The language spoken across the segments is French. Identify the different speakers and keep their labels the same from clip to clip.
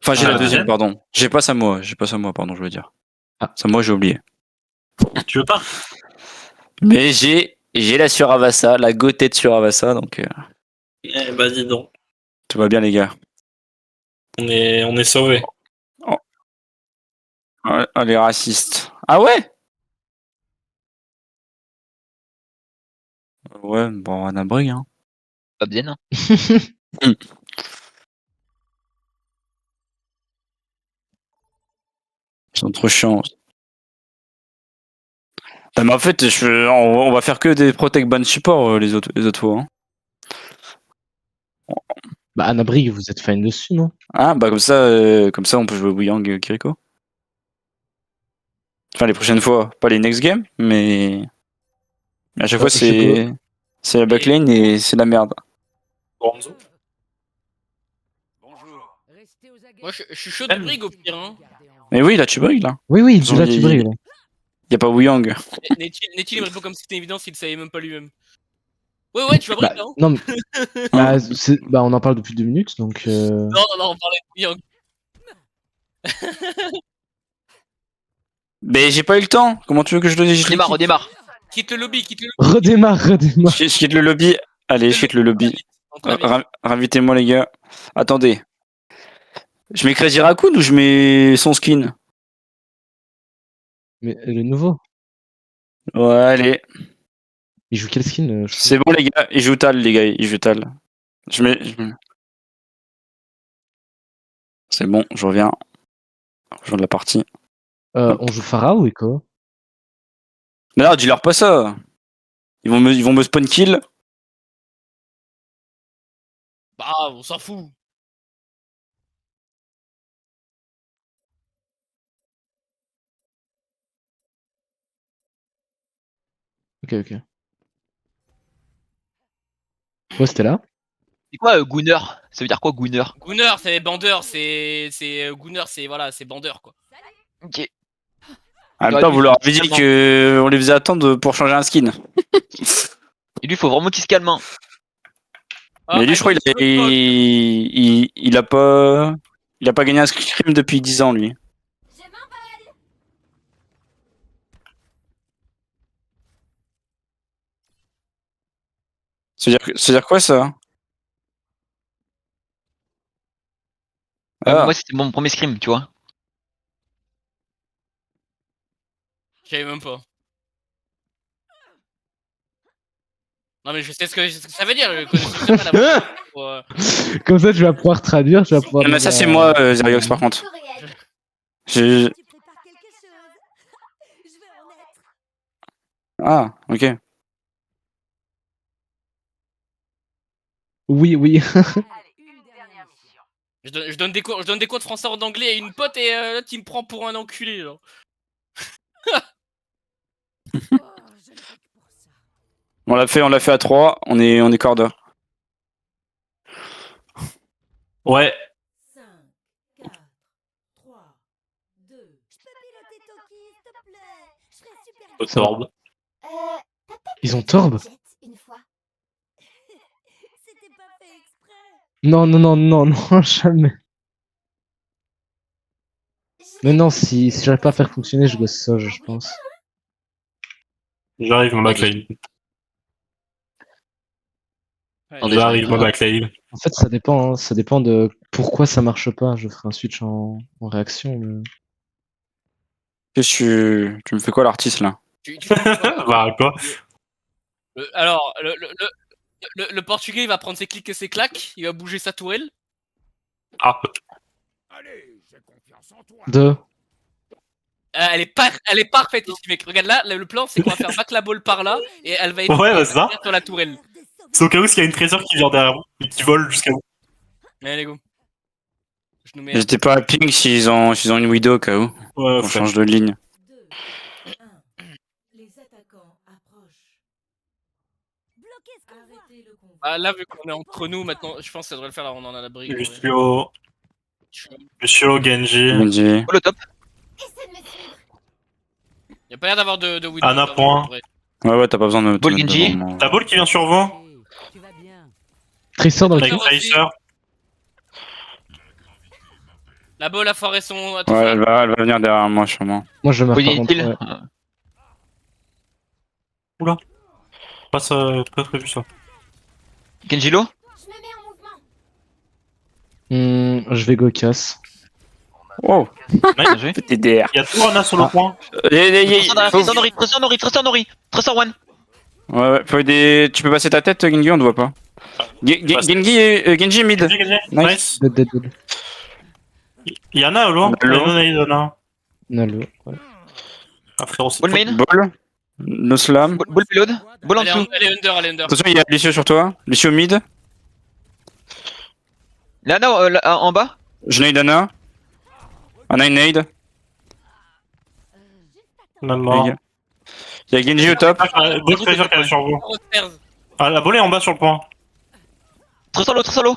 Speaker 1: Enfin, j'ai
Speaker 2: Ah,
Speaker 1: la deuxième,
Speaker 2: deuxième.
Speaker 1: pardon. J'ai pas Samoa, pardon, je veux dire.
Speaker 3: Ah.
Speaker 1: Samoa, j'ai oublié.
Speaker 2: Tu veux pas?
Speaker 1: Mais j'ai la Suravasa, la Gotet de Suravasa, donc
Speaker 2: Eh bah dis donc.
Speaker 1: tout va bien, les gars.
Speaker 2: On est sauvés.
Speaker 1: Oh, les racistes. Ah ouais? Ouais, bon, on a Brig, hein.
Speaker 4: Pas bien, hein.
Speaker 1: Ils sont trop chiants. Ah, mais en fait, on va faire que des Protect Ban Support, les autres fois. Hein.
Speaker 3: Bah, Anabrig, vous êtes fine dessus, non?
Speaker 1: Ah, bah comme ça, on peut jouer Wuyang Kiriko. Enfin, les prochaines fois, pas les next games, mais à chaque fois,
Speaker 3: je sais
Speaker 1: c'est la backlane et c'est la merde.
Speaker 2: Gonzo.
Speaker 5: Moi, je suis chaud de Brig au pire. Hein.
Speaker 1: Mais oui, là, tu brilles, là.
Speaker 3: Oui,
Speaker 1: Ils ont
Speaker 3: là,
Speaker 1: dit-
Speaker 3: tu brilles. Là.
Speaker 1: Y a pas Wuyang.
Speaker 5: N'est-il vraiment comme si c'était une évidence, il le savait même pas lui-même. Ouais, tu vas Brig,
Speaker 3: Bah,
Speaker 5: hein.
Speaker 3: non, mais... bah, on en parle depuis 2 minutes, donc...
Speaker 5: Non, on parlait de Yang.
Speaker 1: Mais j'ai pas eu le temps. Comment tu veux que je le dise?
Speaker 4: Redémarre.
Speaker 5: Quitte le lobby.
Speaker 3: Redémarre.
Speaker 1: Je quitte le lobby. Allez, je quitte le lobby. Ravitez-moi, les gars. Attendez. Je mets Crazy Raccoon ou je mets son skin?
Speaker 3: Mais le nouveau,
Speaker 1: Ouais, allez.
Speaker 3: il joue quel skin
Speaker 1: C'est bon, les gars. Il joue Tal, les gars. Il joue Tal. Je mets... C'est bon, je reviens. Je reviens de la partie.
Speaker 3: On joue Pharah ou Echo?
Speaker 1: Mais là, dis-leur pas ça. Ils vont me spawn kill.
Speaker 5: Bah, on s'en fout.
Speaker 3: Ok. Ouais, c'était là.
Speaker 4: C'est quoi Gunner? Ça veut dire quoi Gunner?
Speaker 5: Gunner, c'est bandeur, c'est Gunner, c'est voilà, c'est bandeur quoi.
Speaker 4: Ok.
Speaker 1: En même temps, vous leur avez dit qu'on les faisait attendre pour changer un skin.
Speaker 4: Et lui, faut vraiment qu'il se calme. Hein.
Speaker 5: Ah,
Speaker 1: Mais lui, je crois, il a pas gagné un scrim depuis 10 ans, lui. C'est-à-dire quoi, ça?
Speaker 4: Moi, c'était mon premier scrim, tu vois.
Speaker 5: Je savais même pas. Non mais je sais ce que ça veut dire, je connais pas la
Speaker 3: Comme ça, tu vas pouvoir traduire,
Speaker 1: Non, mais ça, c'est moi, Zeriox, par contre. Ah, ok.
Speaker 3: Oui.
Speaker 5: Je donne des cours de français en anglais à une pote et là tu me prends pour un enculé là.
Speaker 1: On l'a fait à 3, on est corda.
Speaker 2: Ouais.
Speaker 6: 5, 4, 3, 2. Je peux piloter Toki, s'il te plaît. Je serais super.
Speaker 2: Autorbe.
Speaker 3: Ils ont Torb?
Speaker 6: Une fois. C'était pas fait exprès.
Speaker 3: Non, jamais. Mais non, si j'arrive pas à faire fonctionner, je gosse ça, je pense.
Speaker 2: J'arrive, mon backlane. J'arrive, mon backlane.
Speaker 3: En fait, ça dépend, hein, ça dépend de pourquoi ça marche pas. Je ferai un switch en réaction. Mais...
Speaker 1: Qu'est-ce que tu me fais quoi, l'artiste, là?
Speaker 2: Bah, quoi?
Speaker 5: Alors, le portugais il va prendre ses clics et ses claques, il va bouger sa tourelle.
Speaker 2: Ah.
Speaker 3: Deux.
Speaker 5: Elle est parfaite ici mec, regarde là, le plan c'est qu'on va faire back la balle par là et elle va être
Speaker 2: ça.
Speaker 5: sur la tourelle.
Speaker 2: C'est au cas où s'il y a une trésor qui vient derrière vous et qui vole jusqu'à vous.
Speaker 5: Allez go.
Speaker 1: J'étais pas à ping s'ils ont une widow au cas où.
Speaker 2: Ouais,
Speaker 1: on change de ligne.
Speaker 6: 2, 1. Les attaquants approchent. Bloquez ce qu'on voit.
Speaker 5: Ah là vu qu'on est entre nous maintenant, je pense que ça devrait le faire là, on en a la brique.
Speaker 2: Lucio, Genji.
Speaker 4: Oh, le top.
Speaker 5: Y'a pas l'air d'avoir de widow.
Speaker 2: Anna point.
Speaker 1: Ouais, t'as pas besoin de...
Speaker 4: Ball Genji.
Speaker 2: T'as Ball qui vient sur vous?
Speaker 3: Tracer dans le
Speaker 2: Avec
Speaker 3: cul.
Speaker 2: Tracer.
Speaker 5: La balle a foiré son.
Speaker 1: Ouais,
Speaker 5: Attention.
Speaker 1: elle va venir derrière moi, sûrement.
Speaker 3: Moi je meurs par
Speaker 4: Bonnie
Speaker 3: contre.
Speaker 4: Hill.
Speaker 3: Ouais.
Speaker 2: Pas pas prévu ça.
Speaker 4: Genjilo.
Speaker 6: Je me mets en mouvement.
Speaker 3: Je vais go casse.
Speaker 1: Oh,
Speaker 4: Bien joué.
Speaker 1: petit DR.
Speaker 2: Il y a tout Anna sur le point.
Speaker 4: Tresor Nori. Tresor One.
Speaker 1: Ouais, ouais, faut aider. Tu peux passer ta tête, Genji, on te voit pas. Genji mid.
Speaker 2: Nice.
Speaker 3: Dead.
Speaker 2: Il y en a au loin.
Speaker 1: Nalo.
Speaker 2: Il y en a.
Speaker 3: Nalo. Ouais.
Speaker 2: Ah frérot, c'est
Speaker 4: Ball
Speaker 2: trop-
Speaker 4: main.
Speaker 1: Ball. No slam.
Speaker 4: Ball payload. Ball en
Speaker 5: Elle est,
Speaker 4: dessous.
Speaker 5: elle est under, elle est under.
Speaker 1: Attention, il y a Lucio sur toi. Lucio mid.
Speaker 4: Là, en bas.
Speaker 1: Je nade Anna. Anna une nade.
Speaker 2: Même mort.
Speaker 1: Il y a Genji au top.
Speaker 2: Deux trésors qui est sur vous.
Speaker 5: Stairs.
Speaker 2: Ah, la volée est en bas sur le point.
Speaker 4: Tresor low.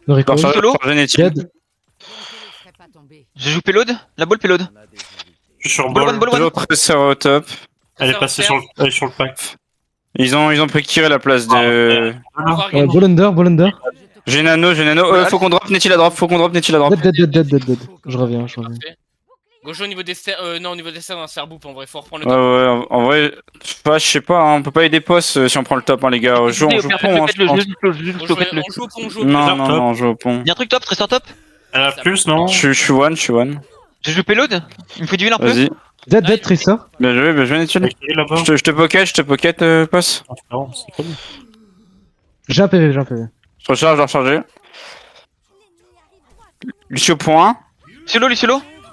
Speaker 3: Noriko.
Speaker 1: Dans
Speaker 4: Solo.
Speaker 3: Dead.
Speaker 6: Je ne te laisserai pas tomber.
Speaker 4: Je joue payload. La ball payload.
Speaker 2: Je suis sur
Speaker 4: Ball
Speaker 2: ball.
Speaker 4: one, ball one.
Speaker 1: Toujours Tracer au top.
Speaker 2: Elle est passée sur le pack.
Speaker 1: Ils ont pris Kiri la place de.
Speaker 5: On va voir Genji.
Speaker 3: Ball under.
Speaker 1: J'ai Nano. Faut qu'on drop Netty la drop.
Speaker 3: Dead. Je reviens.
Speaker 5: Gauche au niveau des stairs. Non, au niveau des stairs, on a un serboop en vrai. Faut reprendre le
Speaker 1: Ouais,
Speaker 5: top.
Speaker 1: ouais, en vrai, je sais pas, hein, on peut pas aider post si on prend le top, hein, les gars. On joue pont, hein, je pense.
Speaker 5: On joue au pont, on joue au pont.
Speaker 1: Non, on joue au pont.
Speaker 4: Y'a un truc top. Tresor top.
Speaker 2: Elle a plus, non?
Speaker 1: Je suis one.
Speaker 4: Je joue payload. Il me faut du heal un peu.
Speaker 1: Vas-y.
Speaker 3: Dead Tracer.
Speaker 1: Bien joué, Netty.
Speaker 2: Elle est là-bas.
Speaker 1: Je te pocket, post.
Speaker 2: Ah, frérot, c'est cool.
Speaker 3: J'ai un PV.
Speaker 1: Je recharge, recharger. Lucio point.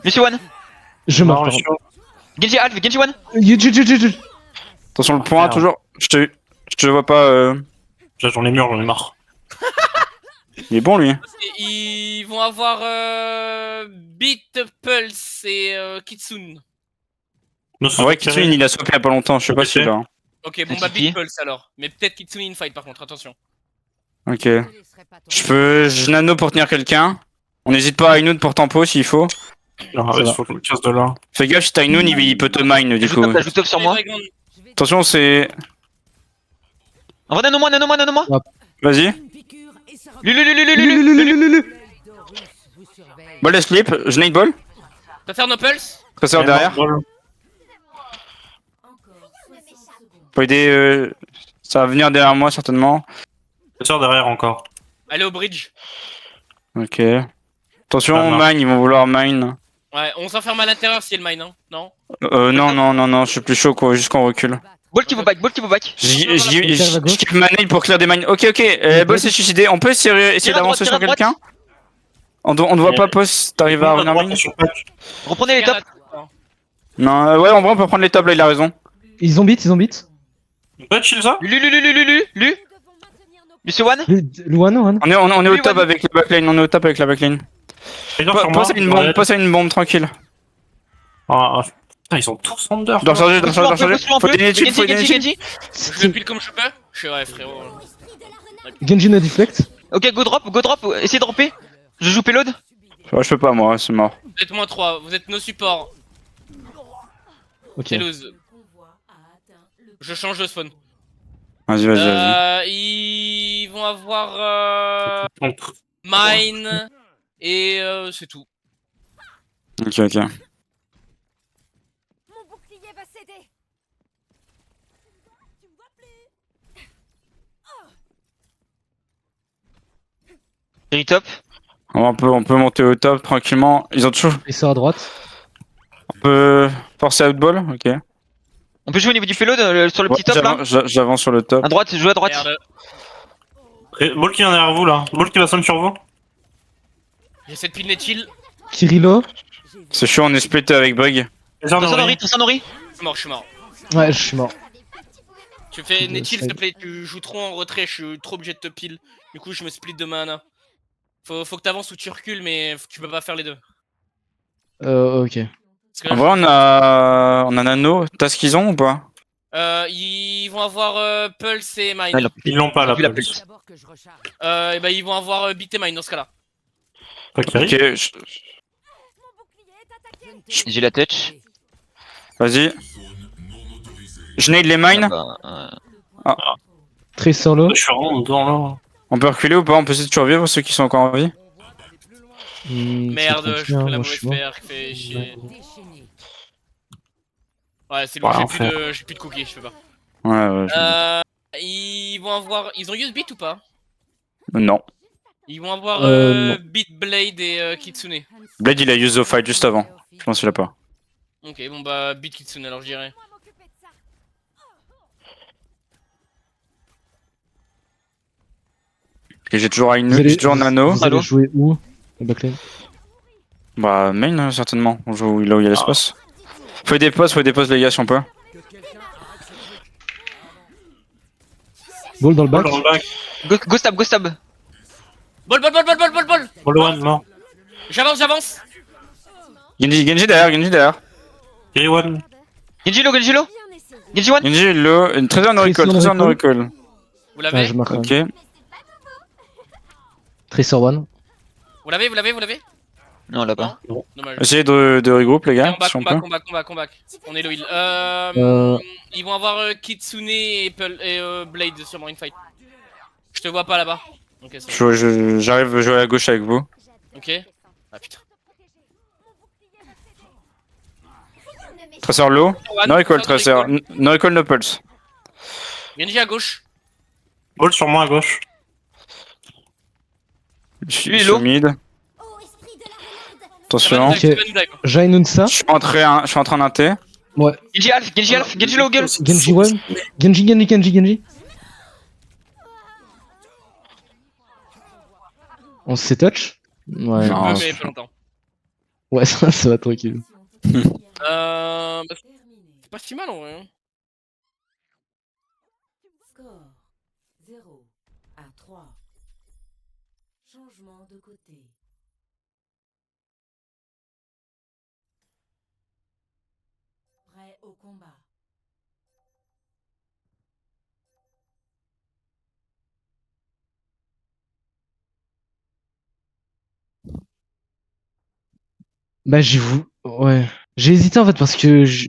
Speaker 4: Lucio One.
Speaker 3: Je
Speaker 2: Non,
Speaker 3: meurs.
Speaker 2: je suis chaud.
Speaker 4: Genji Alf. Genji One.
Speaker 1: Attention le point,
Speaker 2: Merde.
Speaker 1: toujours. Je te vois pas.
Speaker 2: J'en ai mûr, j'en ai marre.
Speaker 1: Il est bon lui.
Speaker 5: Ils vont avoir Beat, Pulse et Kitsune.
Speaker 1: En vrai, Kitsune il a swap il y a pas longtemps, je sais pas si là. Hein.
Speaker 5: Ok, bon
Speaker 4: C'est
Speaker 5: bah
Speaker 4: qui
Speaker 5: Beat Pulse alors. Mais peut-être Kitsune in fight par contre, attention.
Speaker 1: Ok.
Speaker 6: Je ne te laisserai pas tomber.
Speaker 1: Je nano pour tenir quelqu'un. On n'hésite pas à Inoun pour tempo s'il faut.
Speaker 2: Non,
Speaker 3: Ça
Speaker 2: ouais,
Speaker 3: va.
Speaker 2: il faut que je me casse de là.
Speaker 1: Fais gaffe, si t'as Inoun, il peut te mine du coup.
Speaker 4: Joue top sur moi.
Speaker 6: Je vais
Speaker 1: Attention, c'est.
Speaker 4: En vrai, nano-moi.
Speaker 1: Vas-y.
Speaker 6: une piqûre et ça repart.
Speaker 4: Lulu.
Speaker 6: Dorus vous surveille.
Speaker 1: Ball slip, je nade ball.
Speaker 5: T'as faire no Pulse?
Speaker 1: Tracer derrière.
Speaker 2: Ball.
Speaker 6: Encore 60 secondes.
Speaker 1: Faut aider. Ça va venir derrière moi certainement.
Speaker 2: Trésor derrière encore.
Speaker 5: Allez au bridge.
Speaker 1: Ok. Attention,
Speaker 2: Ça marche.
Speaker 1: mine, ils vont vouloir mine.
Speaker 5: Ouais, on s'enferme à l'intérieur si elle mine, hein. Non?
Speaker 1: Non, je suis plus chaud quoi, juste qu'on recule.
Speaker 4: Ball qui vous back.
Speaker 1: Je kiffe ma nade pour clear des mines. Ok, Ball s'est suicidé. On peut essayer
Speaker 4: Tire à
Speaker 1: d'avancer
Speaker 4: droite,
Speaker 1: sur
Speaker 4: tire à
Speaker 1: quelqu'un. On ne voit pas post, t'arrives à revenir mine.
Speaker 2: Sur pack.
Speaker 4: Reprenez les tops.
Speaker 1: Non, ouais, en vrai, on peut prendre les tables là, il a raison.
Speaker 3: Ils ont beat.
Speaker 2: On peut chill ça?
Speaker 4: Lu.
Speaker 6: Nous devons maintenir nos
Speaker 4: Lucio One.
Speaker 3: Luano.
Speaker 1: On est au
Speaker 4: Oui,
Speaker 1: top
Speaker 4: ouais.
Speaker 1: avec la backline,
Speaker 2: Trésor sur moi.
Speaker 1: Passe à une bombe tranquille.
Speaker 2: Putain, ils sont tous under.
Speaker 1: Je dois recharger. Faut des nades, faut des nades.
Speaker 4: Genji.
Speaker 5: Je le pile comme je peux? Je suis ouais, frérot.
Speaker 3: Genji no deflect.
Speaker 4: Ok, go drop. Essayez de dropper. Je joue payload.
Speaker 1: Ouais, je peux pas moi, c'est mort.
Speaker 5: Vous êtes moins 3, vous êtes nos supports.
Speaker 3: Ok.
Speaker 5: C'est lose.
Speaker 6: Le convoi a atteint le
Speaker 5: Je change de spawn.
Speaker 1: Vas-y.
Speaker 5: Ils vont avoir mine et c'est tout.
Speaker 1: Ok.
Speaker 6: Mon bouclier va céder. Tu me vois plus.
Speaker 4: Série top.
Speaker 1: On peut monter au top tranquillement. Ils ont toujours.
Speaker 3: Tracer à droite.
Speaker 1: On peut forcer outball, ok.
Speaker 4: On peut jouer au niveau du payload sur le petit top là.
Speaker 1: J'avance sur le top.
Speaker 4: À droite, joue à droite.
Speaker 5: Merde.
Speaker 2: Ball qui vient derrière vous là. Ball qui va sonner sur vous.
Speaker 5: J'essaie de pile chill.
Speaker 3: Kirilo.
Speaker 1: C'est chaud, on est split avec Bug.
Speaker 2: Trésor
Speaker 4: Tresor Nori.
Speaker 5: Je suis mort.
Speaker 3: Ouais, je suis mort.
Speaker 5: Tu fais
Speaker 3: Je
Speaker 5: net chill
Speaker 3: sais.
Speaker 5: s'il te plaît, tu joues trop en retrait, je suis trop obligé de te pile. Du coup, je me split de mana. Faut que t'avances ou tu recules, mais tu peux pas faire les deux.
Speaker 3: Ok.
Speaker 5: Parce que
Speaker 1: En
Speaker 5: là,
Speaker 1: vrai, on a Nano. T'as ce qu'ils ont ou pas?
Speaker 5: ils vont avoir Pulse et Mine.
Speaker 2: Ils l'ont pas la
Speaker 4: Vu la
Speaker 2: pulse.
Speaker 4: pulse.
Speaker 6: D'abord que je recharge.
Speaker 5: Et bah, ils vont avoir Beat et Mine dans ce cas-là.
Speaker 2: Pas Kiri.
Speaker 1: Ok,
Speaker 6: Mon bouclier est attaqué.
Speaker 4: J'ai la touch.
Speaker 1: vas-y. Je nade les mines.
Speaker 3: Tracer low.
Speaker 2: Je suis vraiment dedans là.
Speaker 1: On peut reculer ou pas? On peut essayer de survivre ceux qui sont encore en vie.
Speaker 5: Merde,
Speaker 3: c'est
Speaker 5: je
Speaker 3: tranquille,
Speaker 5: fais la
Speaker 3: moi,
Speaker 5: mauvaise
Speaker 3: suis mort.
Speaker 5: paire, fait chier.
Speaker 6: Déchaîné.
Speaker 5: Ouais, c'est bon,
Speaker 2: Ouais,
Speaker 5: j'ai plus de cookies, je peux pas.
Speaker 1: Ouais, ouais, je me
Speaker 5: Ils vont avoir. Ils ont use beat ou pas?
Speaker 1: doute. Non.
Speaker 5: Ils vont avoir
Speaker 3: Non.
Speaker 5: Beat Blade et Kitsune.
Speaker 1: Blade, il a use the fight juste avant. Je pense qu'il a pas.
Speaker 5: Ok, bon bah Beat Kitsune alors je dirais.
Speaker 1: Ok, j'ai toujours
Speaker 3: Vous allez,
Speaker 1: j'ai toujours Nano.
Speaker 3: vous allez
Speaker 4: Allô
Speaker 3: jouer où? La backline?
Speaker 1: Bah, main, certainement. On joue là où il y a l'espace. Faut des postes, les gars, si on peut.
Speaker 3: Ball dans le
Speaker 2: Ball
Speaker 3: back.
Speaker 2: dans le back.
Speaker 4: Go stab, go stab.
Speaker 5: Ball, ball, ball, ball, ball, ball, ball.
Speaker 2: Ball one, mort.
Speaker 5: J'avance.
Speaker 1: Genji derrière.
Speaker 2: Gary one.
Speaker 4: Genji low. Genji one.
Speaker 1: Genji, low. Une trésor no recall,
Speaker 3: Trésor no
Speaker 1: recall.
Speaker 5: Vous
Speaker 3: Ah,
Speaker 5: l'avez?
Speaker 3: je marque.
Speaker 1: Ok.
Speaker 3: Tracer one.
Speaker 5: Vous l'avez?
Speaker 4: Non, on l'a pas.
Speaker 5: Dommage.
Speaker 1: Essayez de regroupe, les gars, si on peut.
Speaker 5: Combat. On est low heal. Ils vont avoir Kitsune et Blade sûrement une fight. Je te vois pas là-bas. Ok, ça va.
Speaker 1: J'arrive à jouer à gauche avec vous.
Speaker 5: Ok. Ah putain.
Speaker 1: Tracer low. No recall, Tracer.
Speaker 5: Recall.
Speaker 1: No recall, no pulse.
Speaker 5: Genji à gauche.
Speaker 2: Ball sur moi à gauche.
Speaker 1: Je
Speaker 4: Lui,
Speaker 1: suis
Speaker 4: low.
Speaker 1: mid. Attention.
Speaker 3: Ok. Jainunsa.
Speaker 1: Je suis entré en inté.
Speaker 3: Ouais.
Speaker 4: Genji low, girl.
Speaker 3: Genji one. Genji. On s'est touch? Ouais.
Speaker 1: Non.
Speaker 5: Ouais, mais pas longtemps.
Speaker 3: Ouais, ça va tranquille.
Speaker 5: Bah, c'est pas si mal en vrai. Hein.
Speaker 6: Score 0 à 3. Changement de côté. Prêt au combat.
Speaker 3: Bah, ouais. J'ai hésité en fait parce que je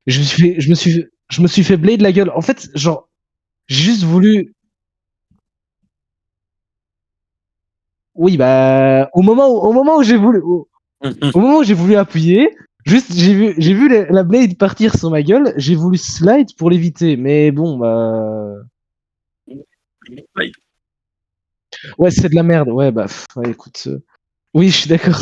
Speaker 3: me suis fait blade la gueule. En fait, genre, j'ai juste voulu. Oui, bah, au moment où j'ai voulu, au moment où j'ai voulu appuyer, juste, j'ai vu la blade partir sur ma gueule. J'ai voulu slide pour l'éviter, mais bon, bah. Ouais, c'est de la merde. Ouais, bah, ouais, écoute. Oui, je suis d'accord.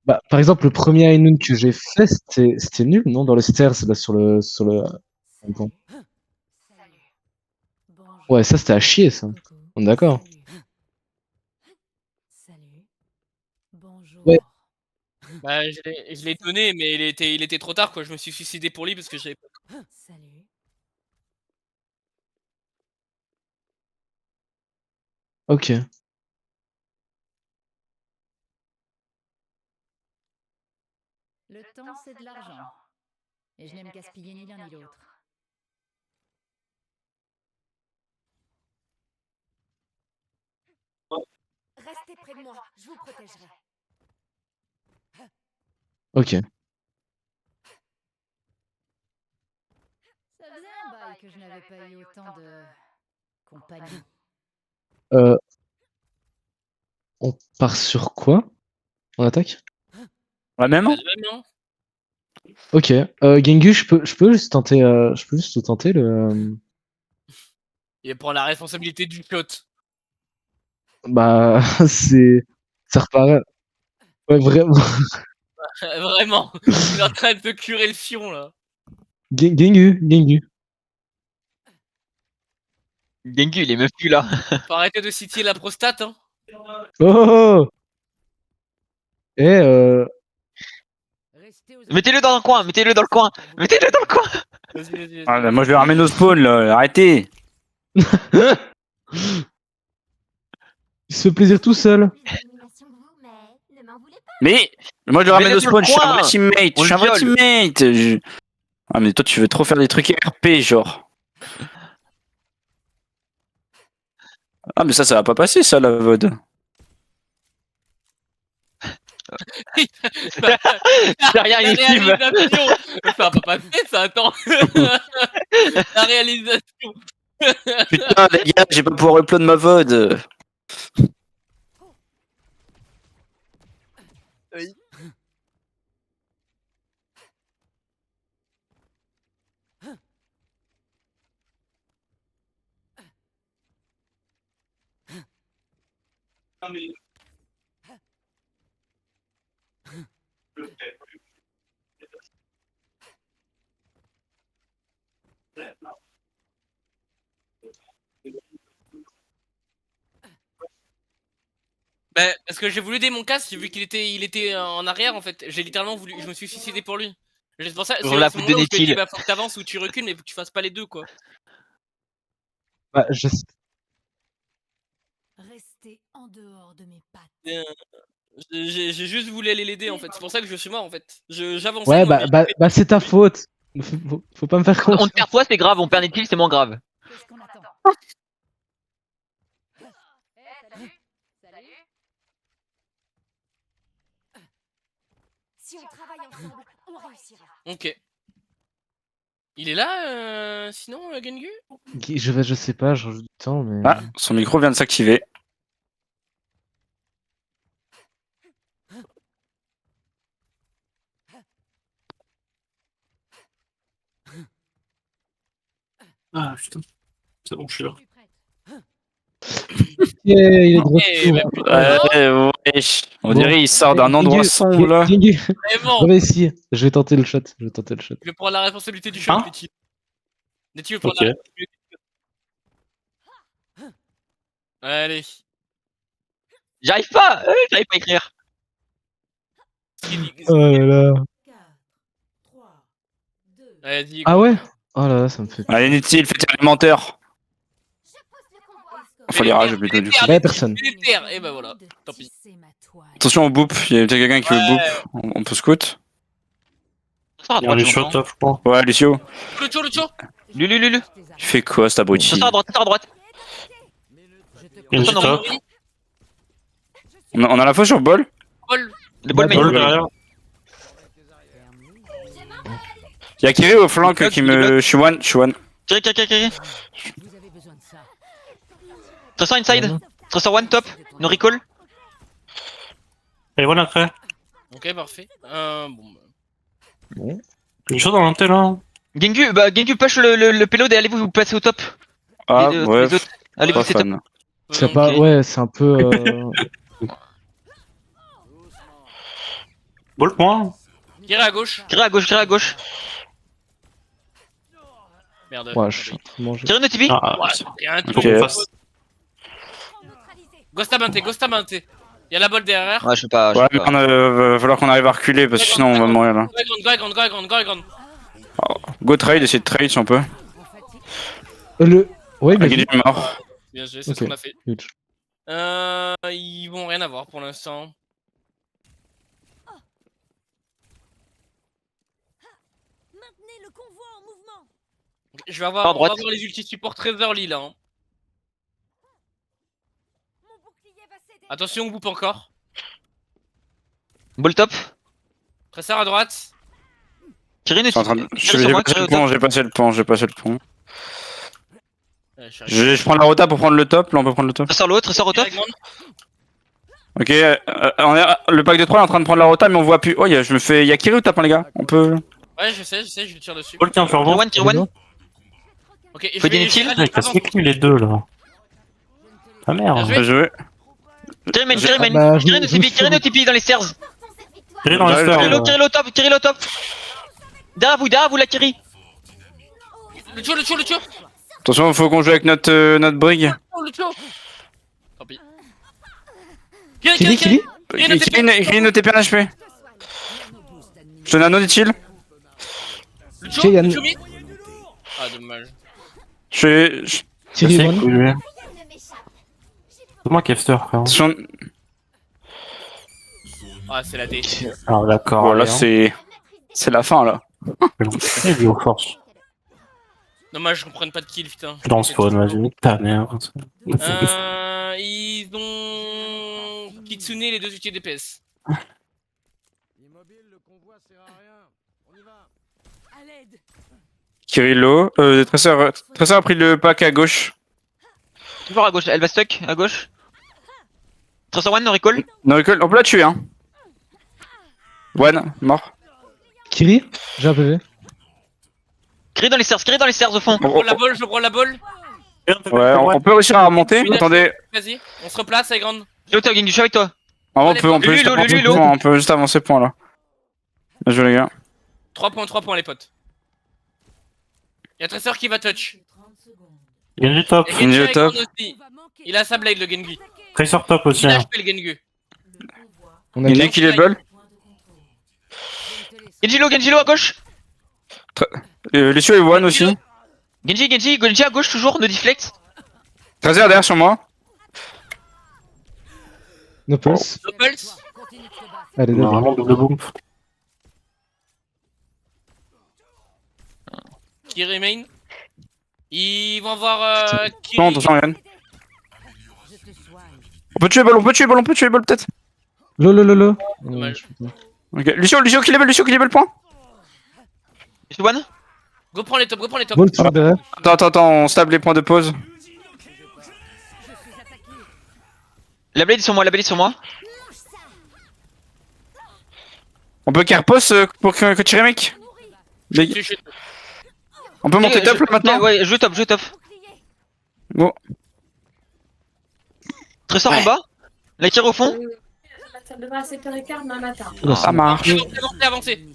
Speaker 3: Bah, par exemple, le premier Ainun que j'ai fait, c'était nul, non? Dans le stairs, là, sur le. Bon. Ouais, ça, c'était à chier, ça. On est d'accord.
Speaker 6: Salut. Bonjour.
Speaker 3: Ouais.
Speaker 5: Bah, je l'ai donné, mais il était trop tard quoi. Je me suis suicidé pour lui parce que j'avais pas.
Speaker 6: Salut.
Speaker 3: Ok.
Speaker 6: Le temps, c'est de l'argent. Et je n'aime gaspiller ni l'un ni l'autre. Restez près de moi, je vous protégerai.
Speaker 3: Ok.
Speaker 6: Ça faisait un bail que je n'avais pas eu autant de compagnie.
Speaker 3: On part sur quoi? On attaque?
Speaker 1: La même?
Speaker 5: Bah, de même, hein.
Speaker 3: Ok. Gengu, je peux juste tenter, je peux juste tenter le.
Speaker 5: Il prend la responsabilité du shot.
Speaker 3: Bah, ça reparaît. Ouais, vraiment.
Speaker 5: Vraiment. Il est en train de te curer le fion là.
Speaker 3: Gengu.
Speaker 4: Gengu, il est même plus là.
Speaker 5: Faut arrêter de citer la prostate hein.
Speaker 3: Oh! Eh,
Speaker 4: Mettez-le dans le coin.
Speaker 5: Vas-y.
Speaker 1: Ah, bah, moi, je vais ramener nos spawns, là. Arrêtez.
Speaker 3: il se fait plaisir tout seul.
Speaker 6: Mais ne m'en voulez pas.
Speaker 1: Mais moi je le ramène
Speaker 4: Mais
Speaker 1: au
Speaker 4: laisse-le
Speaker 1: spawn, je suis un
Speaker 4: coin.
Speaker 1: vrai teammate,
Speaker 4: On
Speaker 1: je suis un
Speaker 4: le
Speaker 1: vrai
Speaker 4: viole.
Speaker 1: teammate. Ah mais toi tu veux trop faire des trucs RP genre. Ah mais ça va pas passer ça la VOD.
Speaker 4: Derrière
Speaker 5: La
Speaker 4: YouTube.
Speaker 5: réalisation. Ça va pas passer, ça, attends. La réalisation.
Speaker 1: Putain les gars, j'ai pas pouvoir upload ma VOD.
Speaker 5: Bah, parce que j'ai voulu aider mon casque, j'ai vu il était en arrière en fait. J'ai littéralement voulu, je me suis suicidé pour lui. C'est pour ça, c'est
Speaker 4: Voilà,
Speaker 5: ce
Speaker 4: vous
Speaker 5: moment-là où je me dis,
Speaker 4: donnait-il.
Speaker 5: bah faut que t'avances ou tu recules, mais faut que tu fasses pas les deux quoi.
Speaker 3: Bah, je sais.
Speaker 6: Restez en dehors de mes pattes.
Speaker 5: Euh, J'ai juste voulu aller l'aider en fait. C'est pour ça que je suis mort en fait. J'avançais
Speaker 3: Ouais,
Speaker 5: moi, mais
Speaker 3: bah c'est ta faute. Faut pas me faire
Speaker 4: On
Speaker 3: confiance.
Speaker 4: te perd toi, c'est grave. On perd Netil, c'est moins grave.
Speaker 6: Qu'est-ce qu'on attend? Si on travaille ensemble, on réussira.
Speaker 5: Ok. Il est là, sinon, Gengu?
Speaker 3: Je sais pas, je rajoute du temps, mais.
Speaker 1: Ah, son micro vient de s'activer.
Speaker 2: Ah putain. C'est bon, je suis là.
Speaker 3: Yeah, il est de
Speaker 5: Eh, bah,
Speaker 3: retour.
Speaker 5: putain.
Speaker 1: Wesh. On dirait il sort d'un endroit sombre là.
Speaker 3: Gengu,
Speaker 5: Vraiment.
Speaker 3: reviens ici. Je vais tenter le shot. Je vais tenter le shot.
Speaker 5: Je vais prendre la responsabilité du shot,
Speaker 2: Hein
Speaker 5: Netty. Netty veut prendre
Speaker 2: Ok.
Speaker 5: la responsabilité. Allez.
Speaker 4: J'arrive pas à écrire.
Speaker 3: Oh là là.
Speaker 6: 4, 3, 2,
Speaker 5: Allez, dis,
Speaker 3: Ah ouais? Oh là là, ça me fait.
Speaker 1: Allez Netty, il fait tes menteurs. Enfin les rages plutôt du coup.
Speaker 3: Bah, y'a personne.
Speaker 5: Et bah voilà, tant pis.
Speaker 1: Attention au boop, il y a peut-être quelqu'un qui veut
Speaker 5: Ouais.
Speaker 1: boop. On peut scout.
Speaker 4: Ça à
Speaker 2: Il y a un
Speaker 4: droite,
Speaker 2: shot
Speaker 4: j'entends.
Speaker 2: top, je crois.
Speaker 1: Ouais Lucio.
Speaker 5: Lucio.
Speaker 4: Lulu.
Speaker 1: Il fait quoi cet abruti?
Speaker 4: Ça à droite, ça à droite.
Speaker 2: Il y a une
Speaker 4: Attends,
Speaker 2: top.
Speaker 1: On a la fois sur ball.
Speaker 5: Paul.
Speaker 4: Le ball
Speaker 3: Bah,
Speaker 4: main.
Speaker 2: Ball derrière.
Speaker 1: Il y a Kiri au flanc qui me. Je suis one.
Speaker 4: Kiri. Tracer inside. Tracer one top. No recall.
Speaker 2: Et voilà après.
Speaker 5: Ok, parfait. Bon.
Speaker 2: Une chose dans l'intel là.
Speaker 4: Gengu push le payload et allez vous passer au top.
Speaker 1: Ah
Speaker 4: Les
Speaker 1: ouais.
Speaker 4: autres. Allez
Speaker 1: Pas
Speaker 4: vous setup.
Speaker 1: fan.
Speaker 3: C'est pas. Ouais, c'est un peu.
Speaker 2: Ball point.
Speaker 5: Kiri à gauche.
Speaker 4: Kiri à gauche.
Speaker 5: Merde.
Speaker 3: Ouais, je suis en train de manger.
Speaker 4: Kiri no TP.
Speaker 2: Ah,
Speaker 5: Ouais, y a un
Speaker 2: faut
Speaker 5: truc.
Speaker 2: qu'on fasse.
Speaker 5: Ghost à Banté. Y a la balle derrière.
Speaker 4: Ouais, je sais pas.
Speaker 1: Ouais, mais va falloir qu'on arrive à reculer parce que sinon on va mourir là.
Speaker 5: Go à grande.
Speaker 1: Go trade, essayer de trade si on peut.
Speaker 3: Le. Ouais,
Speaker 1: Ah,
Speaker 3: mais.
Speaker 1: Genji est mort.
Speaker 5: Bien joué, c'est
Speaker 3: Ok.
Speaker 5: ce qu'on a fait.
Speaker 3: Huge.
Speaker 5: Ils vont rien avoir pour l'instant.
Speaker 6: Maintenez le convoi en mouvement.
Speaker 5: Je vais avoir,
Speaker 4: À
Speaker 5: on va
Speaker 4: droite.
Speaker 5: avoir les ulti support très early là. Hein.
Speaker 6: Mon bouclier va céder.
Speaker 5: Attention, on boupe encore.
Speaker 4: Ball top.
Speaker 5: Très à droite.
Speaker 4: Kiri no
Speaker 1: Je suis en train de.
Speaker 4: TP. Kiri sur moi, Kiri au top.
Speaker 1: J'ai passé le pont.
Speaker 5: Je suis arrivé.
Speaker 1: Je prends la rota pour prendre le top, là on peut prendre le top.
Speaker 4: Tracer l'autre, tracer au top.
Speaker 5: Kiri à grande.
Speaker 1: Ok, le pack de 3 est en train de prendre la rota mais on voit plus. Oh, y'a Kiri au top hein, les gars. On peut.
Speaker 5: Ouais, je sais, je lui tire dessus.
Speaker 2: Ball tiens, faire
Speaker 4: Kiri
Speaker 2: bon.
Speaker 4: one, Kiri one.
Speaker 5: Ok, je
Speaker 4: Faut
Speaker 5: vais
Speaker 4: des Nettil.
Speaker 2: Ah, il casse les couilles les deux là. Ah merde.
Speaker 5: Bien joué.
Speaker 1: Bien joué.
Speaker 4: Kiri main.
Speaker 3: Bah,
Speaker 4: Kiri no TP. Kiri no TP dans les stairs.
Speaker 2: Tirez dans les
Speaker 1: Ouais,
Speaker 2: stars.
Speaker 1: ouais,
Speaker 4: Kiri le top. Derrière vous la Kiri.
Speaker 5: Lucio.
Speaker 1: Attention, faut qu'on joue avec notre brig.
Speaker 5: Lucio. Tant pis.
Speaker 3: Kiri.
Speaker 1: Kiri ne TP un HP. Je donne un no utile.
Speaker 5: Lucio.
Speaker 3: Yann.
Speaker 5: Lucio mi. Ah, dommage.
Speaker 1: Je
Speaker 3: Thierry
Speaker 2: C'est
Speaker 3: One.
Speaker 2: cool, lui. C'est moi Kefster, frère.
Speaker 1: attention.
Speaker 5: Ah, c'est la D.
Speaker 2: Alors d'accord.
Speaker 1: Voilà,
Speaker 2: allez,
Speaker 1: c'est la fin là.
Speaker 2: Il est aux forces.
Speaker 5: Dommage, je comprenne pas de kill, putain.
Speaker 2: Je lance spawn, vas-y, nique ta mère.
Speaker 5: Ils ont Kitsune les deux outils DPS.
Speaker 6: À l'aide.
Speaker 1: Kirilo, Tracer a pris le pack à gauche.
Speaker 4: Toujours à gauche, elle va stuck, à gauche. Tracer one, no recall.
Speaker 1: No recall, on peut la tuer hein. One, mort.
Speaker 3: Kiri, j'ai un PV.
Speaker 4: Crie dans les stairs au fond.
Speaker 5: Je prends la balle, je prends la balle.
Speaker 1: Ouais, on peut réussir à remonter.
Speaker 5: Une
Speaker 1: Attendez,
Speaker 5: Vas-y, on se replace, avec grande.
Speaker 4: Je suis Genji, je suis avec toi.
Speaker 1: en vrai, on peut
Speaker 5: Lui,
Speaker 1: juste
Speaker 4: Lulu,
Speaker 1: avancer
Speaker 4: Lulu,
Speaker 1: le point, on peut juste avancer le point là. Bien joué les gars.
Speaker 5: 3 points les potes. Y'a Tracer qui va touch.
Speaker 6: 30 secondes.
Speaker 2: Genji top.
Speaker 5: Et
Speaker 1: Genji
Speaker 5: Genji
Speaker 1: au
Speaker 5: avec
Speaker 1: top.
Speaker 5: grande aussi. Il a sa blade le Genji.
Speaker 2: Tracer top aussi.
Speaker 5: Il a
Speaker 2: Hein.
Speaker 5: HP le Genji.
Speaker 3: On a
Speaker 1: Il y en a qui les bol.
Speaker 4: Genji low à gauche.
Speaker 1: Lucio et One aussi.
Speaker 4: Genji à gauche toujours, no deflect.
Speaker 1: Tracer derrière sur moi.
Speaker 3: No pulse.
Speaker 5: No pulse.
Speaker 3: Allez,
Speaker 2: On a
Speaker 3: allez.
Speaker 2: vraiment double boom.
Speaker 5: Qui remain. Ils vont avoir
Speaker 1: Non,
Speaker 5: Kiri.
Speaker 1: attention Yann.
Speaker 6: Je te soigne.
Speaker 1: On peut tuer bol peut-être.
Speaker 3: Lolo.
Speaker 5: Dommage.
Speaker 1: Ok, Lucio qui level le point.
Speaker 4: Je suis one.
Speaker 5: Go prends les tops.
Speaker 3: Bolt toujours derrière.
Speaker 1: Attends, on stable les points de pause.
Speaker 4: La blade est sur moi.
Speaker 1: On peut care pause pour que tu remake.
Speaker 5: Je suis-
Speaker 1: On peut monter top là maintenant.
Speaker 4: Ouais, je top.
Speaker 1: Go.
Speaker 4: Tracer en bas. La tire au fond.
Speaker 7: Ça devrait à 7h15 demain matin.
Speaker 1: Ça marche.
Speaker 5: Avancez.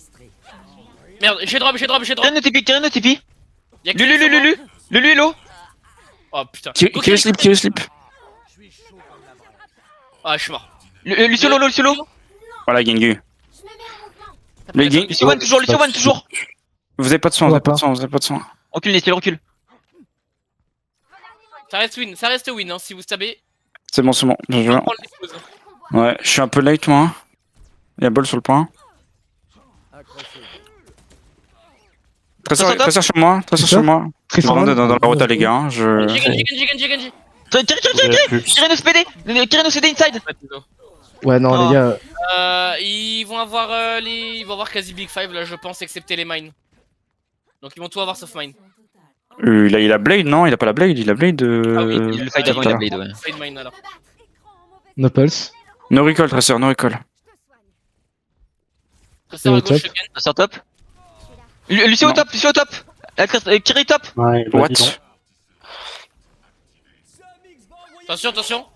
Speaker 5: Merde, j'ai drop.
Speaker 4: Tire no TP.
Speaker 5: Y'a qui sur moi
Speaker 4: Lulu est low.
Speaker 5: Oh putain.
Speaker 1: Qui slip.
Speaker 5: Ah, je suis mort.
Speaker 4: Lucio low.
Speaker 1: Voilà, Gengu. Les Gengu.
Speaker 4: Lucio one toujours.
Speaker 1: Vous avez pas de soin,
Speaker 4: Recule.
Speaker 5: Ça reste win, hein, si vous stabez.
Speaker 1: C'est bon. Bien
Speaker 5: On
Speaker 1: joué.
Speaker 5: prend les pauses.
Speaker 1: Ouais, je suis un peu late moi. Il y a bol sur le point. Tracer sur moi. Je
Speaker 3: Très
Speaker 1: rentre dans la rota les gars. hein, Je...
Speaker 5: Genji.
Speaker 4: Tire no CD inside.
Speaker 3: Ouais, non,
Speaker 4: Oh.
Speaker 3: les gars.
Speaker 5: Ils vont avoir ils vont avoir quasi Big Five là, je pense, excepté les mines. Donc ils vont tout avoir sauf mine.
Speaker 1: il a Blade, non? Il a pas la Blade, il a Blade.
Speaker 5: Ah oui,
Speaker 4: Le fight d'avant, il a blade, ouais.
Speaker 5: Fade mine alors.
Speaker 3: No pulse.
Speaker 1: No recall, Tracer, no recall.
Speaker 5: Tracer à
Speaker 3: au
Speaker 5: gauche,
Speaker 3: top.
Speaker 5: again.
Speaker 4: Tracer top. Lucio au top. Kiri top.
Speaker 2: Ouais,
Speaker 1: What?
Speaker 2: dis donc.
Speaker 5: Attention.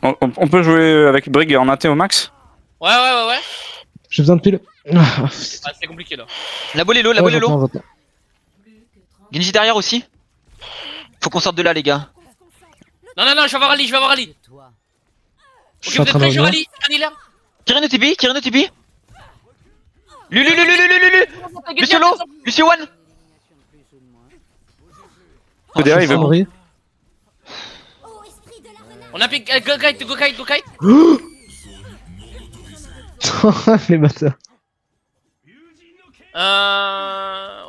Speaker 1: On peut jouer avec Brig en AT au max?
Speaker 5: Ouais.
Speaker 3: J'ai besoin de pile.
Speaker 5: Ah, c'est compliqué là.
Speaker 4: La balle est low.
Speaker 3: J'attends.
Speaker 4: Genji derrière aussi. Faut qu'on sorte de là, les gars.
Speaker 5: Non, je vais avoir Ali.
Speaker 6: Toi.
Speaker 3: Je
Speaker 5: Ok,
Speaker 3: suis en
Speaker 5: vous êtes
Speaker 3: train de
Speaker 5: prêts, je
Speaker 3: revenir.
Speaker 5: rallye là.
Speaker 4: Kiri no TP. Lulu. Lucio one.
Speaker 1: Derrière, il veut.
Speaker 3: Henri.
Speaker 5: On a pick. Go kite.
Speaker 3: Les bâtards.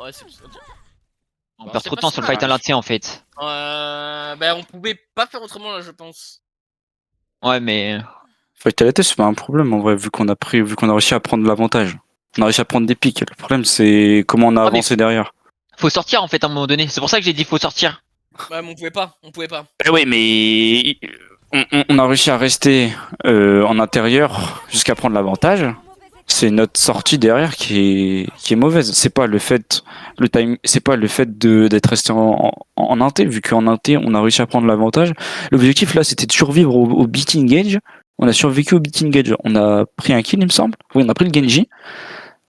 Speaker 5: Ouais, c'est ok.
Speaker 4: On
Speaker 5: Bon,
Speaker 4: perd
Speaker 5: c'est
Speaker 4: trop de
Speaker 5: pas
Speaker 4: temps sur le
Speaker 5: ça.
Speaker 4: fight à l'intérieur en fait.
Speaker 5: Bah, on pouvait pas faire autrement là, je pense.
Speaker 4: Ouais, mais.
Speaker 1: Vitality, c'est pas un problème en vrai, vu qu'on a réussi à prendre l'avantage. On a réussi à prendre des pics. Le problème, c'est comment on a
Speaker 4: mais-
Speaker 1: avancé derrière.
Speaker 4: Faut sortir en fait à un moment donné. C'est pour ça que j'ai dit faut sortir.
Speaker 5: Ouais, mais on pouvait pas.
Speaker 1: Eh oui, mais on a réussi à rester en intérieur jusqu'à prendre l'avantage. C'est notre sortie derrière qui est mauvaise. C'est pas le fait d'être resté en inté, vu qu'en inté on a réussi à prendre l'avantage. L'objectif là c'était de survivre au beat engage. On a survécu au beat engage. On a pris un kill il me semble. Oui, on a pris le Genji.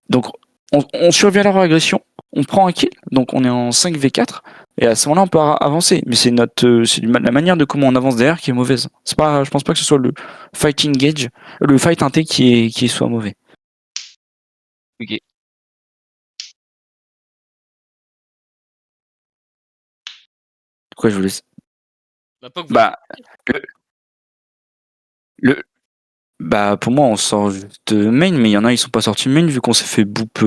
Speaker 1: Donc on survit à leur agression. On prend un kill. Donc on est en 5v4. Et à ce moment-là on peut avancer. Mais c'est la manière de comment on avance derrière qui est mauvaise. Je pense pas que ce soit le fight engage, le fight inté qui soit mauvais.
Speaker 4: Ok.
Speaker 1: Pourquoi je vous laisse?
Speaker 5: Bah, pas que vous.
Speaker 1: Bah, le Bah, pour moi, on sort juste main, mais il y en a, ils sont pas sortis main vu qu'on s'est fait boop.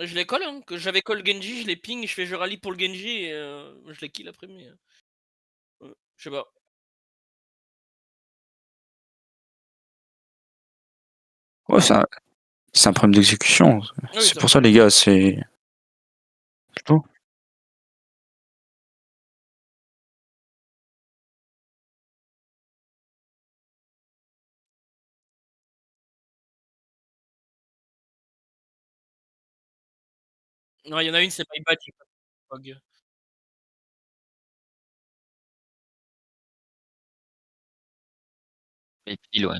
Speaker 5: Je les colle, hein. Que j'avais call Genji, je les ping, je fais je rallye pour le Genji et je les kill après, mais. Je sais pas.
Speaker 1: Ouais, c'est un problème d'exécution.
Speaker 5: Oui,
Speaker 1: C'est
Speaker 5: ça
Speaker 1: pour ça, les gars, c'est. Plutôt.
Speaker 5: Non, il y en a une, c'est Payback qui bug.
Speaker 4: Et pile, ouais.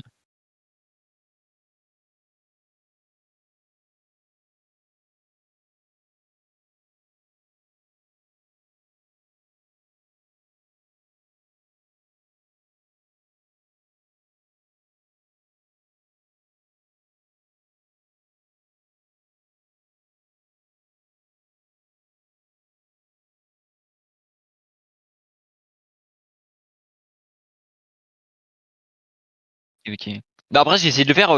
Speaker 4: Ok. Bah après j'ai essayé de le faire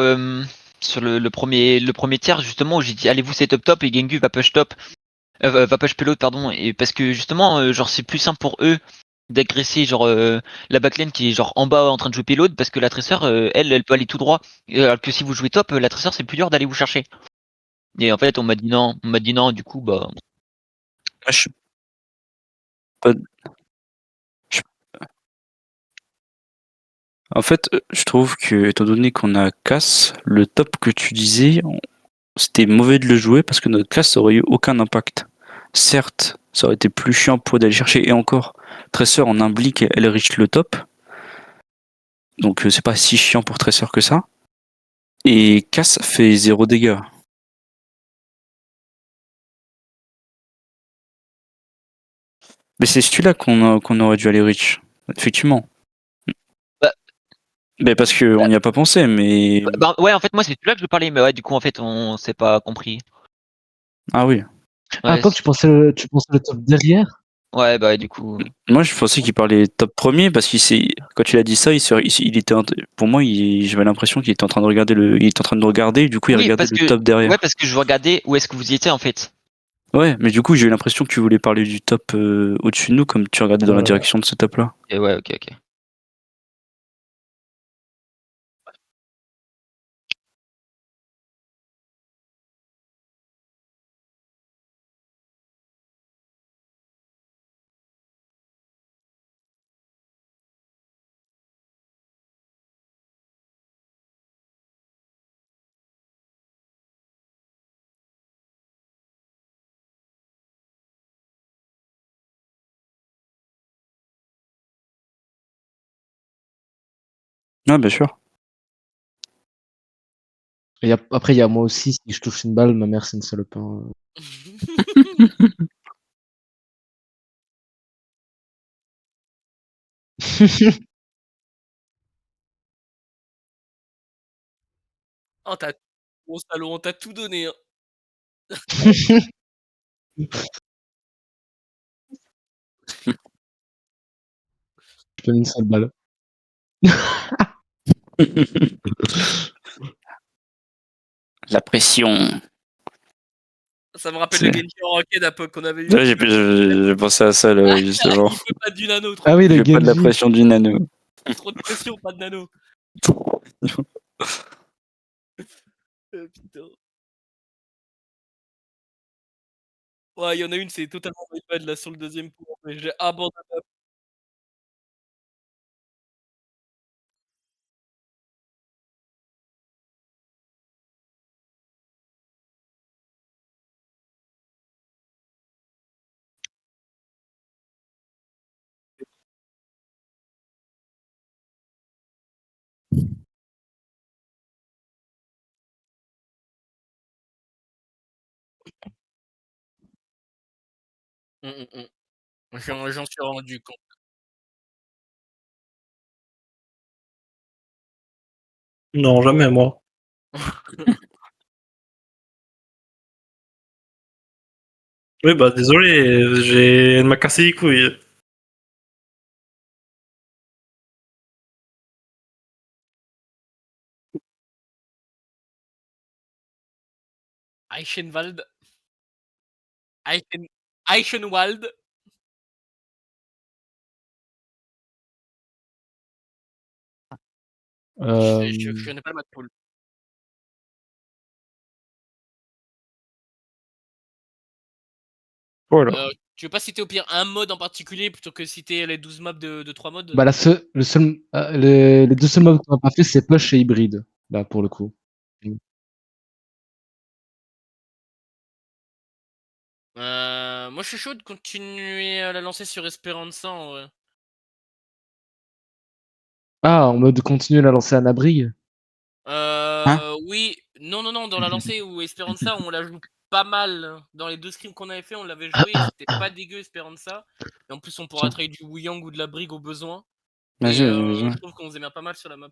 Speaker 4: sur le premier tiers justement où j'ai dit allez-vous set up top et Gengu va push top, va push payload pardon, et parce que justement genre c'est plus simple pour eux d'agresser genre la backline qui est genre en bas en train de jouer payload parce que la tresseur elle peut aller tout droit, alors que si vous jouez top la tresseur c'est plus dur d'aller vous chercher. Et en fait on m'a dit non du coup bah
Speaker 1: Ah, je suis pas. je- En fait, je trouve que, étant donné qu'on a casse, le top que tu disais, c'était mauvais de le jouer parce que notre classe aurait eu aucun impact. Certes, ça aurait été plus chiant pour d'aller chercher, et encore, Tracer en un blick, elle reach le top, donc c'est pas si chiant pour Tracer que ça. Et casse fait 0 dégâts. Mais c'est celui-là qu'on aurait dû aller reach, effectivement.
Speaker 4: bah,
Speaker 1: Mais parce qu'on n'y a pas pensé, mais.
Speaker 4: ouais en fait moi c'est celui-là que je parlais mais ouais du coup en fait on s'est pas compris.
Speaker 1: Ah oui.
Speaker 3: Ah,
Speaker 4: Ouais,
Speaker 3: toi, tu pensais le top derrière?
Speaker 4: ouais bah du coup.
Speaker 1: Moi, je pensais qu'il parlait top premier parce quand il a dit ça, il était, pour moi, j'avais l'impression qu'il était en train de regarder il était en train de nous regarder, et du coup, il
Speaker 4: Oui,
Speaker 1: regardait
Speaker 4: parce
Speaker 1: le
Speaker 4: que
Speaker 1: top derrière.
Speaker 4: ouais, parce que je regardais où est-ce que vous y étiez en fait.
Speaker 1: Ouais, mais du coup, j'ai eu l'impression que tu voulais parler du top au-dessus de nous, comme tu regardais dans la direction de ce top-là.
Speaker 4: Et ouais, ok, ok.
Speaker 1: Ouais, bien sûr.
Speaker 3: Et après, il y a moi aussi, si je touche une balle, ma mère, c'est une salope, hein.
Speaker 5: Oh, mon salaud, on t'a tout donné, hein.
Speaker 3: Je donne une sale balle.
Speaker 1: La pression.
Speaker 5: Ça me rappelle le
Speaker 1: C'est-
Speaker 5: Genji en ranked à peu qu'on avait eu.
Speaker 1: Ouais, j'ai pensé à ça, là, justement.
Speaker 5: Il veut pas du nano, trop
Speaker 3: Ah
Speaker 5: de
Speaker 3: oui,
Speaker 1: Je
Speaker 3: le
Speaker 1: veux pas de la
Speaker 3: Genji.
Speaker 1: pression du nano.
Speaker 5: trop de pression, pas de nano. Putain. Ouais, il y en a une, c'est totalement bad là sur le deuxième point, mais j'ai abandonné. J'en suis rendu compte.
Speaker 2: Non, jamais, moi. Oui, bah désolé, elle m'a cassé les couilles.
Speaker 5: Eichenwald. Eichenwald. Je connais pas le mode pool.
Speaker 1: Voilà.
Speaker 5: Tu veux pas citer au pire un mode en particulier plutôt que citer les 12 maps de 3 modes?
Speaker 3: Bah, les deux seuls mobs qu'on a pas fait, c'est push et hybride, là, pour le coup.
Speaker 5: Moi je suis chaud de continuer à la lancer sur Esperanza en vrai.
Speaker 3: Ah, en mode continuer à la lancer à Nabrig.
Speaker 5: Oui, non, dans la lancée où Esperanza, on la joue pas mal. Dans les 2 scrims qu'on avait fait, on l'avait joué et c'était pas dégueu Esperanza. Et en plus, on pourra trade du Wuyang ou de la Brig au besoin.
Speaker 1: Vas-y,
Speaker 5: Et
Speaker 1: vas-y.
Speaker 5: je trouve qu'on se démerde pas mal sur la map.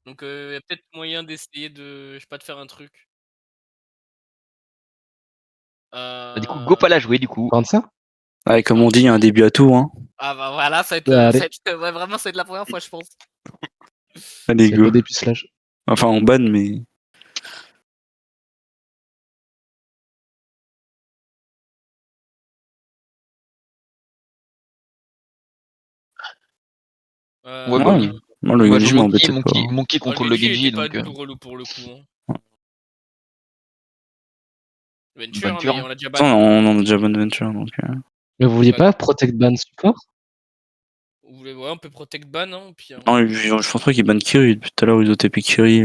Speaker 5: Donc, y a peut-être moyen d'essayer de, je sais pas, de faire un truc.
Speaker 4: Bah, du coup, go pas la jouer, du coup.
Speaker 3: Prendre ça?
Speaker 1: Ouais, comme on dit, un début à tout, hein.
Speaker 5: Ah bah voilà, ça va être,
Speaker 3: Allez.
Speaker 5: ouais, vraiment, ça va être la première fois, je pense.
Speaker 1: Allez,
Speaker 3: C'est
Speaker 1: go.
Speaker 3: pas des pucelages.
Speaker 1: Enfin, on banne, mais.
Speaker 4: Ouais,
Speaker 5: Ouais,
Speaker 4: bah
Speaker 1: Ouais,
Speaker 4: oui.
Speaker 1: moi, le
Speaker 4: Moi, je
Speaker 1: Genji
Speaker 4: joue
Speaker 1: m'embêtait pas.
Speaker 4: Monkey
Speaker 5: le
Speaker 4: contrôle le
Speaker 5: Genji
Speaker 4: Genji,
Speaker 5: était pas
Speaker 4: donc.
Speaker 5: du relou pour le coup. Hein. Venture, hein,
Speaker 4: Venture.
Speaker 5: mais on l'a déjà
Speaker 1: Attends,
Speaker 5: ban.
Speaker 1: on en a déjà bonne venture, donc.
Speaker 3: Mais vous vouliez
Speaker 5: Bah,
Speaker 3: pas Protect Ban Support?
Speaker 5: Vous voulez, ouais, on peut protect ban, hein, au pire.
Speaker 1: Non, je pense pas qu'ils bannent Kiri. Depuis tout à l'heure, ils ont tapé Kiri.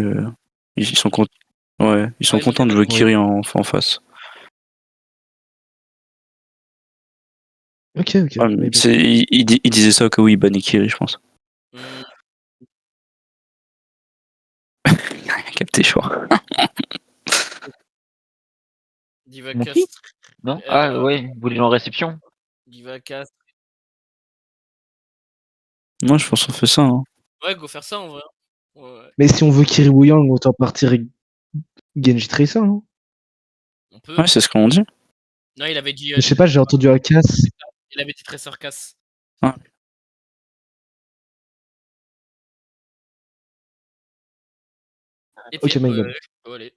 Speaker 1: Ils sont contents. Ouais, ils sont
Speaker 5: Ouais, ils ont
Speaker 1: contents de
Speaker 5: déjà
Speaker 1: jouer
Speaker 3: banni.
Speaker 1: Kiri en face.
Speaker 3: Ok.
Speaker 1: Ouais,
Speaker 3: Mais bon.
Speaker 1: il disait ça au cas où ils bannaient Kiri, je pense. Capté, je crois.
Speaker 5: Divacast.
Speaker 4: Monkey Non Ah, ouais, vous voulez en réception
Speaker 5: Divacast.
Speaker 1: Moi, je pense qu'on fait ça. Hein.
Speaker 5: Ouais, go faire ça en vrai. Ouais.
Speaker 3: Mais si on veut Kiri Wuyang, autant partir Genji Tracer, hein.
Speaker 5: On peut.
Speaker 1: Ouais, c'est ce qu'on dit.
Speaker 5: Non, il avait dit.
Speaker 3: Mais je sais pas, j'ai entendu un casse.
Speaker 5: Il avait dit Tracer casse.
Speaker 1: Ah.
Speaker 5: Et
Speaker 3: Ok,
Speaker 5: puis,
Speaker 3: my bad.
Speaker 5: je peux aller.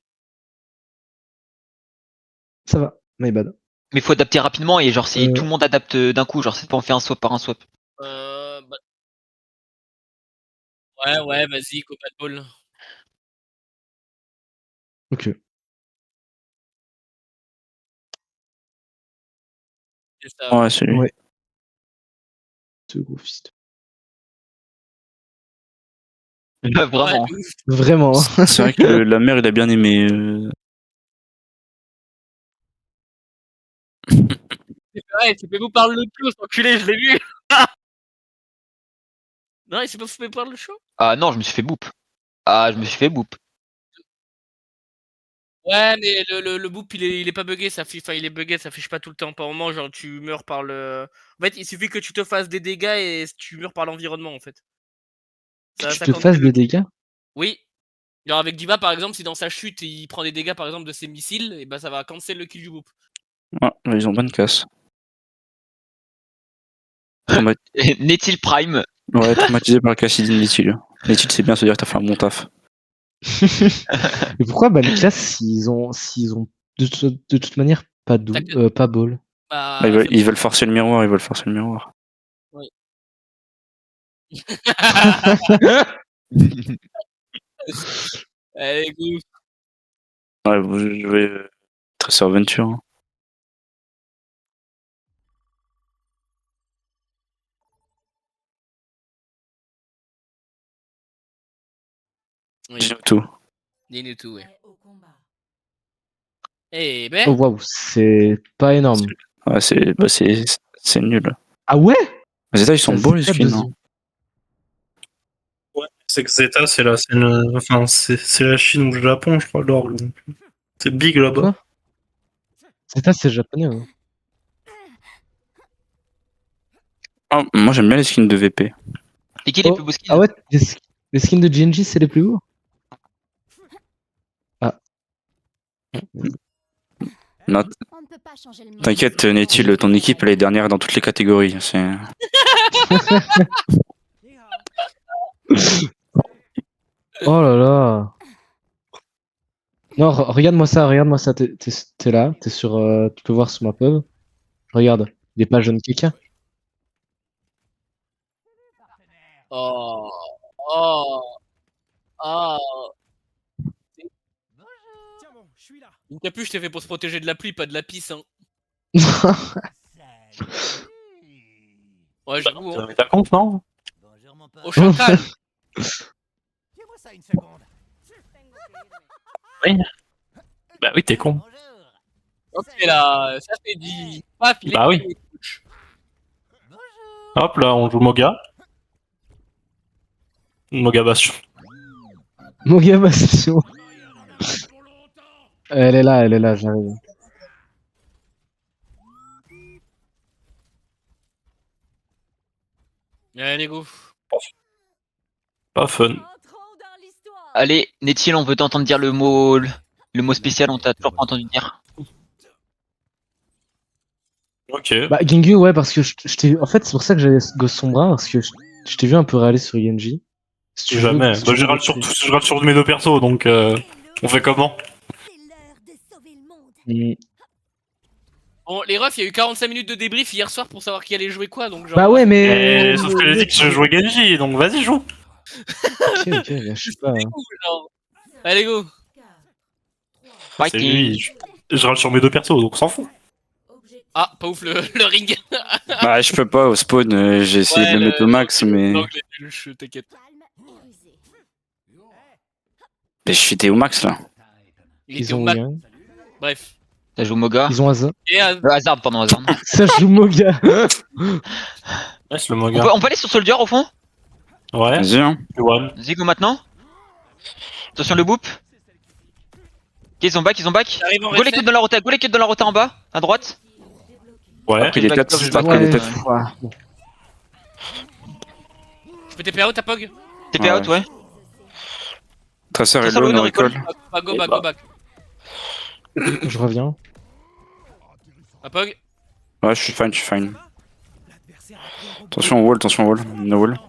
Speaker 3: Ça va, my bad.
Speaker 4: Mais faut adapter rapidement et genre, si
Speaker 3: Euh.
Speaker 4: tout le monde adapte d'un coup, genre, c'est pas on fait un swap par un swap.
Speaker 5: Bah, ouais, vas-y, go bad ball.
Speaker 3: Ok.
Speaker 5: C'est ça.
Speaker 1: Ouais, c'est lui.
Speaker 3: Ouais. Ce gros fist.
Speaker 4: Vraiment.
Speaker 5: Ouais, de ouf.
Speaker 3: Vraiment.
Speaker 1: C'est vrai que la mère, il a bien aimé.
Speaker 5: Ouais, il s'est fait vous par le show, cet enculé, je l'ai vu. Non, il s'est pas fait par le show.
Speaker 4: Ah non, je me suis fait boop. Ah, je me suis fait boop.
Speaker 5: Ouais, mais le boop, il est pas buggé, enfin, il est buggé, ça affiche pas tout le temps. Par moment, genre, tu meurs par le. En fait, il suffit que tu te fasses des dégâts et tu meurs par l'environnement, en fait.
Speaker 3: Que tu
Speaker 5: Ça
Speaker 3: te
Speaker 5: cancel
Speaker 3: fasses
Speaker 5: le
Speaker 3: des dégâts?
Speaker 5: Oui. Genre, avec Diva, par exemple, si dans sa chute, il prend des dégâts, par exemple, de ses missiles, et bah, ça va cancel le kill du boop.
Speaker 1: Ouais, ils ont bonne casse.
Speaker 4: N'est-il Prime
Speaker 1: Ouais, traumatisé par le Cassidy Nethil. Nethil, c'est bien se dire que t'as fait un bon taf.
Speaker 3: Mais pourquoi Bankas s'ils ont de toute manière pas pas ball?
Speaker 5: Bah,
Speaker 1: Bah, ils veulent forcer le miroir, ils veulent forcer le miroir.
Speaker 5: Oui. Allez, go.
Speaker 1: Ouais, vous jouez Tracer Venture. Hein.
Speaker 5: Oui.
Speaker 1: Dis-nous tout.
Speaker 5: Dis-nous tout, ouais.
Speaker 6: Prêt au combat.
Speaker 5: Eh ben.
Speaker 3: Oh waouh, c'est pas énorme.
Speaker 1: Ouais, c'est nul.
Speaker 3: Ah ouais?
Speaker 1: Les états, ils sont
Speaker 3: Ça,
Speaker 1: beaux,
Speaker 3: c'est
Speaker 1: les
Speaker 3: pas
Speaker 1: skins.
Speaker 3: de-
Speaker 1: Hein.
Speaker 2: Ouais, c'est que Zeta, c'est la Chine ou le Japon, je crois, l'orgue. C'est big là-bas.
Speaker 3: Quoi c'est japonais. Hein.
Speaker 1: Ah, moi j'aime bien les skins de VP.
Speaker 4: Et qui est les
Speaker 3: Oh,
Speaker 4: plus beaux skins?
Speaker 3: Ah ouais, les skins de Genji, c'est les plus beaux.
Speaker 1: Non,
Speaker 6: On ne peut pas changer le monde.
Speaker 1: t'inquiète, Netil, ton équipe elle est dernière dans toutes les catégories. C'est...
Speaker 3: Oh là là. Non, regarde-moi ça, t'es là, t'es sur, tu peux voir sur ma pub. Regarde, il est pas jeune quelqu'un.
Speaker 5: Oh. Oh. Oh. Une capuche, t'es fait pour se protéger de la pluie, pas de la pisse. Hein. Ouais, j'avoue. Hein.
Speaker 2: T'as compte, non?
Speaker 5: Au chacal.
Speaker 2: Oui. Bah oui, t'es con.
Speaker 5: Ok, là, ça c'est dit. Paf, il est
Speaker 2: Bah oui.
Speaker 5: les couches.
Speaker 2: Hop, là, on joue Moga. Moga Bastion.
Speaker 3: Mon gars, Bastion. Elle est là, j'arrive.
Speaker 5: Allez, go.
Speaker 2: Pas fun.
Speaker 6: Entrons dans l'histoire.
Speaker 4: Allez, Netil, on veut t'entendre dire le mot spécial, on t'a toujours pas entendu dire.
Speaker 2: Ok.
Speaker 3: Bah, Gengu, ouais, parce que je t'ai. En fait, c'est pour ça que j'avais Ghost Sombra, parce que je t'ai vu un peu râler sur Genji. Si tu veux-
Speaker 2: Jamais.
Speaker 3: si tu
Speaker 2: Bah,
Speaker 3: veux
Speaker 2: je râle sur mes deux persos, donc on fait comment?
Speaker 6: C'est l'heure de sauver le monde.
Speaker 3: Mm.
Speaker 5: Bon, les refs, il y a eu 45 minutes de débrief hier soir pour savoir qui allait jouer quoi, donc genre.
Speaker 3: Bah ouais, mais.
Speaker 2: Sauf que j'ai dit que je jouais Genji, donc vas-y, joue.
Speaker 3: Ok, bah, je sais pas.
Speaker 5: C'est cool, genre. Allez, go.
Speaker 2: C'est lui. Je râle sur mes deux persos, donc on s'en fout.
Speaker 5: Ah, pas ouf le ring.
Speaker 1: Bah, je peux pas au spawn, j'ai essayé
Speaker 5: Ouais,
Speaker 1: de le mettre au max, mais.
Speaker 5: Non, je t'inquiète.
Speaker 6: Calme et rusé.
Speaker 1: Mais j'étais au max là.
Speaker 5: Il était
Speaker 3: Ils
Speaker 5: au
Speaker 3: ont
Speaker 5: max.
Speaker 3: rien.
Speaker 5: Bref.
Speaker 4: Ça joue Moga.
Speaker 3: Ils ont Hazard.
Speaker 5: Et
Speaker 4: Hazard, pardon, Hazard.
Speaker 3: Ça joue Moga.
Speaker 2: Laisse le
Speaker 4: On
Speaker 2: Moga.
Speaker 4: peut aller sur Soldier au fond?
Speaker 2: Ouais.
Speaker 1: Vas-y, hein.
Speaker 2: One.
Speaker 4: Zigo maintenant. Attention le boop. Ok, ils ont back.
Speaker 5: j'arrive en
Speaker 4: Go les
Speaker 5: reset.
Speaker 4: queues dans la rota en bas, à droite.
Speaker 2: Ouais.
Speaker 1: Après les
Speaker 4: je
Speaker 1: têtes,
Speaker 4: back, je
Speaker 1: c'est
Speaker 4: back.
Speaker 1: après les
Speaker 3: Ouais.
Speaker 1: têtes.
Speaker 5: Je peux TP out, t'as Pog.
Speaker 4: TP
Speaker 1: Ouais.
Speaker 4: out, ouais.
Speaker 1: Tracer
Speaker 4: Tracer
Speaker 1: et low,
Speaker 4: low,
Speaker 1: no
Speaker 4: no recall.
Speaker 1: recall.
Speaker 5: Bah, go back, go back.
Speaker 3: Je reviens.
Speaker 5: À Pog.
Speaker 1: Ouais, je suis fine. Attention wall, no wall.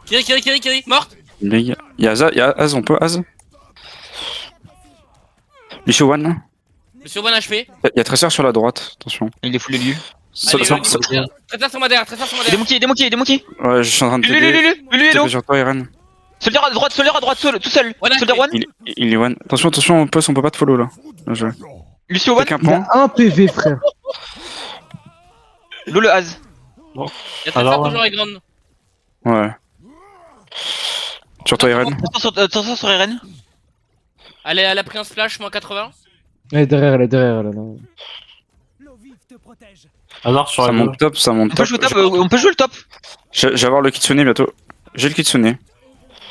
Speaker 5: Kiri, morte.
Speaker 1: Il y a Az, on peut Az. Lucio One.
Speaker 5: Monsieur One HP.
Speaker 1: Il y a Tracer sur la droite, attention.
Speaker 4: Il est full lieu.
Speaker 5: Allez,
Speaker 1: Ça-
Speaker 5: Traiter sur ma derrière, traiter sur ma
Speaker 4: Des
Speaker 5: derrière.
Speaker 4: monkeys.
Speaker 1: Ouais, je suis en train de
Speaker 4: Lui,
Speaker 1: t'aider.
Speaker 4: hello.
Speaker 1: TP sur toi, Eren.
Speaker 4: Soldier à droite, tout seul.
Speaker 5: One
Speaker 4: Soldier
Speaker 5: HP.
Speaker 4: one.
Speaker 1: Il est one. Attention, on peut pas te follow là. Bien joué.
Speaker 4: Lucio one.
Speaker 1: Quelqu'un
Speaker 3: Il
Speaker 1: prend.
Speaker 3: a un PV, frère.
Speaker 4: Lo le Az.
Speaker 5: Y'a Tracer
Speaker 2: Alors,
Speaker 5: toujours avec grande.
Speaker 1: Ouais. Sur toi, Eren.
Speaker 4: Attention sur Eren.
Speaker 5: Allez, elle a pris un splash, moins 80.
Speaker 3: Elle est derrière, elle est là.
Speaker 2: Hasard sur
Speaker 1: Ça
Speaker 2: la
Speaker 1: monte top, ça monte
Speaker 4: On peut
Speaker 1: top.
Speaker 4: jouer top, on peut jouer le top.
Speaker 1: Je vais avoir le Kitsune bientôt. J'ai le Kitsune.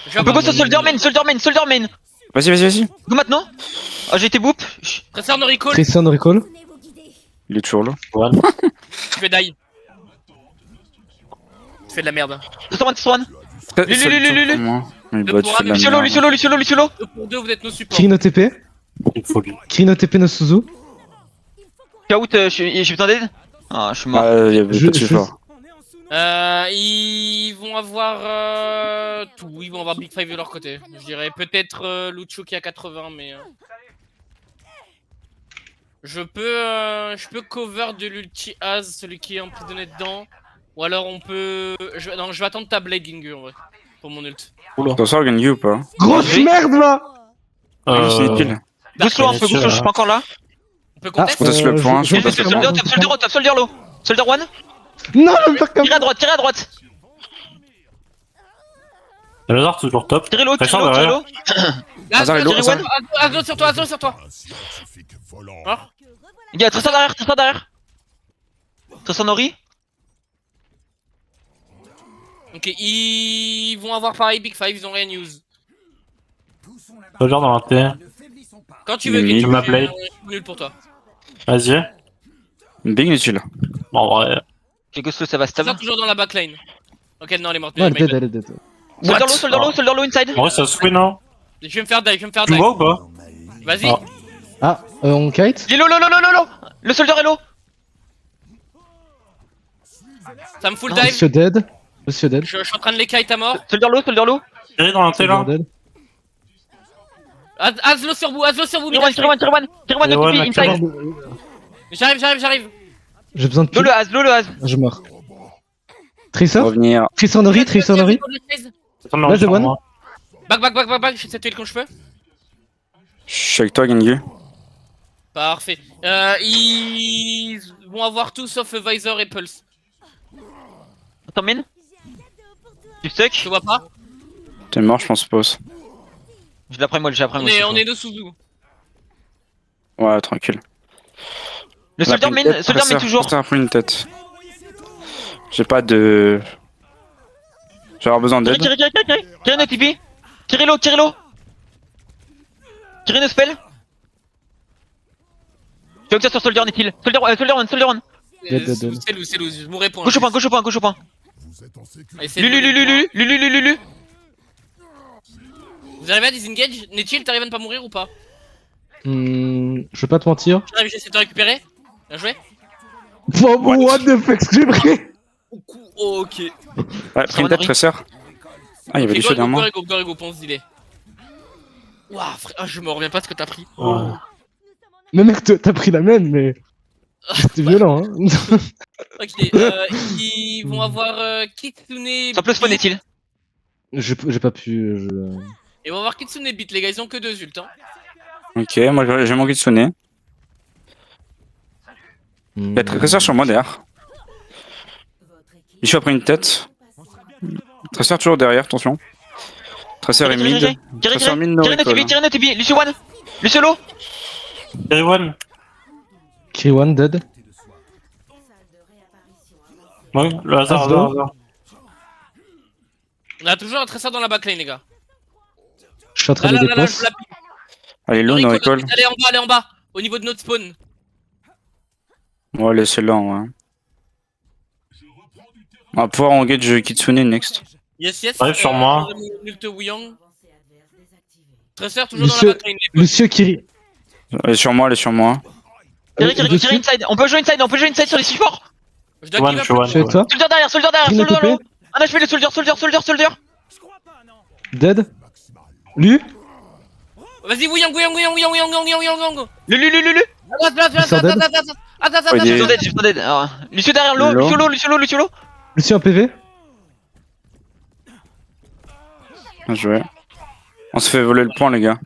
Speaker 5: Je
Speaker 4: On peut go sur Soldier main.
Speaker 1: Vas-y.
Speaker 4: Go maintenant. Ah, j'ai été boop.
Speaker 5: Tracer no recall.
Speaker 3: Tristan recall.
Speaker 6: Tenez vos guidés.
Speaker 1: Il est toujours là.
Speaker 2: One.
Speaker 5: Tu fais die. Tu fais de la merde.
Speaker 4: Tristan one. Lulu.
Speaker 1: Moi. Mais
Speaker 5: Le
Speaker 1: bah, tu fais de la
Speaker 5: programme,
Speaker 1: merde.
Speaker 4: Luciolo.
Speaker 5: 2 pour 2, vous êtes nos supports.
Speaker 3: Kirino TP.
Speaker 2: Il faut lui.
Speaker 3: Kirino TP no Suzu.
Speaker 4: Out, je suis putain d'aide. Ah, je suis mort.
Speaker 1: Ah, il y avait
Speaker 3: Je-
Speaker 1: pas de
Speaker 3: je-
Speaker 1: support.
Speaker 5: Ils vont avoir tout. Ils vont avoir Big Five de leur côté. Je dirais peut-être Lucho qui a 80, mais. Je peux cover de l'ulti Az, celui qui est emprisonné dedans. Ou alors on peut. Non, je vais attendre ta blade, Gingu en vrai. Pour mon ult.
Speaker 1: T'en sors Genyu ou pas?
Speaker 3: Grosse merde, là.
Speaker 1: C'est utile.
Speaker 4: Boost-le un peu, je suis pas encore là.
Speaker 5: On peut
Speaker 3: Ah,
Speaker 5: contest
Speaker 1: Conteste le point,
Speaker 3: je-
Speaker 1: je passe le point.
Speaker 4: Soldier low. Soldier one.
Speaker 3: Non, même pas comme
Speaker 4: Tirez à droite.
Speaker 2: Hasard toujours top.
Speaker 4: Tirez low.
Speaker 5: Ah,
Speaker 1: Hazard est low,
Speaker 5: Hazard,
Speaker 1: Hazard.
Speaker 5: Hazard sur toi. Mort.
Speaker 4: Il y a Tristan derrière. Tristan Nori.
Speaker 5: Ok, ils vont avoir pareil Big Five, ils ont rien use.
Speaker 2: Soldier dans la T.
Speaker 5: Quand tu veux,
Speaker 1: Mid.
Speaker 5: Genji,
Speaker 2: Tu m'as
Speaker 5: j'ai
Speaker 2: play.
Speaker 5: un nul pour toi.
Speaker 2: Vas-y.
Speaker 1: Big inutile.
Speaker 2: Bon, en vrai.
Speaker 4: Ok, Ghostlo, ça va
Speaker 5: Ça
Speaker 4: stab.
Speaker 5: toujours dans la backline. Ok, non, elle est morte.
Speaker 3: Ouais, elle
Speaker 5: my
Speaker 3: est dead,
Speaker 5: bad.
Speaker 3: elle est dead.
Speaker 4: Soldier low,
Speaker 1: What?
Speaker 4: soldier low, soldier low inside.
Speaker 2: En vrai, ça se win, hein.
Speaker 5: Je vais me faire die, je vais me faire
Speaker 2: Tu me
Speaker 5: die.
Speaker 2: vois ou pas?
Speaker 5: Vas-y.
Speaker 2: Ah.
Speaker 3: Ah, on kite?
Speaker 4: Il est low, low, low, low, low, low. Le soldier est low.
Speaker 5: Ça me full
Speaker 4: Non,
Speaker 5: dive.
Speaker 3: Monsieur dead. Monsieur dead.
Speaker 5: Je suis en train de les kite à mort.
Speaker 4: Soldier low, soldier low.
Speaker 2: Thierry dans la T,
Speaker 3: Soldier
Speaker 2: là.
Speaker 3: dead.
Speaker 5: Aslo sur vous,
Speaker 4: Tier 1, tier 1, tier 1. Tier 1
Speaker 2: Et ouais,
Speaker 4: notifie
Speaker 2: mec,
Speaker 4: inside.
Speaker 5: J'arrive.
Speaker 3: J'ai besoin de
Speaker 4: Low
Speaker 3: kill.
Speaker 4: le has, low le has.
Speaker 3: Je meurs. Tracer?
Speaker 1: Revenir.
Speaker 3: Tracer Nori, Tracer Nori.
Speaker 2: Attends, mais
Speaker 3: Là,
Speaker 2: on
Speaker 3: j'ai
Speaker 2: est
Speaker 3: one.
Speaker 2: sur moi.
Speaker 5: Back, je sais tuer quand je peux.
Speaker 1: Je suis avec toi, Genji.
Speaker 5: Parfait. Ils vont avoir tout sauf Visor et Pulse.
Speaker 4: Attends, mine. Tu
Speaker 5: Je
Speaker 4: stuck.
Speaker 5: te vois pas.
Speaker 1: T'es mort, je pense, pause.
Speaker 4: J'ai l'après moi, j'ai après
Speaker 5: On
Speaker 4: moi.
Speaker 5: est deux sous vous.
Speaker 1: Ouais, tranquille.
Speaker 4: Le soldier mine, soldier mine toujours.
Speaker 1: Ça a pris une tête. J'ai pas de. J'ai avoir besoin d'aide.
Speaker 4: Tirez no TP. Tirez low. Tirez no spell. Je vais que ça sur soldier on est heal. Soldier one.
Speaker 3: Dead.
Speaker 5: C'est loose, je mourrai pour un
Speaker 4: Gauche au point.
Speaker 5: Allez, c'est
Speaker 4: Lulu.
Speaker 5: Vous arrivez à disengage? Netil, t'arrives à ne pas mourir ou pas?
Speaker 3: Je vais pas te mentir.
Speaker 5: J'arrive, j'essaie de te récupérer. Bien joué.
Speaker 3: What the fuck, ce que j'ai pris?
Speaker 5: Ok.
Speaker 1: Ouais, pris une tête, Tracer. Ah, il y avait du chaud derrière moi.
Speaker 5: Go, pense d'il est. Waouh, frère, je me reviens pas de ce que t'as pris.
Speaker 2: Ouais.
Speaker 3: Mais mec, t'as pris la même, mais. C'était violent, hein.
Speaker 5: Ok, ils vont avoir Kitsune.
Speaker 4: Ça peut spawn est-il.
Speaker 3: J'ai pas pu.
Speaker 5: Ils vont avoir Kitsune Beat, les gars, ils ont que 2 ult. Hein.
Speaker 1: Ok, moi j'ai manqué de sonner. Il y a Tracer sur moi derrière. Je suis après une tête. Tracer toujours derrière, attention. Tracer est mid. Tracer mid, no recall.
Speaker 4: Tirez no TP. Lucio low.
Speaker 2: Thierry one.
Speaker 3: K1 dead.
Speaker 2: Ouais, le hasard.
Speaker 5: On a toujours un Tracer dans la backline, les gars.
Speaker 3: Je suis en train de
Speaker 5: Là, je
Speaker 3: déplacer.
Speaker 5: vous la pique.
Speaker 1: Allez, low, no recall.
Speaker 5: Allez en bas, au niveau de notre spawn.
Speaker 1: Ouais, laissez-le, ouais. On va pouvoir engage Kitsune next.
Speaker 5: Yes.
Speaker 2: Arrive sur moi.
Speaker 5: Ult Wuyang. Tracer toujours dans
Speaker 3: Lucio-
Speaker 5: la backline.
Speaker 3: Lucio Kiri.
Speaker 1: Elle est sur moi.
Speaker 4: Tirez inside. On peut jouer inside sur les 6 forts.
Speaker 5: Je dois
Speaker 2: One,
Speaker 5: give up.
Speaker 2: je suis one.
Speaker 3: Je suis avec toi.
Speaker 4: Soldier derrière,
Speaker 3: Kiri
Speaker 4: soldier
Speaker 3: coupé.
Speaker 4: low. Un HP le soldier.
Speaker 3: Dead. Lu.
Speaker 5: Vas-y, Wuyang.
Speaker 4: Lulu.
Speaker 1: Ouais,
Speaker 4: J'ai besoin d'aide. Lucio derrière low. Lucio low.
Speaker 3: Lucio en PV.
Speaker 1: Bien joué. On se fait voler le point, les gars.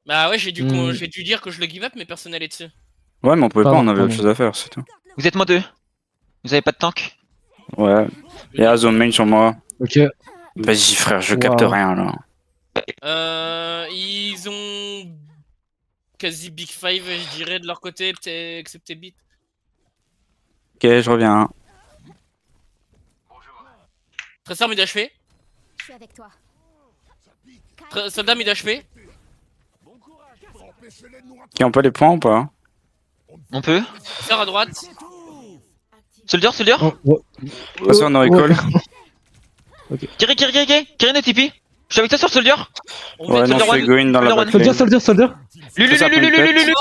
Speaker 5: Bah ouais, j'ai dû
Speaker 3: Hmm.
Speaker 5: dire que je le give up, mais personne n'allait dessus.
Speaker 1: Ouais, mais on pouvait pas,
Speaker 3: Pardon,
Speaker 1: on avait autre
Speaker 3: pardon.
Speaker 1: chose à faire, c'est tout.
Speaker 4: Vous êtes moins 2. Vous avez pas de tank.
Speaker 1: Ouais. Et Azo main sur moi.
Speaker 3: Ok.
Speaker 1: Vas-y, frère, je capte
Speaker 3: Wow.
Speaker 1: rien là.
Speaker 5: Ils ont quasi Big Five, je dirais, de leur côté, peut-être excepté Beat.
Speaker 1: Ok, je reviens.
Speaker 5: Tracer mid HP.
Speaker 6: Je suis avec toi.
Speaker 5: Soldat mid HP.
Speaker 1: Ok, on peut les points ou pas?
Speaker 4: On peut.
Speaker 5: Tracer à droite.
Speaker 4: Soldier.
Speaker 3: Oh, ouais.
Speaker 1: Tracer no recall.
Speaker 4: Tirez no TP. Je suis avec toi sur soldier.
Speaker 5: On
Speaker 1: Ouais,
Speaker 5: met
Speaker 1: non, je
Speaker 5: Soldier
Speaker 1: fais
Speaker 5: one.
Speaker 1: go in dans la
Speaker 4: Soldier
Speaker 1: backline.
Speaker 3: Soldier.
Speaker 4: Lulu.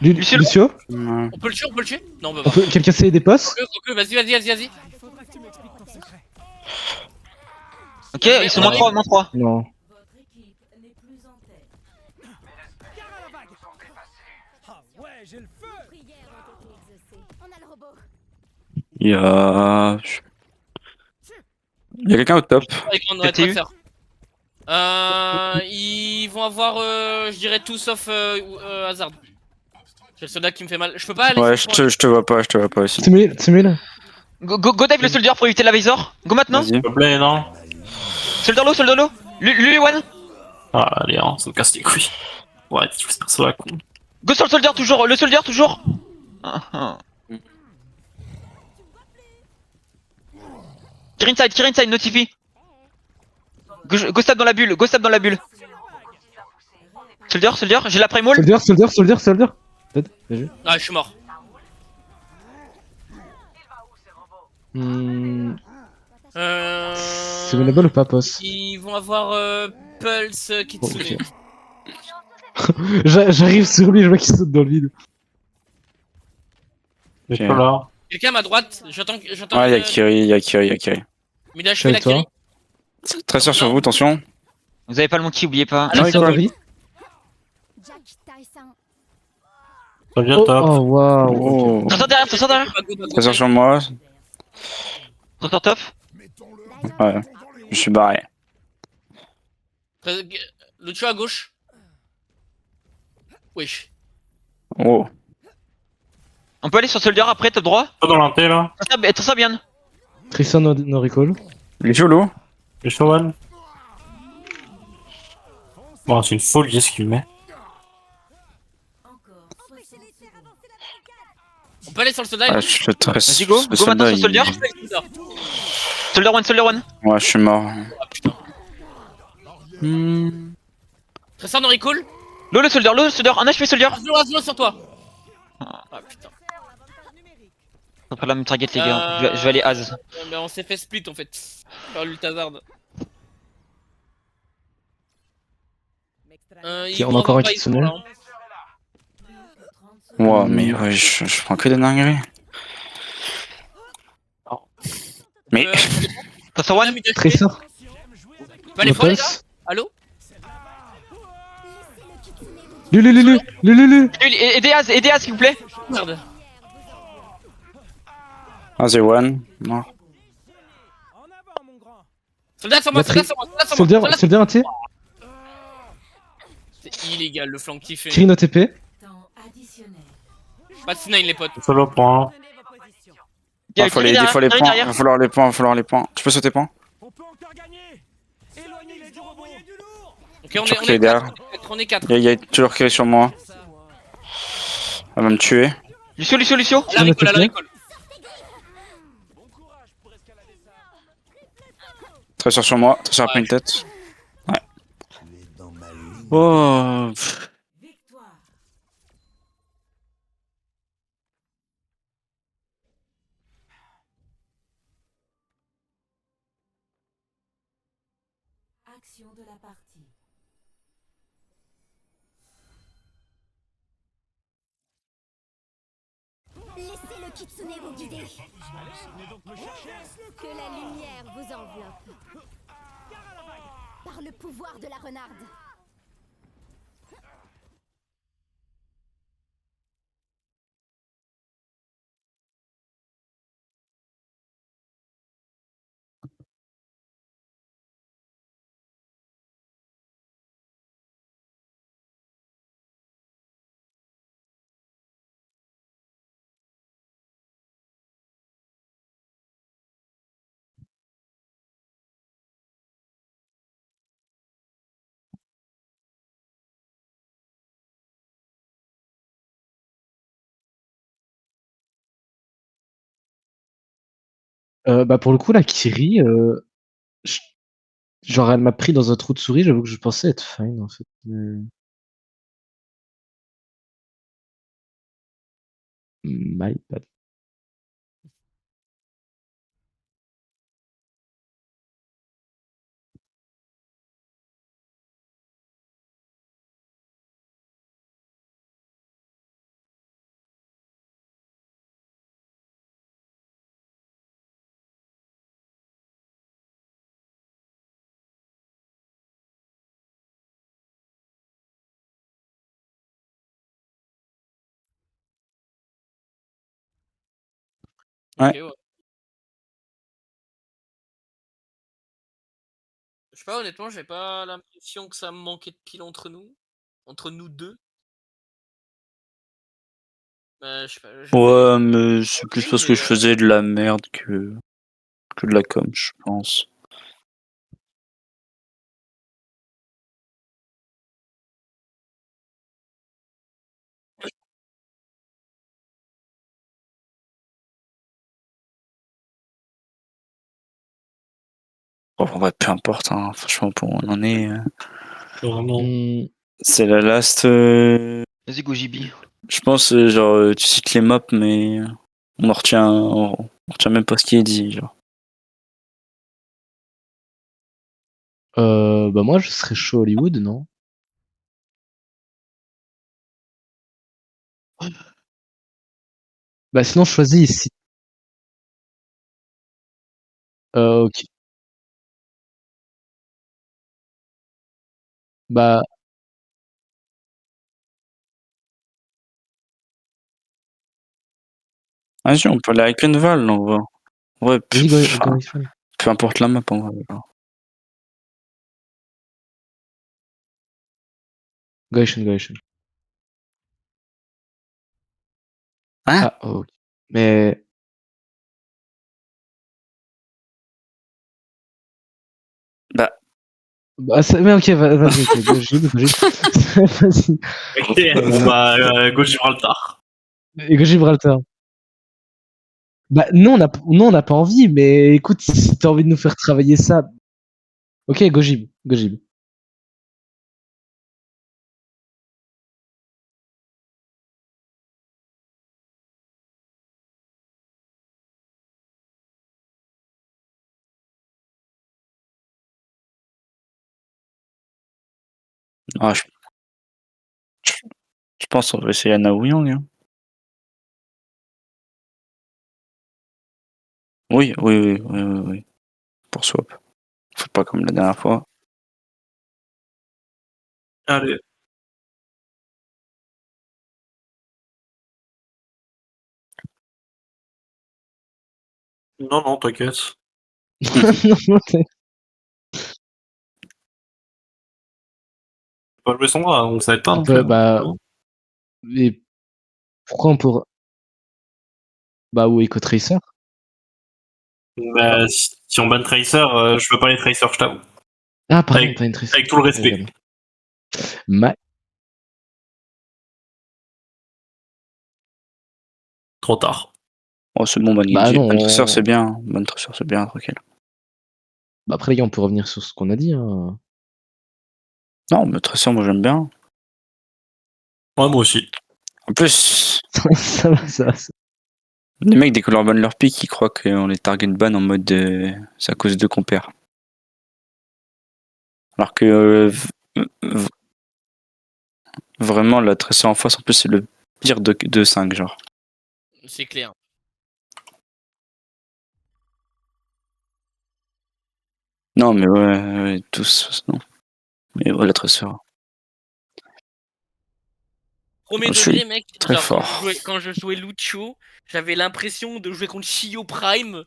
Speaker 4: Lucio.
Speaker 3: Lucio.
Speaker 1: Ouais.
Speaker 5: On peut le tuer? Non, on peut
Speaker 3: On
Speaker 5: pas.
Speaker 3: peut quelqu'un essayer des postes?
Speaker 5: Vas-y.
Speaker 4: Ok, ils sont moins 3.
Speaker 3: Non.
Speaker 6: Votre équipe n'est plus en tête. Prières ont été exaucées. On a le robot.
Speaker 1: Il y a quelqu'un au top.
Speaker 4: TTU.
Speaker 5: Ils vont avoir, je dirais, tout sauf Hazard. J'ai le soldat qui me fait mal. Je peux pas aller.
Speaker 1: Ouais, je te vois pas aussi.
Speaker 3: Timil.
Speaker 4: Go dive le soldier pour éviter la visor. Go maintenant.
Speaker 1: Vas-y.
Speaker 2: S'il te plaît, non.
Speaker 4: Soldier low. Lulu one.
Speaker 2: Ah, allez, hein, ça me casse les couilles. Ouais, tu fais ça, la con.
Speaker 4: Go sur le soldier toujours. Tir inside, notifie. Go stab dans la bulle. Soldier, j'ai la prime wall.
Speaker 3: Soldier. Dead, bien joué.
Speaker 5: Ah, je suis mort.
Speaker 3: C'est winnable ou pas, Poss?
Speaker 5: Ils vont avoir Pulse Kitsune.
Speaker 3: Ok. J'arrive sur lui, je vois qu'il saute dans le vide.
Speaker 2: Je suis pas là.
Speaker 5: Quelqu'un à ma droite, j'entends.
Speaker 1: Ouais, y'a Kiri.
Speaker 5: Mais là,
Speaker 3: Je
Speaker 5: je
Speaker 3: suis
Speaker 5: fais la
Speaker 3: avec toi.
Speaker 5: Kiri.
Speaker 1: Très sûr sur vous, attention.
Speaker 4: Vous avez pas le monkey, oubliez pas.
Speaker 5: Ah,
Speaker 1: Non,
Speaker 3: Sur
Speaker 1: il
Speaker 3: la
Speaker 1: colle.
Speaker 3: vie.
Speaker 2: Ça vient
Speaker 3: Oh,
Speaker 2: top.
Speaker 3: oh waouh.
Speaker 1: Oh.
Speaker 4: Attention derrière.
Speaker 1: Très sûr sur moi.
Speaker 4: Attention top.
Speaker 1: Ouais. Je suis barré.
Speaker 5: Lucio à gauche. Wesh.
Speaker 1: Oh.
Speaker 4: On peut aller sur Soldier après, top droit.
Speaker 2: Pas dans l'anté là.
Speaker 4: Attends ça bien.
Speaker 3: Tristan no recall.
Speaker 1: Il est solo.
Speaker 2: Je suis one. Bon, c'est une folie ce qu'il met.
Speaker 6: Encore 60 secondes.
Speaker 5: On peut aller sur le soldat.
Speaker 1: Ah, je suis très.
Speaker 4: Vas-y, go.
Speaker 1: le
Speaker 4: Go maintenant sur
Speaker 1: soldat,
Speaker 4: Soldier. Soldier one.
Speaker 1: Ouais, je suis mort.
Speaker 5: Ah putain. Tristan no recall.
Speaker 4: Low le Soldier, un HP Soldier.
Speaker 5: Aslo sur toi. Ah putain.
Speaker 4: On prend la même target les gars. Je vais aller Az.
Speaker 5: Mais on s'est fait split en fait. Par l'Ultazard.
Speaker 3: Qui en a encore un qui se met.
Speaker 1: Ouais, mais ouais, je prends que des dingueries. Mais.
Speaker 4: Attention one.
Speaker 3: Tristan.
Speaker 5: Bah les fois les gars.
Speaker 3: Pulse.
Speaker 5: Allo.
Speaker 3: Lulu.
Speaker 4: Aidez Az s'il vous plaît.
Speaker 5: Merde.
Speaker 1: Ah, c'est one. Non.
Speaker 5: Soldat sur moi,
Speaker 3: Batterie.
Speaker 5: soldat.
Speaker 3: Soldier entier.
Speaker 5: C'est illégal le flank qui fait.
Speaker 3: Kirin OTP.
Speaker 6: Temps additionnel.
Speaker 5: Pas de C9 les potes.
Speaker 2: Solo point.
Speaker 4: Il y a
Speaker 1: Il faut
Speaker 4: Kiri
Speaker 1: les
Speaker 4: derrière,
Speaker 1: points.
Speaker 4: Kiri
Speaker 1: Il
Speaker 4: derrière.
Speaker 1: va falloir les points. Tu peux sauter point?
Speaker 5: Ok,
Speaker 1: Sur qui est derrière?
Speaker 5: On est 4.
Speaker 1: Il y a toujours Kiri sur moi. Elle va me tuer.
Speaker 4: Lucio.
Speaker 5: La récolle, la récolle.
Speaker 1: Très sûr sur moi. Très sûr après une tête. Ouais. Oh.
Speaker 6: Victoire. Action de la partie.
Speaker 8: Laissez le kitsune vous guider. Que la lumière vous enveloppe. Par le pouvoir de la renarde.
Speaker 3: Bah pour le coup, la Kiri, je- genre elle m'a pris dans un trou de souris, j'avoue que je pensais être fine en fait. My bad.
Speaker 1: Ouais.
Speaker 5: Ok, ouais. Je sais pas, honnêtement, j'ai pas l'impression que ça me manquait de pile entre nous deux. Je sais pas.
Speaker 1: Ouais, mais c'est plus parce que je faisais de la merde que de la com, je pense. Bon, ouais, peu importe, hein, franchement, pour où on en est.
Speaker 2: Vraiment.
Speaker 1: C'est la last.
Speaker 4: Vas-y, Gojibi.
Speaker 1: Je pense, genre, tu cites les maps, mais on retient même pas ce qui est dit, genre.
Speaker 3: Bah moi je serais chaud Hollywood, non? Bah sinon choisis ici. Ok. Bah
Speaker 1: Vas-y, on peut aller avec Penval, en vrai. Ouais,
Speaker 3: vas-y, go Ifan.
Speaker 1: peu importe la map, en vrai.
Speaker 3: Go Ifan, go Ifan.
Speaker 1: Hein?
Speaker 3: Ah, ok. Mais.
Speaker 1: Bah,
Speaker 3: Mais ok, vas-y, ok, go Gib. Vas-y.
Speaker 2: Ok, bon bah, go Gibraltar.
Speaker 3: Et go Gibraltar. Bah, non, on n'a pas envie, mais écoute, si t'as envie de nous faire travailler ça. Ok, go Gib, go Gib.
Speaker 1: ah, je pense qu'on va essayer Anna Ouyang, hein. Oui, oui, oui, oui, oui, oui. Pour swap. Faut pas comme la dernière fois.
Speaker 2: Allez. Non, non, t'inquiète. Pas jouer son bras, donc ça va être pas non plus.
Speaker 3: Bah, mais pourquoi on pourrait. Bah, ou Echo Tracer.
Speaker 2: Bah, si on ban Tracer, je veux pas les Tracer, je t'avoue.
Speaker 3: Ah, pardon,
Speaker 2: Avec,
Speaker 3: pas une Tracer.
Speaker 2: avec tout le respect. Trop tard.
Speaker 1: Oh, c'est bon, Ban
Speaker 3: Bah
Speaker 1: Genji.
Speaker 3: non,
Speaker 1: Ban Tracer, c'est bien. Ban Tracer, c'est bien, tranquille.
Speaker 3: bah après les gars, on peut revenir sur ce qu'on a dit. Hein.
Speaker 1: Non, mais Tracer, moi j'aime bien.
Speaker 2: Ouais, moi aussi.
Speaker 1: En plus,
Speaker 3: ça va, ça va.
Speaker 1: les mecs, dès qu'on leur banne leur pick, ils croient qu'on les target ban en mode c'est à cause de qu'on perd. Alors que vraiment, la Tracer en face, en plus, c'est le pire de 5, genre.
Speaker 5: C'est clair.
Speaker 1: Non, mais ouais, tous, non. Mais ouais, la Tracer.
Speaker 5: Premier
Speaker 1: Je suis
Speaker 5: degré, mec,
Speaker 1: très
Speaker 5: genre
Speaker 1: fort.
Speaker 5: quand je jouais Lucio, j'avais l'impression de jouer contre Shio Prime.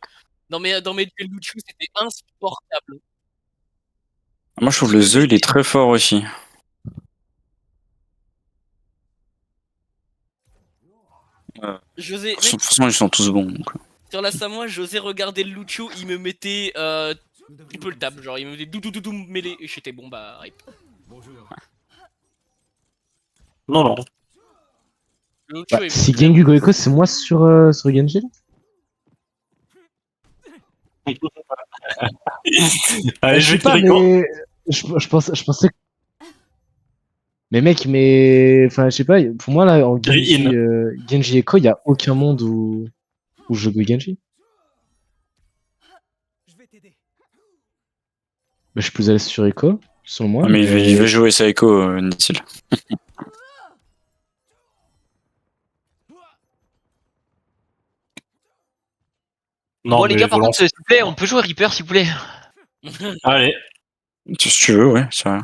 Speaker 5: Dans mes duels Lucio, c'était insupportable.
Speaker 1: Moi, je trouve le
Speaker 5: Shio,
Speaker 1: The, il est très fort aussi.
Speaker 5: José, mec,
Speaker 1: Franchement, ils sont tous bons. Donc.
Speaker 5: sur la Samoa, j'osais regarder le Lucio, il me mettait triple tap, genre il me mettait doudou mêlé, et j'étais bon bah rip.
Speaker 2: Non, non.
Speaker 5: Le Lucio
Speaker 3: Bah,
Speaker 5: est
Speaker 3: si
Speaker 5: vraiment-
Speaker 3: Gengu Goeko, c'est moi sur Genji.
Speaker 2: Allez,
Speaker 3: Je
Speaker 2: je
Speaker 3: sais
Speaker 2: vais
Speaker 3: pas,
Speaker 2: tirer quand.
Speaker 3: mais je pensais. Mais mec, enfin, je sais pas. Pour moi là, en Genji,
Speaker 2: In.
Speaker 3: Genji Echo, il y a aucun monde où je joue Genji. Bah, je suis plus à l'aise sur Echo, selon moi.
Speaker 1: Ah, mais il veut jouer Saiko, Nitil.
Speaker 2: Non,
Speaker 4: Bon, les
Speaker 2: mais
Speaker 4: gars, par contre,
Speaker 2: Volance.
Speaker 4: s'il vous plaît, on peut jouer Reaper, s'il vous plaît.
Speaker 2: Allez,
Speaker 1: Si tu veux, ouais, c'est vrai.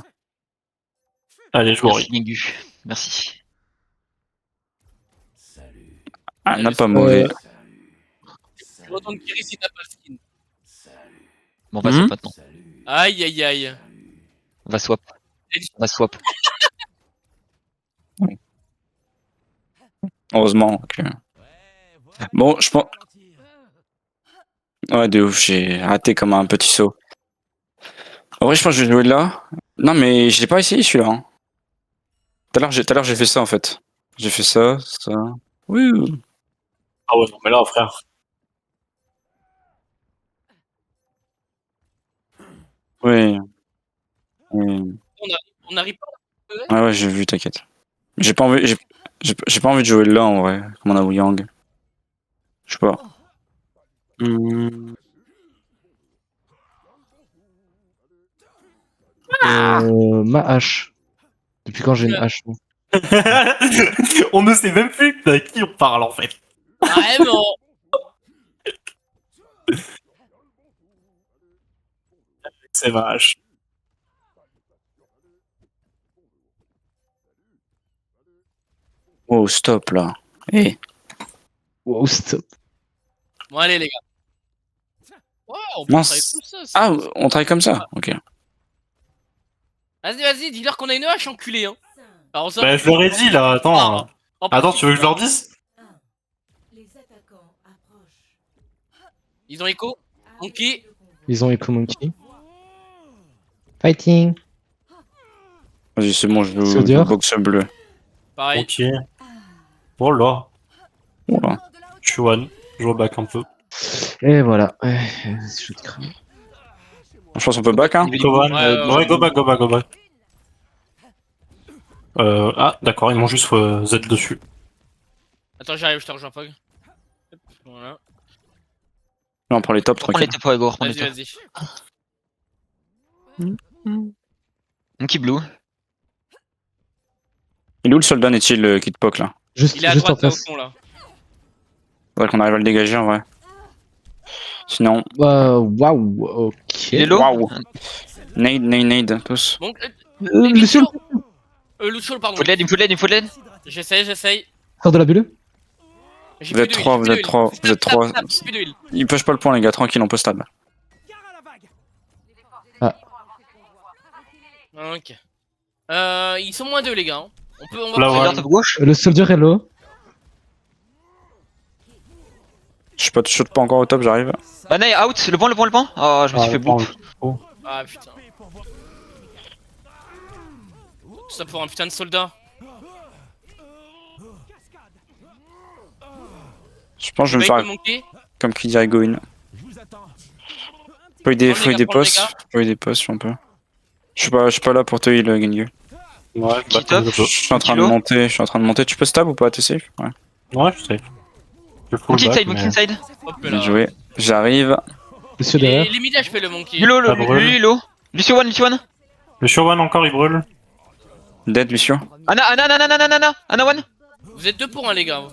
Speaker 2: allez, je vous
Speaker 4: Merci, Gengu. Merci.
Speaker 1: Ah, n'a
Speaker 5: Allez,
Speaker 1: pas mauvais.
Speaker 5: Je retourne Kiri si t'as pas le skin.
Speaker 4: Bon, on va swap
Speaker 1: Hmm.
Speaker 4: maintenant.
Speaker 5: Aïe aïe aïe.
Speaker 4: On va swap. On va swap.
Speaker 1: Heureusement que. Bon, je pense. Ouais, de ouf, j'ai raté comme un petit saut. En vrai, je pense que je vais jouer là. Non, mais je l'ai pas essayé celui-là. Hein. Tout à l'heure, j'ai fait ça en fait. J'ai fait ça, ça. Oui, oui.
Speaker 2: Ah ouais, non, mais là, frère.
Speaker 1: Oui. Oui.
Speaker 5: On arrive pas
Speaker 1: Ouais, ouais, j'ai vu, t'inquiète. J'ai pas envie, j'ai pas envie de jouer là en vrai, comme on a Wu Yang. Je sais pas.
Speaker 3: Ma hache. Depuis quand j'ai une hache, moi?
Speaker 2: On ne sait même plus à qui on parle en fait.
Speaker 5: Vraiment.
Speaker 2: C'est vache.
Speaker 1: Oh, stop là. Eh.
Speaker 3: Wow, stop.
Speaker 5: Bon, allez, les gars. Ouais, on peut
Speaker 1: Non,
Speaker 5: travailler comme ça. c'est
Speaker 1: Ah,
Speaker 5: bon.
Speaker 1: on travaille comme ça. Ok.
Speaker 5: Vas-y, vas-y, dis-leur qu'on a une hache, enculé, hein. Alors, ça,
Speaker 2: Bah, je leur ai dit là, attends.
Speaker 5: Ah, en
Speaker 2: Attends,
Speaker 5: plus,
Speaker 2: tu veux que je leur dise?
Speaker 6: Les attaquants approchent.
Speaker 5: Ils ont écho. Monkey.
Speaker 3: Ils ont Echo Monkey. Fighting.
Speaker 1: Vas-y, c'est bon, je joue
Speaker 3: Soldier.
Speaker 1: le box bleu.
Speaker 5: Pareil.
Speaker 2: Ok. Oh là,
Speaker 1: Voilà.
Speaker 2: je suis one. Je reback un peu.
Speaker 3: Et voilà. Je te crame.
Speaker 1: Je pense qu'on peut back, hein.
Speaker 2: Go one.
Speaker 5: Ouais,
Speaker 2: Go back, go back, go back. Ah, d'accord, ils m'ont juste Z dessus.
Speaker 5: Attends, j'arrive, je te rejoins, Pog. Hop, voilà.
Speaker 1: Là, on prend les tops,
Speaker 4: Reprends les
Speaker 1: tranquille.
Speaker 4: top, ouais, go, reprends les
Speaker 5: Vas-y,
Speaker 4: top.
Speaker 5: vas-y.
Speaker 4: Monkey Blue.
Speaker 1: Il est où le soldat n'est-il qui te poke là?
Speaker 3: Juste,
Speaker 5: Il est à
Speaker 3: juste en
Speaker 5: droite, là, au
Speaker 3: face.
Speaker 5: fond, là.
Speaker 1: Faudrait qu'on arrive à le dégager en vrai. Sinon.
Speaker 3: Waouh, ok.
Speaker 4: Il est low.
Speaker 1: Waouh. Nade, tous.
Speaker 5: Bon,
Speaker 3: Lucio,
Speaker 5: Lucio, pardon.
Speaker 4: Il faut de l'aide, il faut de l'aide.
Speaker 5: J'essaye.
Speaker 3: sors de la bulle.
Speaker 5: J'ai
Speaker 1: Vous
Speaker 5: plus
Speaker 1: êtes
Speaker 5: d'huile,
Speaker 1: trois,
Speaker 5: j'ai
Speaker 1: vous
Speaker 5: plus
Speaker 1: êtes
Speaker 5: d'huile.
Speaker 1: trois, vous êtes trois.
Speaker 5: J'ai plus d'huile.
Speaker 1: Il push pas le point, les gars, tranquille, on peut stab.
Speaker 5: Ok. Ils sont moins 2, les gars. Hein. On va
Speaker 2: Là,
Speaker 5: prendre-
Speaker 2: ouais.
Speaker 4: Soldier top gauche.
Speaker 3: Le soldier est low.
Speaker 1: Je shoot pas encore au top, j'arrive.
Speaker 4: Banai out, le point. Oh, je me suis fait boop.
Speaker 5: Ah putain. Tout ça pour un putain de soldat.
Speaker 1: Je pense que je vais me
Speaker 5: Avec
Speaker 1: faire
Speaker 5: le monkey.
Speaker 1: comme qui dirait Goin. Faut aider postes. Faut aider postes si on peut. Je suis pas là pour te heal, Gengu.
Speaker 2: Ouais,
Speaker 4: Qui
Speaker 2: bah,
Speaker 4: top.
Speaker 2: je peux.
Speaker 1: Je suis en train de monter, Tu peux stab ou pas? T'es safe? Ouais.
Speaker 2: Ouais, je sais. Je full
Speaker 4: Monkey
Speaker 2: back,
Speaker 4: inside, monkey inside.
Speaker 5: Hop
Speaker 1: Bien
Speaker 5: là.
Speaker 1: joué. J'arrive.
Speaker 3: Lucio derrière.
Speaker 5: Les mid je fais le monkey.
Speaker 4: Il est low,
Speaker 2: Ah, brûle.
Speaker 4: lui, il est low. Lucio one.
Speaker 2: Le sur one encore, il brûle.
Speaker 1: Dead, Lucio.
Speaker 4: Anna one.
Speaker 5: Vous êtes 2 pour 1, les gars.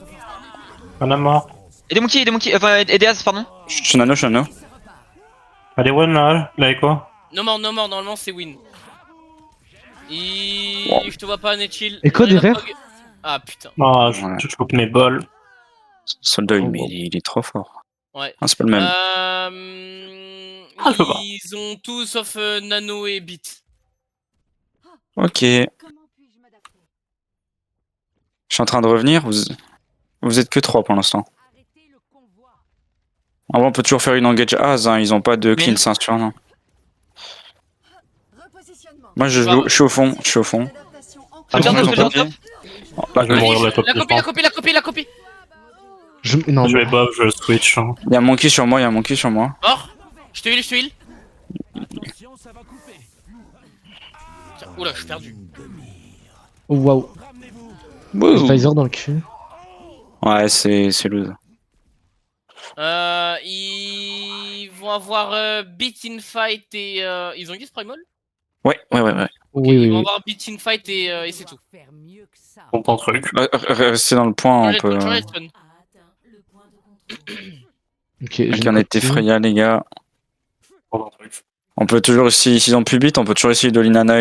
Speaker 2: On a mort.
Speaker 4: Et des monkeys, enfin, et des as, pardon.
Speaker 1: Je suis nano.
Speaker 2: Allez, one là, là et quoi?
Speaker 5: No more, normalement c'est win.
Speaker 1: Wow.
Speaker 5: Je te vois pas, Netchill.
Speaker 3: Et quoi derrière?
Speaker 5: Ah putain.
Speaker 2: Ah,
Speaker 1: Ouais.
Speaker 2: je coupe mes balles.
Speaker 1: Soldat,
Speaker 3: Oh,
Speaker 1: mais
Speaker 3: wow.
Speaker 1: il est trop fort.
Speaker 5: Ouais.
Speaker 1: Ah, c'est pas le même.
Speaker 2: je peux pas.
Speaker 5: Ils ont tout sauf Nano et Beat.
Speaker 1: Ok. Je suis en train de revenir. Vous êtes que 3 pour l'instant. En vrai, on peut toujours faire une engage as, hein. Ils ont pas de clean ceinture, non. Moi, je suis au fond.
Speaker 2: Ah,
Speaker 4: Soldier
Speaker 2: non,
Speaker 4: top,
Speaker 2: ils ont
Speaker 4: soldier
Speaker 2: pas
Speaker 4: top.
Speaker 2: Ah, je vais mourir la top.
Speaker 5: La copie.
Speaker 3: Non,
Speaker 2: Je vais bob, je switch. Hein.
Speaker 1: Il y a un monkey sur moi.
Speaker 5: Mort. Je te heal. Tiens, oula, je suis perdu.
Speaker 3: Oh, waouh.
Speaker 1: Wouh.
Speaker 3: Pfizer dans le cul.
Speaker 1: Ouais, c'est loose.
Speaker 5: Ils vont avoir Beat in Fight et ils ont Guess Primal.
Speaker 1: Ouais.
Speaker 3: Oui.
Speaker 5: Ils vont avoir Beat in Fight et c'est tout.
Speaker 2: Bon, ton truc.
Speaker 1: Restez dans le point, on peut.
Speaker 5: Change de spawn.
Speaker 3: Ok,
Speaker 1: Ok, on a été Freya, les gars.
Speaker 2: Bon, ton truc.
Speaker 1: On peut toujours essayer, s'ils ont plus vite, on peut toujours essayer de Linana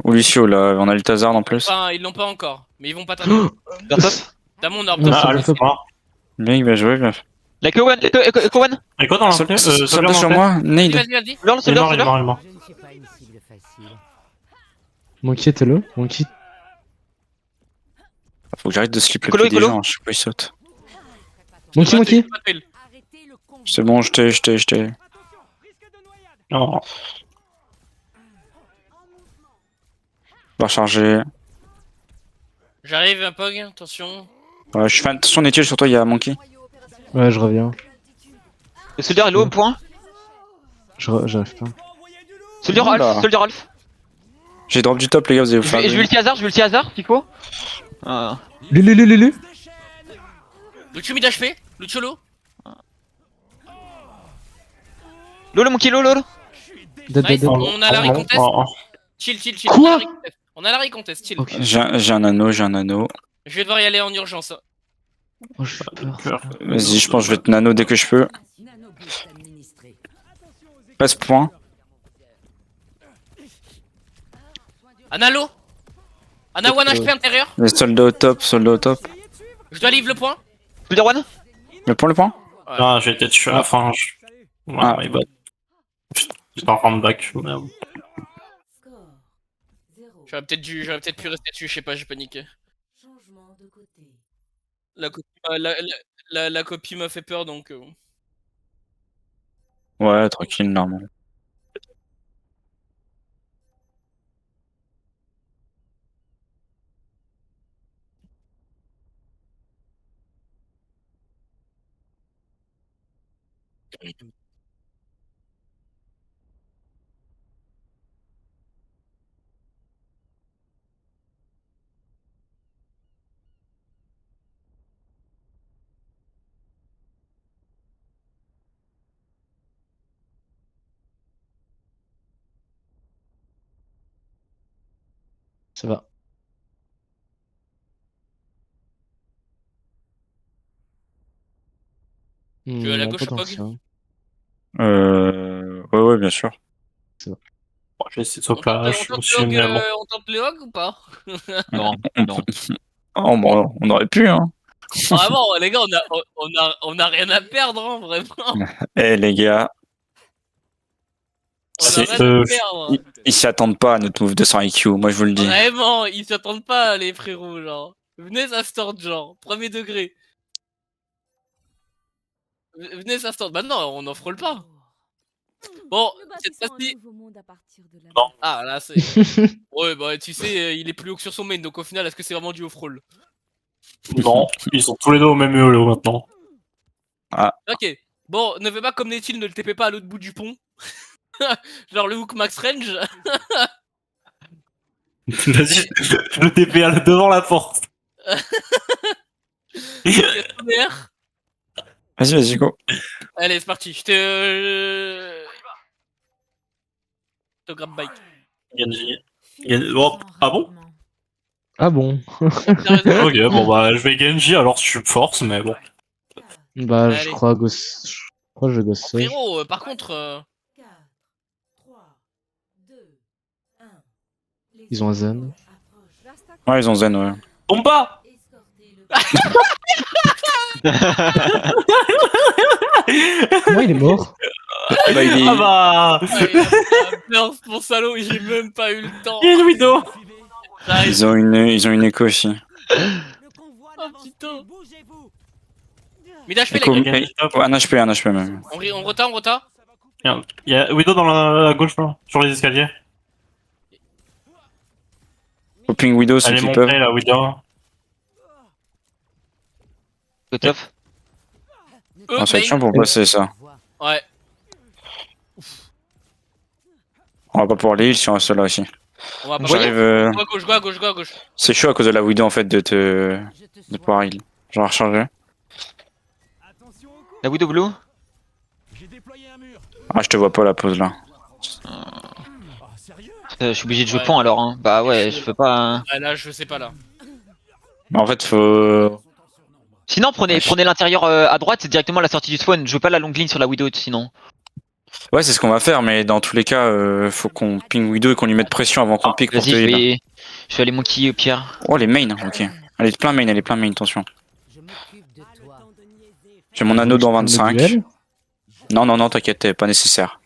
Speaker 1: ou Lucio, là. On a le Tazard en plus.
Speaker 5: Enfin, ils l'ont pas encore, mais ils vont pas tarder.
Speaker 4: Leur top.
Speaker 5: T'as mon orbe.
Speaker 3: Non,
Speaker 2: Ah,
Speaker 3: c'est
Speaker 2: allez,
Speaker 3: bon,
Speaker 2: c'est mort.
Speaker 1: Bien joué, bien fait.
Speaker 4: La Echo one.
Speaker 2: Et quoi dans l'entrée?
Speaker 1: Soldat sur moi, Nade.
Speaker 5: Vas-y.
Speaker 2: Il est mort.
Speaker 3: Monkey était low. Monkey.
Speaker 1: Faut que j'arrête de slip le
Speaker 4: Écolo,
Speaker 1: pied des
Speaker 4: écolo.
Speaker 1: gens, je sais pas, ils sautent.
Speaker 3: Monkey.
Speaker 1: C'est bon, je t'ai.
Speaker 2: Non.
Speaker 1: Va recharger.
Speaker 5: J'arrive, un Pog, attention.
Speaker 1: Ouais, je fais attention, Nethiel, sur toi, il y a Monkey.
Speaker 3: Ouais, je reviens.
Speaker 4: Le soldier est low, point.
Speaker 3: J'arrive pas.
Speaker 4: Soldier
Speaker 1: Oula.
Speaker 4: Ralph.
Speaker 1: J'ai drop du top, les gars, vous allez vous
Speaker 4: Je
Speaker 1: faire.
Speaker 4: vais ulti hasard, s'il faut.
Speaker 3: Lulu.
Speaker 5: Lucio mid HP, Luciolo.
Speaker 4: Lolo, mon kilo, lolo.
Speaker 5: Nice,
Speaker 3: Dead.
Speaker 5: on a la recontest. Chill.
Speaker 3: Quoi
Speaker 5: On a la recontest, chill.
Speaker 3: Ok.
Speaker 1: J'ai un anneau, j'ai un anneau.
Speaker 5: Je vais devoir y aller en urgence.
Speaker 3: Oh, j'ai peur.
Speaker 1: Vas-y, je pense que je vais te nano dès que je peux. Passe point.
Speaker 5: Analo Ana 1 HP intérieur.
Speaker 1: Les soldats au top, soldats au top.
Speaker 5: Je dois livre le point.
Speaker 4: Tu veux dire one?
Speaker 1: Le point.
Speaker 2: Ah, j'ai été tué à la fin. Ouais,
Speaker 1: Ah.
Speaker 2: my bad. J'étais en round back. Merde.
Speaker 5: J'aurais peut-être pu rester dessus, je sais pas, j'ai paniqué.
Speaker 6: Changement de côté.
Speaker 5: La copie m'a fait peur donc.
Speaker 1: Ouais, tranquille, normal.
Speaker 3: Ça va.
Speaker 5: Tu es à la
Speaker 3: Non,
Speaker 5: gauche,
Speaker 3: pas tant que
Speaker 5: Pog
Speaker 3: ça.
Speaker 1: Ouais, bien sûr.
Speaker 2: Bon, j'ai essayé de sauver là, je suis aussi, mais bon.
Speaker 5: On tente le hog ou pas?
Speaker 4: Non, non.
Speaker 1: Oh, bon, on aurait pu, hein.
Speaker 5: Vraiment, les gars, on a rien à perdre, hein, vraiment.
Speaker 1: Eh, les gars,
Speaker 5: On a
Speaker 1: C'est-
Speaker 5: rien à perdre.
Speaker 1: ils s'y attendent pas à notre move de 100 IQ, moi je vous le dis.
Speaker 5: Vraiment, ils s'attendent pas, les frérots, genre. Venez, ça se tente, genre. Premier degré. Venez, ça se tente. Bah non, on offre le pas. Bon, cette fois-ci.
Speaker 2: Non.
Speaker 5: Ah, là, c'est. Ouais, bah, tu sais, il est plus haut que sur son main, donc au final, est-ce que c'est vraiment du off-roll?
Speaker 2: Non, ils sont tous les deux au même elo maintenant.
Speaker 5: Ok. Bon, ne fais pas comme Netil, ne le TP pas à l'autre bout du pont. Genre le hook max range.
Speaker 2: Vas-y, le TPA devant la porte.
Speaker 5: TR.
Speaker 1: Vas-y, go.
Speaker 5: Allez, c'est parti. Je te grab bike.
Speaker 2: Genji. Oh, ah bon?
Speaker 3: Ah bon?
Speaker 5: Sérieusement.
Speaker 2: Ok, bon bah je vais Genji alors je force, mais bon.
Speaker 3: Bah,
Speaker 5: Allez.
Speaker 3: je crois que je gosse ça.
Speaker 5: Frérot, par contre.
Speaker 6: 4, 3, 2, 1.
Speaker 3: Ils ont un zen.
Speaker 1: Ouais, ils ont zen, ouais.
Speaker 2: Tombe pas!
Speaker 3: Comment il est mort?
Speaker 1: Bah, il est...
Speaker 2: Ah bah!
Speaker 5: Il a peur, mon salaud, j'ai même pas eu le temps.
Speaker 2: Il y a une widow!
Speaker 5: J'arrive.
Speaker 1: ils ont une écho aussi.
Speaker 5: Oh putain. Mid HP, les
Speaker 1: Écho,
Speaker 5: gars.
Speaker 2: Genji top.
Speaker 1: ouais, un HP même.
Speaker 5: On rota.
Speaker 2: Il y a widow dans la gauche là, sur les escaliers.
Speaker 1: Popping Widow, ceux
Speaker 2: Elle est
Speaker 1: qui peuvent.
Speaker 2: montée la widow.
Speaker 4: Le top.
Speaker 1: Ah, ça va être chiant pour passer ça.
Speaker 5: Ouais.
Speaker 1: On va pas pouvoir les heal si on reste là aussi.
Speaker 5: On va pas.
Speaker 1: J'arrive.
Speaker 5: Go à gauche.
Speaker 1: C'est chaud à cause de la Widow en fait de pouvoir heal. Je vais recharger.
Speaker 4: La Widow Blue.
Speaker 1: Ah, je te vois pas la pause là.
Speaker 4: Je suis obligé de jouer
Speaker 5: Ouais.
Speaker 4: point alors. Hein. Bah ouais, je peux pas. Hein.
Speaker 5: Ah, là, je sais pas là.
Speaker 1: Mais en fait, faut.
Speaker 4: Sinon, prenez l'intérieur à droite, c'est directement la sortie du spawn. Je veux pas la longue ligne sur la Widow sinon.
Speaker 1: Ouais, c'est ce qu'on va faire, mais dans tous les cas, faut qu'on ping Widow et qu'on lui mette pression avant qu'on pique pour te
Speaker 4: Vas-y,
Speaker 1: heal.
Speaker 4: je vais aller monkey au pire.
Speaker 1: Oh, les mains, ok. Elle est plein main, attention. J'ai mon anneau dans 25.
Speaker 3: Duel.
Speaker 1: Non, t'inquiète, c'est pas nécessaire.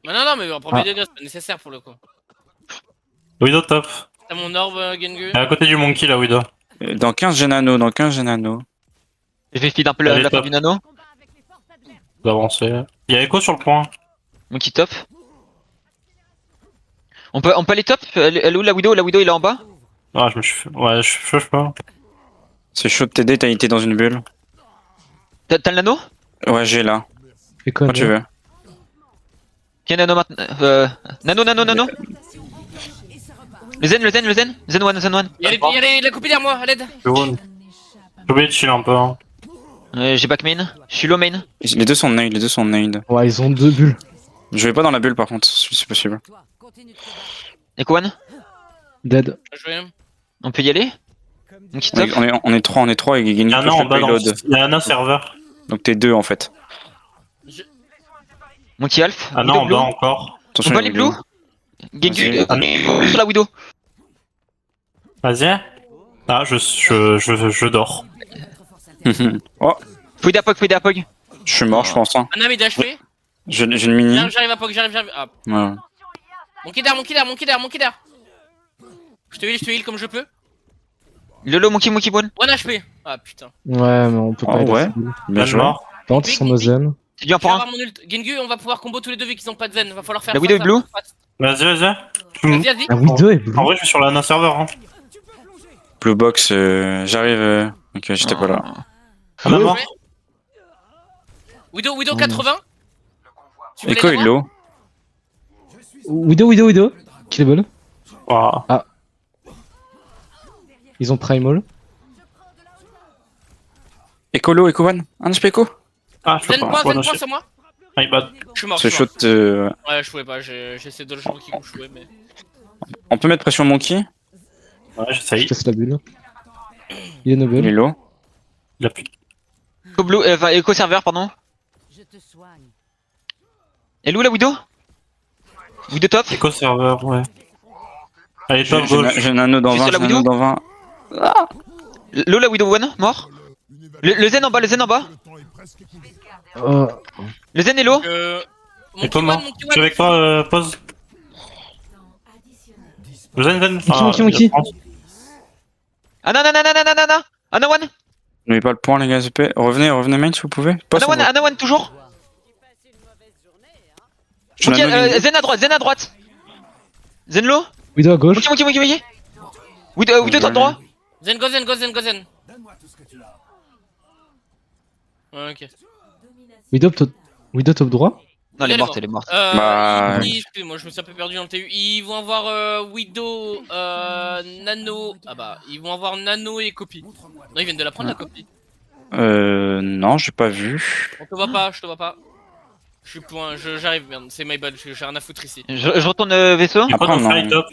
Speaker 5: Non, mais en premier degré, c'est pas nécessaire pour le coup.
Speaker 2: Widow top.
Speaker 5: T'as mon orbe, Gengu.
Speaker 2: Elle est à côté du monkey la widow.
Speaker 1: Dans 15, j'ai nano,
Speaker 4: Je vais feed un peu
Speaker 2: Allez,
Speaker 4: la fin
Speaker 2: top.
Speaker 4: du nano.
Speaker 2: D'avancer. Il y a Echo sur le point.
Speaker 4: Monkey top. On peut aller top. Elle est où la Widow? La Widow il est en bas.
Speaker 2: Ah, je me suis fait. Ouais, je sais pas.
Speaker 1: C'est chaud de t'aider, t'as été dans une bulle.
Speaker 4: T'as le nano?
Speaker 1: Ouais, j'ai là.
Speaker 3: Fais
Speaker 1: Quand tu veux.
Speaker 4: Ok, nano maintenant. Nano. Le zen. Zen one.
Speaker 5: Il y a la copie derrière moi, à l'aide.
Speaker 2: J'ai oublié de chill un peu. Hein.
Speaker 4: J'ai back main. Je suis low main.
Speaker 1: Les deux sont nade.
Speaker 3: Ouais, ils ont 2 bulles.
Speaker 1: Je vais pas dans la bulle par contre, si c'est possible.
Speaker 4: Echo one.
Speaker 3: Dead.
Speaker 5: Je vais.
Speaker 4: On peut y aller. Monkey top.
Speaker 1: On est 3 et
Speaker 2: Il
Speaker 1: Genji
Speaker 2: y en a
Speaker 1: push
Speaker 2: en
Speaker 1: le
Speaker 2: bas dans
Speaker 1: payload.
Speaker 2: il y en a un serveur.
Speaker 1: Donc t'es 2 en fait.
Speaker 4: Monkey half.
Speaker 2: Ah non,
Speaker 4: Widow
Speaker 2: en
Speaker 4: blue.
Speaker 2: bas encore.
Speaker 1: Attention
Speaker 4: On va
Speaker 1: les
Speaker 4: les blue. Gengu sur la Widow.
Speaker 2: Vas-y. Ah, je dors.
Speaker 1: Oh,
Speaker 4: Fouille d'apog.
Speaker 1: je suis mort je pense. Hein.
Speaker 5: Un ami d'HP.
Speaker 1: J'ai une mini.
Speaker 5: J'arrive à POC, j'arrive. Ah.
Speaker 1: Ouais.
Speaker 5: Mon killer. Je te heal comme je peux.
Speaker 4: Lolo, monkey one.
Speaker 5: 1 HP. Ah putain.
Speaker 3: Ouais, mais on peut pas
Speaker 1: Oh,
Speaker 3: aller
Speaker 1: ouais.
Speaker 3: assez vite.
Speaker 1: Bien joué.
Speaker 2: mort.
Speaker 3: Tente, ils sont nos zen.
Speaker 4: C'est du 1
Speaker 5: Je vais
Speaker 4: pour 1.
Speaker 5: avoir mon ult. Gengu, on va pouvoir combo tous les deux vu qu'ils ont pas de zen. Va falloir faire
Speaker 4: La
Speaker 5: face
Speaker 4: Widow est
Speaker 5: à
Speaker 4: blue.
Speaker 5: face.
Speaker 2: Vas-y.
Speaker 5: Vas-y.
Speaker 3: La Widow est bleue.
Speaker 2: En vrai, je suis sur la serveur. Hein.
Speaker 1: Blue box, j'arrive. Ok, j'étais pas là.
Speaker 2: On a mort.
Speaker 5: Widow 80. Tu veux
Speaker 1: Echo
Speaker 5: les
Speaker 1: est low.
Speaker 3: Widow. Killable.
Speaker 2: Wow.
Speaker 3: Ils ont primal.
Speaker 1: Echo low, Echo one. Un HP Echo.
Speaker 2: Ah, je peux
Speaker 5: Zen
Speaker 2: pas.
Speaker 5: point sur moi.
Speaker 2: Ah, il bat.
Speaker 5: Je suis mort.
Speaker 1: Ce shot.
Speaker 5: Ouais, je pouvais pas. J'essaie de le jouer qui jouer, mais.
Speaker 1: On peut mettre pression Monkey.
Speaker 2: Ouais,
Speaker 3: Je
Speaker 2: j'essaye.
Speaker 3: casse la bulle. Il est
Speaker 1: Il est
Speaker 3: noble.
Speaker 1: low.
Speaker 2: Il a plus.
Speaker 4: Echo blue, Echo serveur, pardon.
Speaker 6: Je te soigne.
Speaker 4: Elle est où la Widow? Widow top.
Speaker 2: Echo serveur, ouais. Allez, top,
Speaker 1: J'ai
Speaker 2: gauche.
Speaker 1: un anneau dans
Speaker 4: Je suis
Speaker 1: 20,
Speaker 4: sur la
Speaker 1: j'ai un anneau
Speaker 4: Widow.
Speaker 1: dans 20.
Speaker 4: Lolo, la Widow one, mort. Le zen en bas.
Speaker 3: Oh,
Speaker 4: Le zen est low.
Speaker 2: Et toi, mort. Je suis avec toi, pause. Zen.
Speaker 3: Monkey.
Speaker 4: Ana one.
Speaker 1: N'oubliez pas le point les gars, SP. Revenez main si vous pouvez. Passe, on va-
Speaker 4: Ana one toujours.
Speaker 1: Je suis
Speaker 4: Monkey,
Speaker 1: un anneau,
Speaker 4: Zen à droite. Zen low.
Speaker 3: Widow à gauche.
Speaker 4: Monkey. Widow top droit.
Speaker 5: Zen, go zen. Ouais, ok.
Speaker 3: Widow top droit.
Speaker 4: Non, elle est morte.
Speaker 1: Bah,
Speaker 5: Excusez-moi, je me suis un peu perdu dans le TU. Ils vont avoir Widow, Nano. Ah bah, ils vont avoir Nano et Copy. Non, ils viennent de la prendre la Copy.
Speaker 1: non, j'ai pas vu.
Speaker 5: On te voit pas, je te vois pas. Je suis point, j'arrive, merde, c'est my bad, j'ai rien à foutre ici.
Speaker 4: Je retourne vaisseau.
Speaker 2: Il y a pas
Speaker 1: Après,
Speaker 2: dans
Speaker 1: on
Speaker 2: fight,
Speaker 1: en-
Speaker 2: top.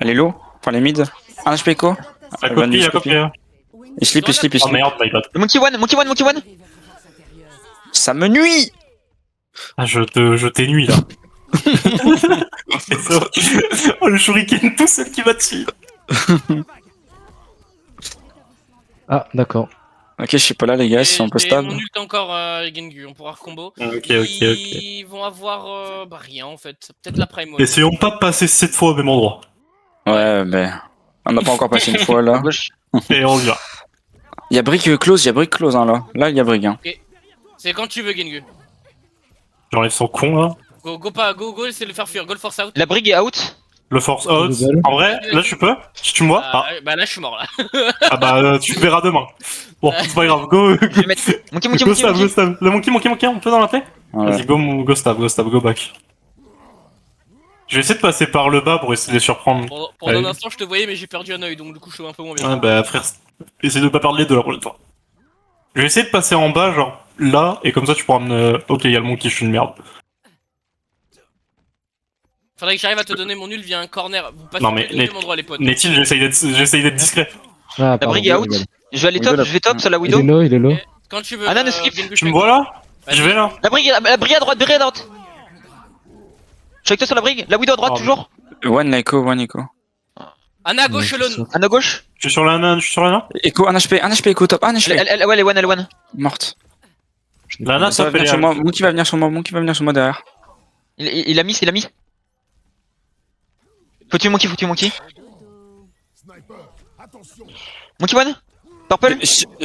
Speaker 1: Elle est low. Enfin, les mid. Un HP Echo.
Speaker 2: La
Speaker 1: Elle va
Speaker 2: copie,
Speaker 1: nous
Speaker 2: la
Speaker 1: copie.
Speaker 2: copie.
Speaker 1: Il slip.
Speaker 2: Oh merde, my bad.
Speaker 4: Le monkey one.
Speaker 1: Ça me nuit.
Speaker 2: Ah, je t'ai nuit là. C'est ça. Oh, le shuriken tout seul qui va dessus.
Speaker 3: Ah, d'accord.
Speaker 1: Ok, je suis pas là les gars, si on peut
Speaker 5: J'ai
Speaker 1: stab.
Speaker 5: mon ult encore, Gengu, on pourra recombo.
Speaker 2: Ok.
Speaker 5: Ils vont avoir bah rien en fait, peut-être la prime.
Speaker 2: Essayons pas de passer 7 fois au même endroit.
Speaker 1: Ouais, ben. On n'a pas encore passé une fois là.
Speaker 2: Et on y va.
Speaker 1: Il y a brick close hein, là. Là, il y a brick. Hein.
Speaker 5: C'est quand tu veux, Gengu.
Speaker 2: J'enlève son con là.
Speaker 5: Go, c'est le faire fuir, go le force out.
Speaker 4: La brigue est out.
Speaker 2: Le force out.
Speaker 3: Noble.
Speaker 2: En vrai, là tu peux. Si tu me vois. Ah,
Speaker 5: Bah là, je suis mort là.
Speaker 2: ah bah tu me verras demain. Bon, c'est pas grave. Go.
Speaker 4: Je vais mettre. Monkey.
Speaker 2: Go stab. Le monkey, on peut dans la paix.
Speaker 1: Ouais.
Speaker 2: Vas-y, go stab, go back. Je vais essayer de passer par le bas pour essayer de les surprendre.
Speaker 5: Pendant un
Speaker 2: Allez.
Speaker 5: instant, je te voyais, mais j'ai perdu un œil, donc du coup, je suis un peu moins bien.
Speaker 2: Ah bah frère, essaye de pas perdre les deux la prochaine fois. Je vais essayer de passer en bas, genre là, et comme ça tu pourras me... Ok, il y a le monkey, je suis une merde.
Speaker 5: Faudrait que j'arrive à te donner mon ult via un corner. Vous passez
Speaker 2: Non, mais
Speaker 5: tous les deux endroits, les potes.
Speaker 2: Netil, j'essaye d'être discret.
Speaker 3: Ah,
Speaker 4: La
Speaker 3: pardon,
Speaker 4: brigue est out.
Speaker 3: Widow.
Speaker 4: Je vais aller
Speaker 1: Widow,
Speaker 4: top.
Speaker 1: la-
Speaker 4: Je vais top sur la
Speaker 3: Il
Speaker 4: Widow.
Speaker 3: est low.
Speaker 5: Quand tu veux.
Speaker 4: Ah, non, ne skip.
Speaker 5: Gengu,
Speaker 2: Tu me vois là?
Speaker 5: Vas-y.
Speaker 2: Je vais là.
Speaker 4: La brigue à droite. Je suis avec toi sur la brigue. La Widow à droite
Speaker 2: Oh,
Speaker 4: toujours.
Speaker 1: One Echo.
Speaker 5: Anna à gauche, alone.
Speaker 4: À gauche.
Speaker 2: Je suis sur la nana,
Speaker 1: Echo, un HP Echo top, un HP.
Speaker 4: Elle est one.
Speaker 1: Morte.
Speaker 2: La nana,
Speaker 1: Ça va
Speaker 2: ça fait
Speaker 1: venir sur moi. Monkey va venir sur moi derrière.
Speaker 4: Il a mis. Faut tuer Monkey. Monkey one. Purple.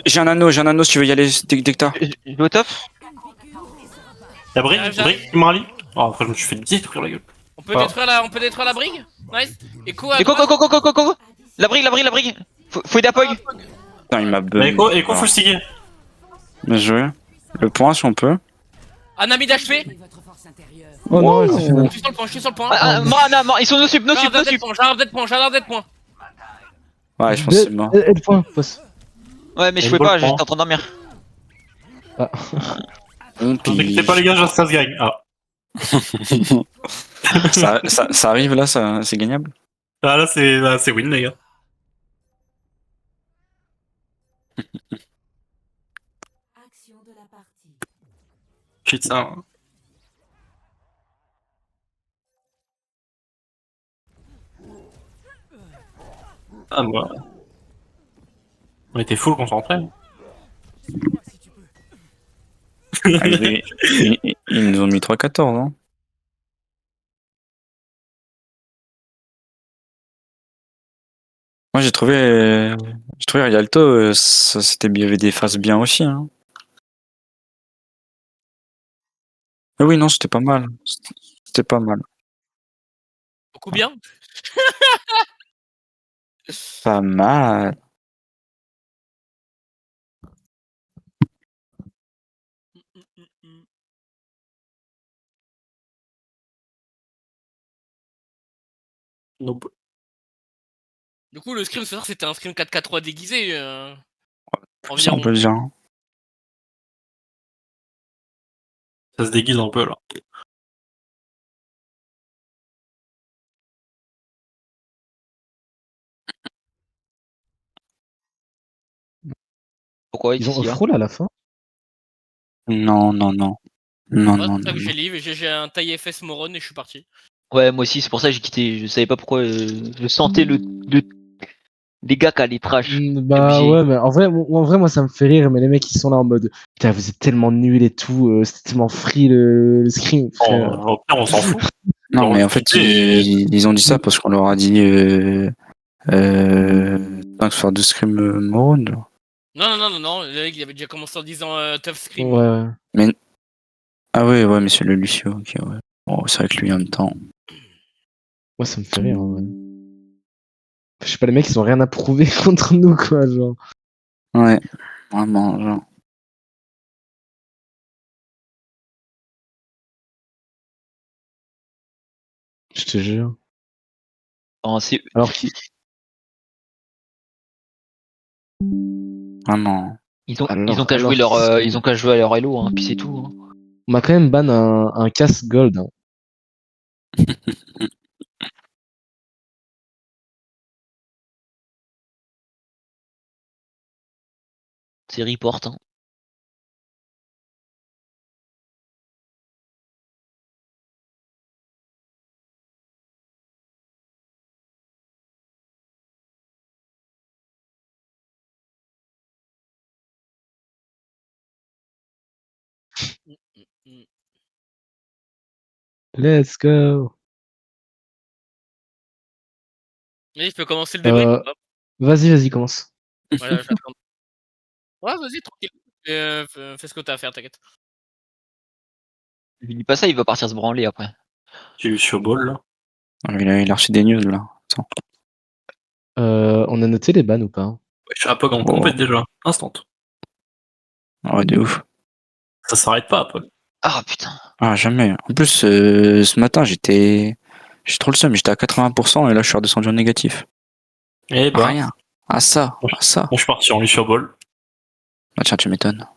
Speaker 1: J'ai un anneau si tu veux y aller dès que t'as.
Speaker 4: Je vais au top.
Speaker 2: Y'a Brick,
Speaker 5: J'arrive.
Speaker 2: qui m'a rallye. Oh, après je me suis fait détruire la gueule.
Speaker 5: On peut
Speaker 2: Ah.
Speaker 5: détruire la brigue. Nice. Echo à
Speaker 4: Et
Speaker 5: droite.
Speaker 4: go. La brigue. Faut aider à Pog.
Speaker 1: Putain, il m'a
Speaker 2: Bah,
Speaker 1: bug.
Speaker 2: Echo full stigué.
Speaker 1: Bien joué. Le point si on peut.
Speaker 5: Anami d'HP.
Speaker 3: Oh non, elle s'est fait
Speaker 1: Wow.
Speaker 5: Je suis sur le point, je suis sur le point.
Speaker 4: Ils sont no sup, no sup, no
Speaker 5: J'arrête
Speaker 4: sup.
Speaker 5: point, j'arrête point, j'arrête point.
Speaker 1: Ouais, je pense que c'est mort.
Speaker 3: Elle point, passe.
Speaker 4: Ouais, mais je
Speaker 2: Elle
Speaker 4: pouvais
Speaker 2: vole
Speaker 4: pas, j'étais
Speaker 2: point.
Speaker 4: en train de dormir.
Speaker 3: Ah.
Speaker 1: Bon, puis-
Speaker 2: T'inquiète pas les gars, ça se gagne. Ah.
Speaker 1: ça arrive là, c'est gagnable.
Speaker 2: Ah là c'est win les gars.
Speaker 6: Action de la partie.
Speaker 2: Shit ça. Hein. Ah moi. On était full concentrés.
Speaker 1: Ah, ils nous ont mis 3-14, hein. Moi j'ai trouvé Rialto, ça c'était bien, il y avait des phases bien aussi, hein. Ah oui, non, c'était pas mal. C'était pas mal.
Speaker 5: Beaucoup bien.
Speaker 1: Pas mal.
Speaker 2: Nope.
Speaker 5: Du coup, le scrim ce soir, c'était un scrim 4K3 déguisé.
Speaker 1: Ça, on
Speaker 5: Environ.
Speaker 1: peut le dire, hein.
Speaker 2: Ça se déguise un peu là.
Speaker 4: Pourquoi
Speaker 3: Ils ont
Speaker 4: ici, hein
Speaker 3: off-roll à la fin.
Speaker 1: Non, non, non. Non,
Speaker 5: Moi,
Speaker 1: non,
Speaker 5: c'est ça
Speaker 1: non,
Speaker 5: que j'ai
Speaker 1: non.
Speaker 5: live, j'ai un taille FS Moron et je suis parti.
Speaker 4: Ouais, moi aussi, c'est pour ça que j'ai quitté. Je savais pas pourquoi. Je sentais les gars qui allaient trash.
Speaker 3: Bah
Speaker 4: Obligé.
Speaker 3: ouais, mais en vrai, moi ça me fait rire, mais les mecs ils sont là en mode putain, vous êtes tellement nuls et tout, c'était tellement free le scrim, frère.
Speaker 2: Au pire on s'en fout.
Speaker 1: Non,
Speaker 2: Genre,
Speaker 1: mais en fait, ils ont dit ça parce qu'on leur a dit que faire de scrim Morone, genre.
Speaker 5: Non, le mec il avait déjà commencé en disant tough scrim.
Speaker 3: Ouais, ouais.
Speaker 1: Ah ouais, mais c'est le Lucio, ok, ouais. Bon, c'est vrai que lui en même temps.
Speaker 3: Moi ça me fait rire, en vrai. Je sais pas, les mecs ils ont rien à prouver contre nous, quoi, genre.
Speaker 1: Ouais, vraiment, genre.
Speaker 3: Je te jure.
Speaker 4: Enfin, c'est-
Speaker 3: Alors qu'ils.
Speaker 1: Vraiment.
Speaker 4: ils ont
Speaker 3: Alors,
Speaker 4: qu'à jouer
Speaker 3: alors qu'ils sont-
Speaker 4: ils ont qu'à jouer à leur Elo, hein, puis c'est tout. Hein.
Speaker 3: On m'a quand même ban un casse gold, hein.
Speaker 4: C'est report. Hein.
Speaker 3: Let's go.
Speaker 5: Mais je peux commencer le débrief ou pas?
Speaker 3: Vas-y, commence.
Speaker 5: Voilà, j'attends. Ouais, vas-y, tranquille. Fais ce que t'as à faire, t'inquiète.
Speaker 4: Je lui dis pas ça, il va partir se branler après.
Speaker 2: J'ai eu sur ball là.
Speaker 1: Il a reçu des news là. Attends.
Speaker 3: On a noté les bans ou pas?
Speaker 2: Ouais, je suis un peu en compète déjà. Instant.
Speaker 1: Ouais, de ouf.
Speaker 2: Ça s'arrête pas après.
Speaker 4: Ah putain.
Speaker 1: Ah, jamais. En plus, ce matin, j'ai trop le seum, j'étais à 80% et là, je suis redescendu en négatif.
Speaker 2: Eh bah.
Speaker 1: Rien. Ah, ça.
Speaker 2: Bon,
Speaker 1: Ah, ça.
Speaker 2: Bon, je suis parti en lui sur ball.
Speaker 1: Bah, tiens, tu m'étonnes.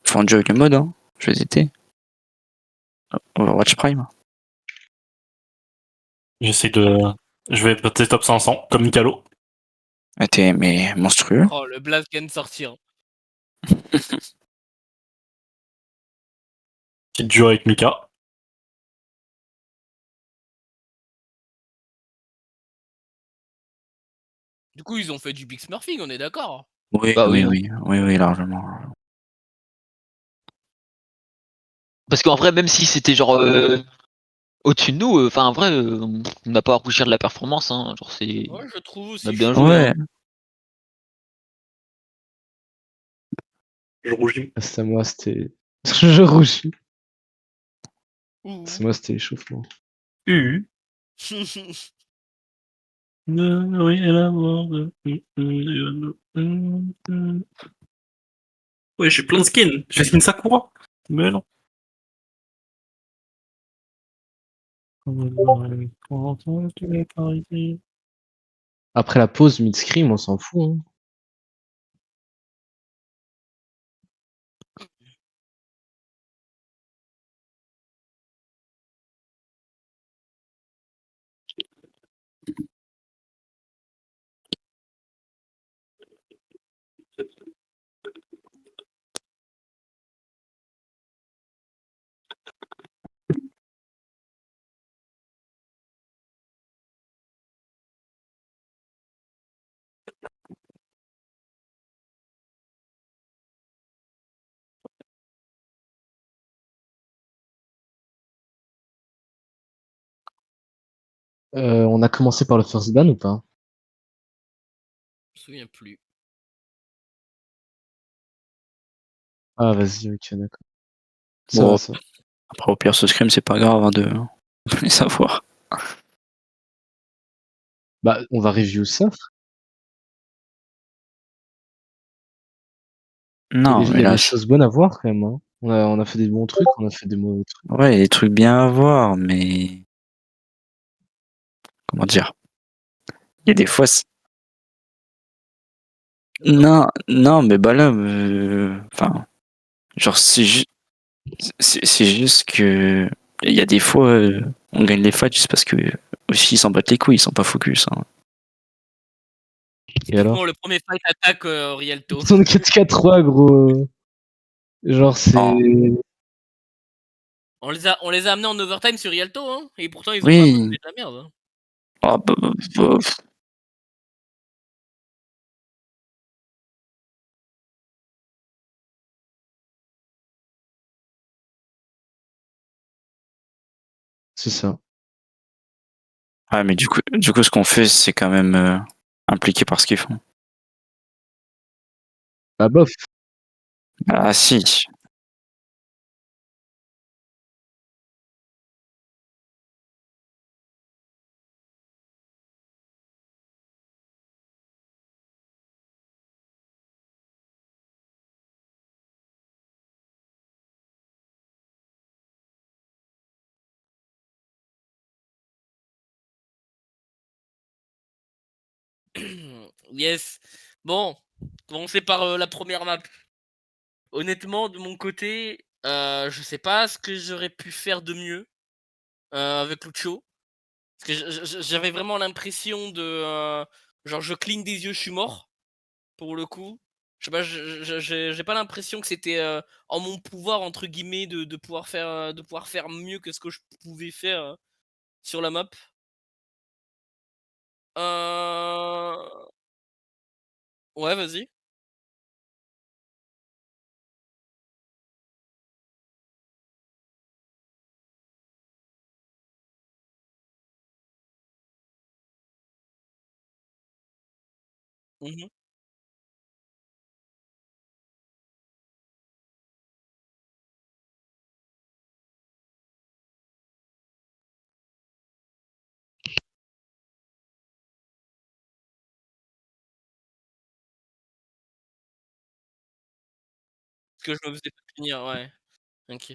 Speaker 1: Faut un jeu avec le mode, hein. Je vais hésiter. Overwatch Prime.
Speaker 2: J'essaie de. Je vais passer top 500 comme Mikalo.
Speaker 1: Ah, t'es mais monstrueux.
Speaker 5: Oh, le blast vient de sortir.
Speaker 2: Petit duo avec Mika.
Speaker 5: Du coup, ils ont fait du big smurfing, on est d'accord.
Speaker 1: Oui,
Speaker 4: Bah oui,
Speaker 1: oui, largement.
Speaker 4: Parce qu'en vrai, même si c'était genre au-dessus de nous, enfin en vrai, on n'a pas à rougir de la performance. Hein. Genre c'est.
Speaker 5: Ouais, je trouve
Speaker 4: On
Speaker 5: aussi.
Speaker 4: a bien
Speaker 5: je
Speaker 4: joué.
Speaker 1: Ouais.
Speaker 4: Hein.
Speaker 2: Je rougis.
Speaker 3: C'est à moi, c'était. Je rougis.
Speaker 5: Ouh.
Speaker 3: C'est moi, c'était l'échauffement.
Speaker 2: Ouais, j'ai plein de skins. J'ai skin Sakura. Mais non.
Speaker 3: Après la pause mid-scream, on s'en fout. Hein. On a commencé par le first ban ou pas?
Speaker 5: Je me souviens plus.
Speaker 3: Ah, vas-y, ok, d'accord. Ça
Speaker 1: Bon,
Speaker 3: va, ça.
Speaker 1: après, au pire, ce scrim, c'est pas grave hein, de les savoir.
Speaker 3: Bah, on va review ça.
Speaker 1: Non,
Speaker 3: Il
Speaker 1: mais
Speaker 3: y a
Speaker 1: là,
Speaker 3: des choses bonnes à voir quand même. Hein. On a fait des bons trucs, on a fait des mauvais trucs.
Speaker 1: ouais, il y a des trucs bien à voir, mais comment dire? Il y a des fois. Non, non, mais bah là, enfin, genre, c'est juste que il y a des fois, on gagne les fights juste parce que aussi ils s'en battent les couilles, ils sont pas focus. Hein.
Speaker 3: Et alors?
Speaker 5: Typiquement, le premier fight attaque Rialto.
Speaker 3: Ils sont 4-4-3, gros. Genre, c'est.
Speaker 1: Non.
Speaker 5: On les a amenés en overtime sur Rialto, hein, et pourtant ils ont pas
Speaker 1: Oui.
Speaker 5: fait de la merde. Hein.
Speaker 1: Ah, bah,
Speaker 3: C'est ça.
Speaker 1: ouais, mais du coup, ce qu'on fait, c'est quand même impliqué par ce qu'ils font.
Speaker 3: Bah, bof.
Speaker 1: Ah si.
Speaker 5: Yes. Bon, commencer par la première map. Honnêtement, de mon côté, je sais pas ce que j'aurais pu faire de mieux avec Lucho. Parce que j'avais vraiment l'impression de... genre, je cligne des yeux, je suis mort, pour le coup. Je sais pas, j'ai pas l'impression que c'était en mon pouvoir, entre guillemets, de pouvoir faire mieux que ce que je pouvais faire sur la map. Ouais, vas-y. Mmh. Que je me faisais pas finir, ouais. OK.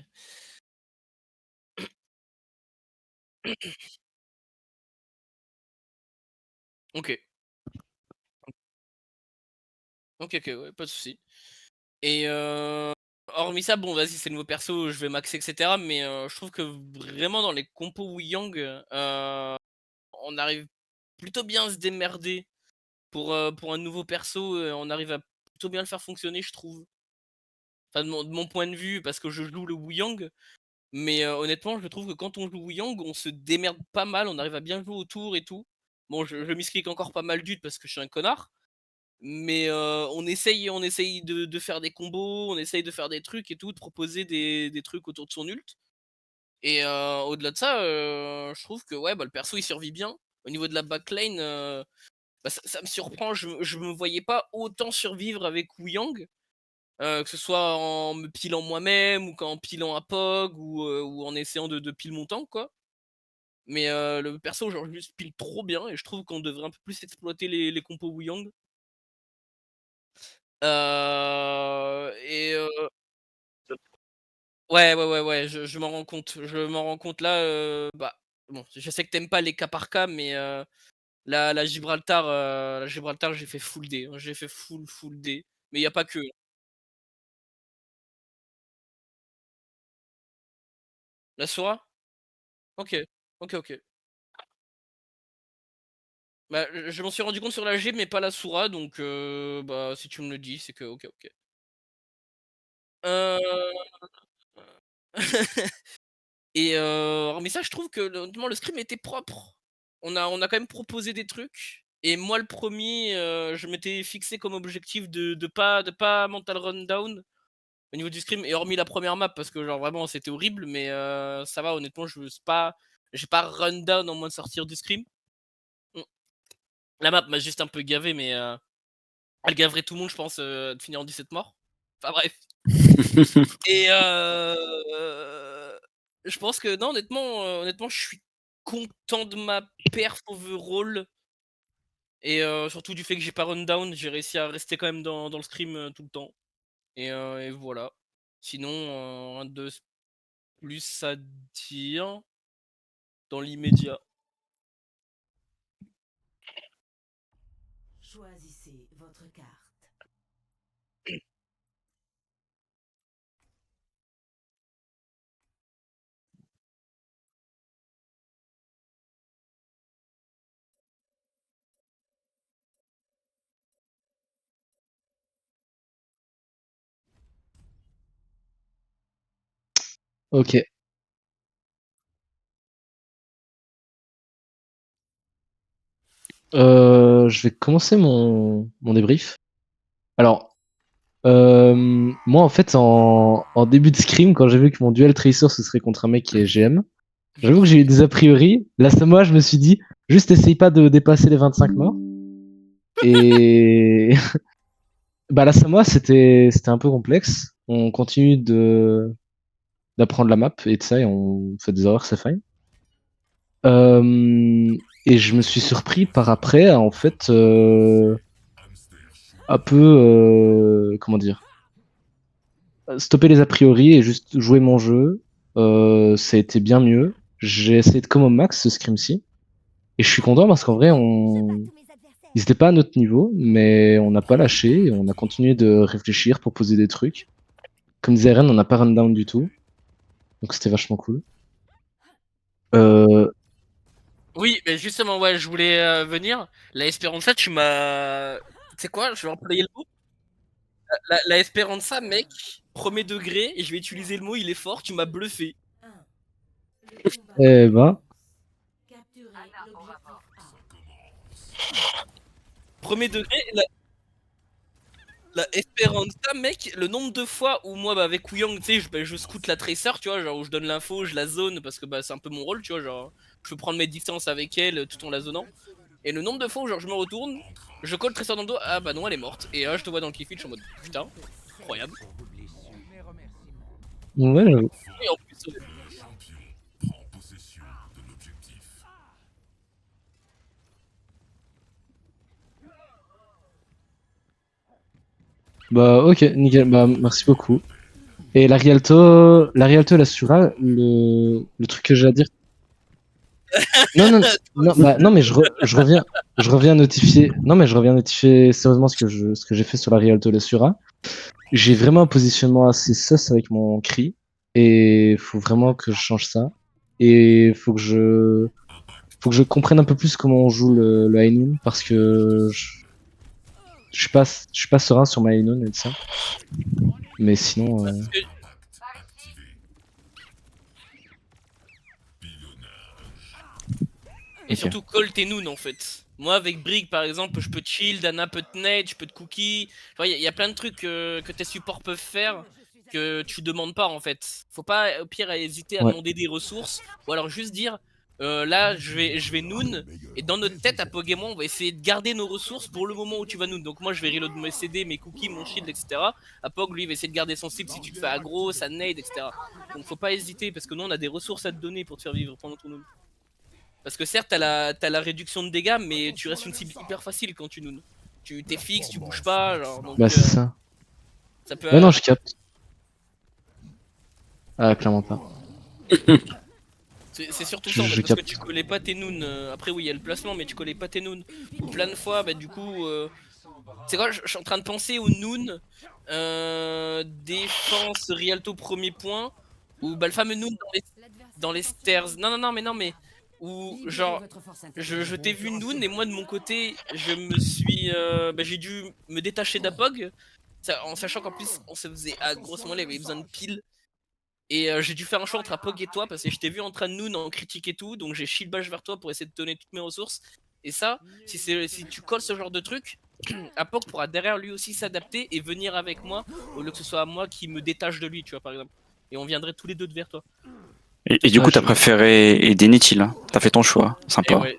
Speaker 5: OK. OK, OK, ouais, pas de souci. Et hormis ça, bon, vas-y, c'est le nouveau perso, je vais maxer, et cetera. Mais je trouve que vraiment dans les compos Wu Yang, on arrive plutôt bien à se démerder pour un nouveau perso. On arrive à plutôt bien le faire fonctionner, je trouve. Enfin, de mon point de vue, parce que je joue le Wu Yang. Mais honnêtement, je trouve que quand on joue Wu Yang, on se démerde pas mal, on arrive à bien jouer autour et tout. Bon, je misclick encore pas mal d'ult parce que je suis un connard. Mais on essaye de faire des combos, on essaye de faire des trucs et tout, de proposer des trucs autour de son ult. Et au-delà de ça, je trouve que ouais, bah, le perso il survit bien. Au niveau de la backline, bah, ça me surprend, je me voyais pas autant survivre avec Wu Yang, que ce soit en me pilant moi-même ou qu'en pilant à Pog ou en essayant de pile mon tank, quoi. Mais le perso aujourd'hui se pile trop bien et je trouve qu'on devrait un peu plus exploiter les compos Wu Yang. Et ouais, ouais, ouais, ouais, je m'en rends compte. Je m'en rends compte là, bah, bon, je sais que t'aimes pas les cas par cas, mais la Gibraltar, j'ai fait full D, hein, j'ai fait full D. Mais y a pas que. La Sora? OK. OK. Bah, je m'en suis rendu compte sur la G, mais pas la Soura, donc bah, si tu me le dis, c'est que OK. Heu et mais ça, je trouve que honnêtement, le scrim était propre. On a quand même proposé des trucs et moi, le premier je m'étais fixé comme objectif de pas mental run down au niveau du scrim et hormis la première map parce que genre vraiment c'était horrible, mais ça va honnêtement, j'ai pas run down en moins de sortir du scrim. Mmh. La map m'a juste un peu gavé, mais elle gaverait tout le monde, je pense, de finir en 17 morts. Enfin bref. Et je pense que non, honnêtement, je suis content de ma perf overall et surtout du fait que j'ai pas run down, j'ai réussi à rester quand même dans le scrim, tout le temps et voilà. Sinon, rien de plus à dire dans l'immédiat.
Speaker 6: Choisissez votre carte.
Speaker 3: Ok. Je vais commencer mon débrief. Alors, moi, en fait, en début de scrim, quand j'ai vu que mon duel Tracer ce serait contre un mec qui est GM, j'avoue que j'ai eu des a priori. Là, ça, moi, je me suis dit, juste essaye pas de dépasser les 25 morts. Et bah, la Samoa, c'était un peu complexe. On continue d'apprendre la map et de ça, et on fait des erreurs, c'est fine. Et je me suis surpris par après, à, en fait, un peu, comment dire, stopper les a priori et juste jouer mon jeu. Ça a été bien mieux. J'ai essayé de comme au max ce scrim-ci. Et je suis content parce qu'en vrai, ils étaient pas à notre niveau, mais on n'a pas lâché et on a continué de réfléchir pour poser des trucs. Comme disait Ren, on n'a pas run down du tout. Donc c'était vachement cool. Euh,
Speaker 5: Oui, mais justement, ouais, je voulais venir. La Esperanza, tu m'as. Tu sais quoi, je vais employer le mot. La Esperanza, mec, premier degré, et je vais utiliser le mot, il est fort, tu m'as bluffé.
Speaker 6: 1. Le combat
Speaker 3: eh ben,
Speaker 6: Capturez l'objectif A.
Speaker 5: Premier degré, la Esperanza, mec, le nombre de fois où moi, bah, avec Wuyang, tu sais, je scoute la Tracer, tu vois, genre où je donne l'info, je la zone, parce que bah, c'est un peu mon rôle, tu vois, genre, je peux prendre mes distances avec elle tout en la zonant. Et le nombre de fois où genre je me retourne, je colle Tracer dans le dos, ah bah non, elle est morte. Et là, je te vois dans le kill, je suis en mode putain, incroyable.
Speaker 3: ouais, j'avoue.
Speaker 5: Et en plus,
Speaker 3: Bah ok, nickel, bah merci beaucoup. Et la Rialto et la Sura, le truc que j'ai à dire. Non, mais je reviens notifier. Non, mais je reviens notifier sérieusement ce que j'ai fait sur la Rialto et la Sura. J'ai vraiment un positionnement assez sus avec mon cri. Et faut vraiment que je change ça. Et faut que je comprenne un peu plus comment on joue le High Noon parce que je suis pas serein sur ma High Noon et tout ça. Mais sinon,
Speaker 5: parce que- Et
Speaker 3: Ok.
Speaker 5: surtout Colt et Noon en fait. Moi avec Brig par exemple, je peux te shield, Dana peut te nade, je peux te cookie. Il y a plein de trucs que tes supports peuvent faire que tu demandes pas en fait. Faut pas au pire hésiter à
Speaker 3: Ouais.
Speaker 5: demander des ressources ou alors juste dire là je vais Noon et dans notre tête à Pokémon on va essayer de garder nos ressources pour le moment où tu vas Noon. Donc moi je vais reload mes CD, mes cookies, mon shield etc. À Pog lui il va essayer de garder son cible si tu te fais aggro, ça nade etc. Donc faut pas hésiter parce que nous on a des ressources à te donner pour te faire vivre pendant ton Noon. Parce que certes, t'as la réduction de dégâts, mais tu restes une cible hyper facile quand tu noon. Tu t'es fixe, tu bouges pas, genre, donc
Speaker 3: Bah c'est ça.
Speaker 5: ça peut.
Speaker 3: Ouais, non, je capte. Ah, clairement pas.
Speaker 5: C'est surtout
Speaker 3: Je-
Speaker 5: ça en
Speaker 3: je
Speaker 5: fait, parce que
Speaker 3: capte.
Speaker 5: tu collais pas tes noons. Après, oui, il y a le placement, mais tu collais pas tes noons. Plein de fois, bah du coup. C'est quoi, je suis en train de penser aux noons. Défense Rialto premier point. Ou bah le fameux noon dans les stairs. Non, non, non, mais non, mais. Où genre. Je t'ai vu Noon et moi de mon côté, je me suis. Bah, j'ai dû me détacher d'Apog. En sachant qu'en plus, on se faisait. À grosso modo, il y avait besoin de piles. Et j'ai dû faire un choix entre Apog et toi parce que je t'ai vu en train de Noon en critique et tout. Donc j'ai shield bash vers toi pour essayer de donner toutes mes ressources. Et ça, si tu colles ce genre de truc, Apog pourra derrière lui aussi s'adapter et venir avec moi au lieu que ce soit moi qui me détache de lui, tu vois, par exemple. Et on viendrait tous les deux vers toi.
Speaker 1: Et du
Speaker 3: Ouais,
Speaker 1: coup, t'as
Speaker 3: je-
Speaker 1: préféré aider Nethil. Hein. T'as fait ton choix.
Speaker 5: Et
Speaker 1: Sympa.
Speaker 5: ouais.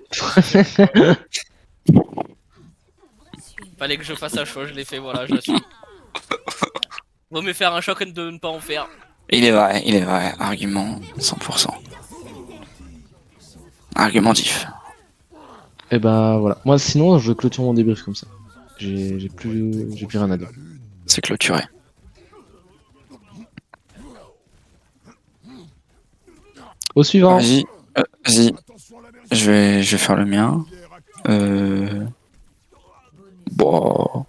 Speaker 5: Fallait que je fasse un choix, je l'ai fait, voilà, j'assume. Vaut mieux faire un choc que de ne pas en faire.
Speaker 1: Il est vrai. Argument 100%. Argumentif.
Speaker 3: Et ben voilà. Moi, sinon, je clôture mon débrief comme ça. J'ai plus rien à dire.
Speaker 1: C'est clôturé.
Speaker 3: Au suivant.
Speaker 1: Vas-y. Vas-y. Je vais faire le mien. Bon.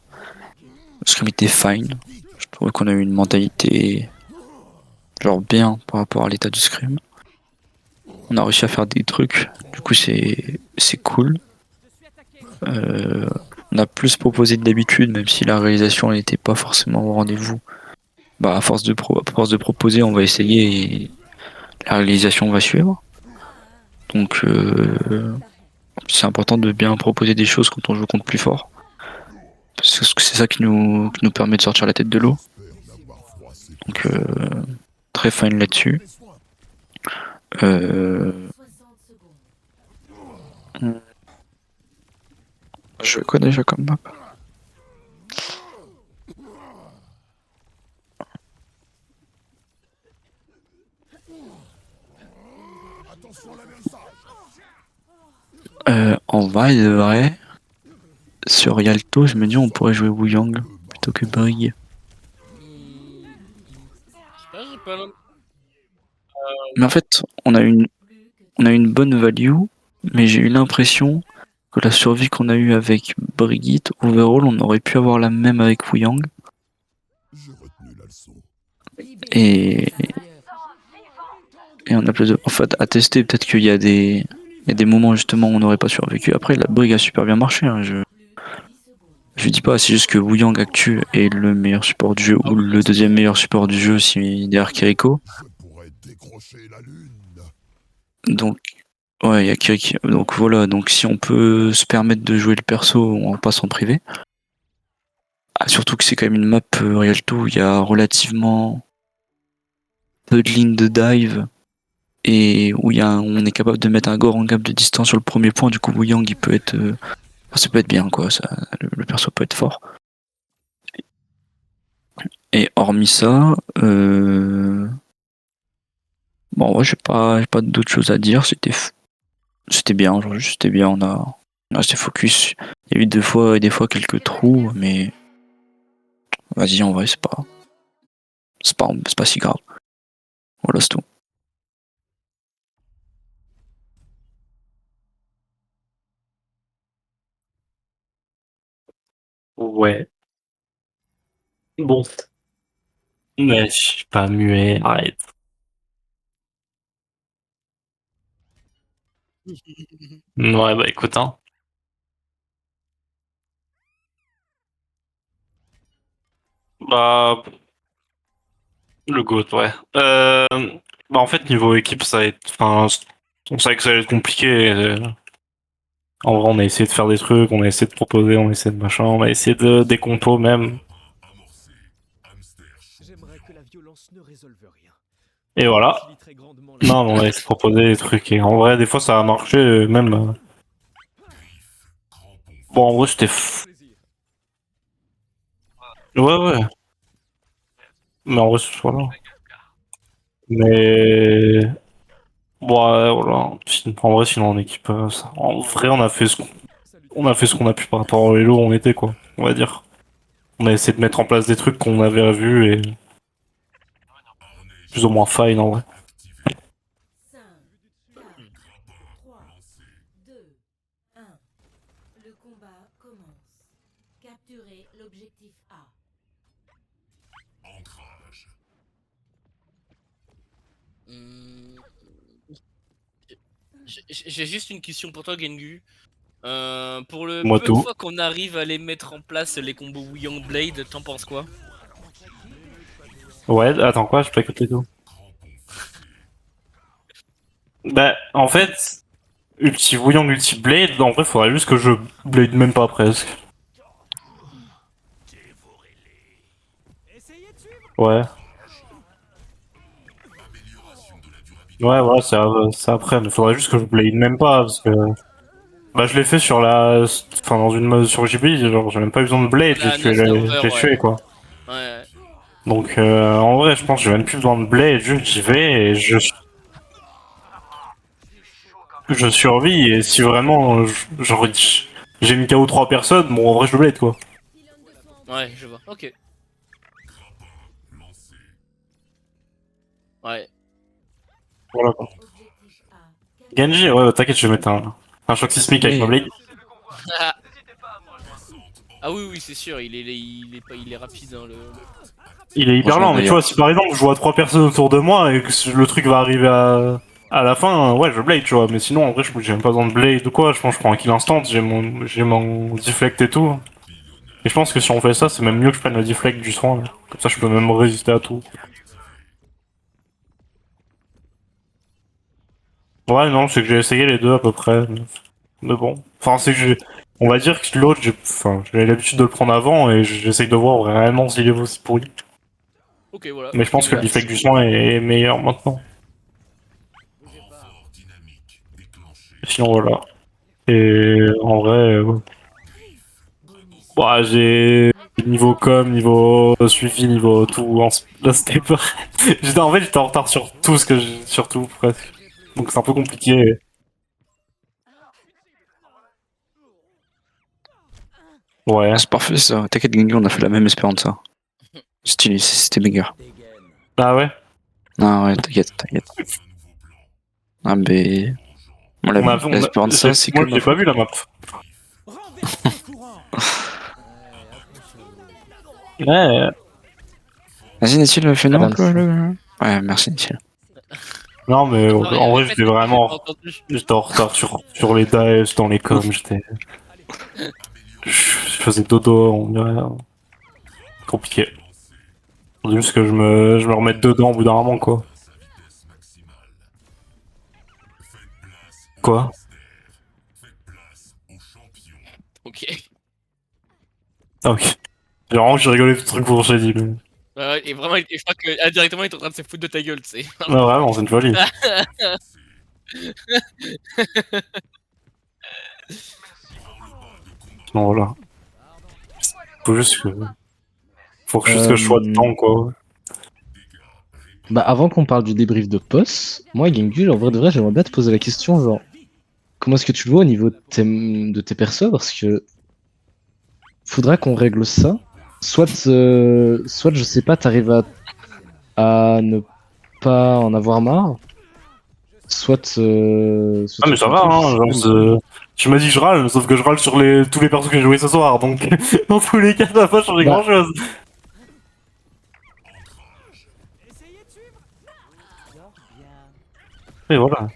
Speaker 1: Le scrim était fine. Je trouve qu'on a eu une mentalité genre bien par rapport à l'état du scrim. On a réussi à faire des trucs. Du coup, c'est cool. On a plus proposé que d'habitude, même si la réalisation n'était pas forcément au rendez-vous. Bah, à force de proposer, on va essayer et la réalisation va suivre. Donc, c'est important de bien proposer des choses quand on joue contre plus fort. Parce que c'est ça qui nous permet de sortir la tête de l'eau. Donc, très fine là-dessus. Je veux quoi déjà comme map? En vrai, de vrai, sur Rialto, je me dis on pourrait jouer Wu Yang plutôt que Brig.
Speaker 5: Je sais pas,
Speaker 1: Mais en fait, on a une bonne value, mais j'ai eu l'impression que la survie qu'on a eue avec Brigitte, overall, on aurait pu avoir la même avec Wu Yang. Et on a plus de. En fait, à tester, peut-être qu'il y a des moments justement où on n'aurait pas survécu. Après, la Brig a super bien marché. Hein, je dis pas, c'est juste que Wu Yang Actu est le meilleur support du jeu ou le deuxième meilleur support du jeu si derrière Kiriko. Donc, ouais, il y a Kiriki. Donc voilà, donc si on peut se permettre de jouer le perso, on passe en privé. Ah, surtout que c'est quand même une map Rialto où il y a relativement peu de lignes de dive et où on est capable de mettre un Goran Gap de distance sur le premier point. Du coup, Wu Yang, il peut être. Ça peut être bien, quoi. Le perso peut être fort. Et hormis ça, bon, ouais, j'ai pas d'autres choses à dire. C'était bien, genre, c'était bien. On a resté focus. Il y a eu des fois quelques trous, mais vas-y, en vrai, c'est pas si grave. Voilà, c'est tout.
Speaker 2: Ouais. Bon. Mais je suis pas muet, arrête. Ouais, bah écoute, hein. Bah, le GOAT, ouais. Bah en fait, niveau équipe, ça va être. Enfin, on savait que ça allait être compliqué. En vrai, on a essayé de faire des trucs, on a essayé de proposer, on a essayé de machin, on a essayé de des compos même.
Speaker 9: J'aimerais que la violence ne résolve rien.
Speaker 2: Et voilà. Non, mais on a essayé de proposer des trucs. Et en vrai, des fois, ça a marché, même. Bon, en vrai, c'était. Ouais, ouais. Mais en vrai, voilà. Mais. Bon, ouais, voilà. En vrai, sinon, en équipe, en vrai, on a fait ce qu'on a pu par rapport au Hello où on était, quoi. On va dire. On a essayé de mettre en place des trucs qu'on avait vus et. Plus ou moins fine, en vrai.
Speaker 6: combat commence. Capturez l'objectif A.
Speaker 5: Hmm, J'ai juste une question pour toi, Gengu. Pour le
Speaker 2: Moi
Speaker 5: peu de
Speaker 2: tout.
Speaker 5: fois qu'on arrive à les mettre en place, les combos Wu Yang Blade, t'en penses quoi?
Speaker 2: Ouais, attends quoi, je peux écouter tout. Bah, en fait, Ulti Wuyong, Ulti Blade, en vrai, faudrait juste que je Blade même pas presque. Ouais. Ouais, c'est après, mais faudrait juste que je Blade même pas, parce que... Bah, je l'ai fait sur la... Enfin, dans une mode sur JB, genre, j'ai même pas eu besoin de Blade,
Speaker 5: La 9 serveur,
Speaker 2: j'ai tué,
Speaker 5: ouais.
Speaker 2: quoi.
Speaker 5: Ouais.
Speaker 2: Donc, en vrai, je pense que j'ai même plus besoin de Blade, juste j'y vais et je survis, et si vraiment, genre, j'ai mis KO 3 personnes, bon, en vrai, je le Blade, quoi.
Speaker 5: Ouais, je vois. Ok. Ouais.
Speaker 2: Voilà, quoi.
Speaker 6: Objectif A.
Speaker 2: Genji, ouais, t'inquiète, je vais mettre un choc sismique avec
Speaker 1: Oui.
Speaker 2: ma Blade.
Speaker 5: Ah oui, oui, c'est sûr, il est rapide, hein,
Speaker 2: Il est hyper
Speaker 1: Franchement,
Speaker 2: lent, mais tu
Speaker 1: d'ailleurs.
Speaker 2: vois, si par exemple je vois 3 personnes autour de moi et que le truc va arriver à la fin, ouais, je Blade, tu vois. Mais sinon, en vrai, j'ai même pas besoin de Blade ou quoi. Je pense que je prends un kill instant, j'ai mon deflect et tout. Et je pense que si on fait ça, c'est même mieux que je prenne le deflect du soin. Là. Comme ça, je peux même résister à tout. Ouais, non, c'est que j'ai essayé les deux à peu près. Mais bon. Enfin, c'est que j'ai. On va dire que l'autre, j'ai l'habitude de le prendre avant et j'essaye de voir vraiment s'il est aussi pourri.
Speaker 5: Ok, voilà.
Speaker 2: Mais je pense que le deflect du soin est meilleur maintenant. Sinon, voilà. Et en vrai, bah, j'ai niveau com, niveau suivi, niveau tout. Là, c'était pas. En fait, j'étais en retard sur tout ce que sur tout presque. Donc c'est un peu compliqué. Ouais.
Speaker 1: C'est parfait ça. T'inquiète, Gengu, on a fait la même Esperanza. Stylé, c'était méga.
Speaker 2: Ah ouais.
Speaker 1: Non, ouais, t'inquiète. Ah, mais. Bon, l'Esperanza, c'est
Speaker 2: Moi,
Speaker 1: que
Speaker 2: je
Speaker 1: ma
Speaker 2: l'ai pas
Speaker 1: faute.
Speaker 2: vu la map. Ouais.
Speaker 1: Vas-y, Netil, fais-nous un
Speaker 3: Adams.
Speaker 1: peu le. Ouais, merci, Netil.
Speaker 2: Non, mais en vrai,
Speaker 5: Répète,
Speaker 2: j'étais vraiment.
Speaker 5: j'ai pas entendu.
Speaker 2: J'étais en retard sur les dives, dans les coms. Je faisais dodo, on dirait. Compliqué. Faut juste que je me remette dedans au bout d'un moment, quoi. Quoi?
Speaker 5: Ok.
Speaker 2: Ah, ok. J'ai vraiment, j'ai rigolé ce truc pour j'ai dit. Mais...
Speaker 5: Ouais, et vraiment, je crois que indirectement, il est en train de se foutre de ta gueule, tu sais.
Speaker 2: Ouais, vraiment, c'est une folie. Non, voilà. Faut juste que... Faut juste que je sois dedans, quoi.
Speaker 3: Bah, avant qu'on parle du débrief de POS, moi, Gengu, en vrai de vrai, j'aimerais bien te poser la question, genre, comment est-ce que tu le vois au niveau de tes persos? Parce que faudra qu'on règle ça. Soit je sais pas, t'arrives à ne pas en avoir marre. Soit
Speaker 2: Ah, mais
Speaker 3: tu
Speaker 2: ça
Speaker 3: fais
Speaker 2: va,
Speaker 3: tout, je
Speaker 2: hein,
Speaker 3: sais
Speaker 2: genre,
Speaker 3: pas, mais-
Speaker 2: tu m'as dit que je râle, sauf que je râle sur tous les persos que j'ai joués ce soir, donc dans tous les cas, ça va pas changer
Speaker 3: Bah.
Speaker 2: grand-chose. Et voilà.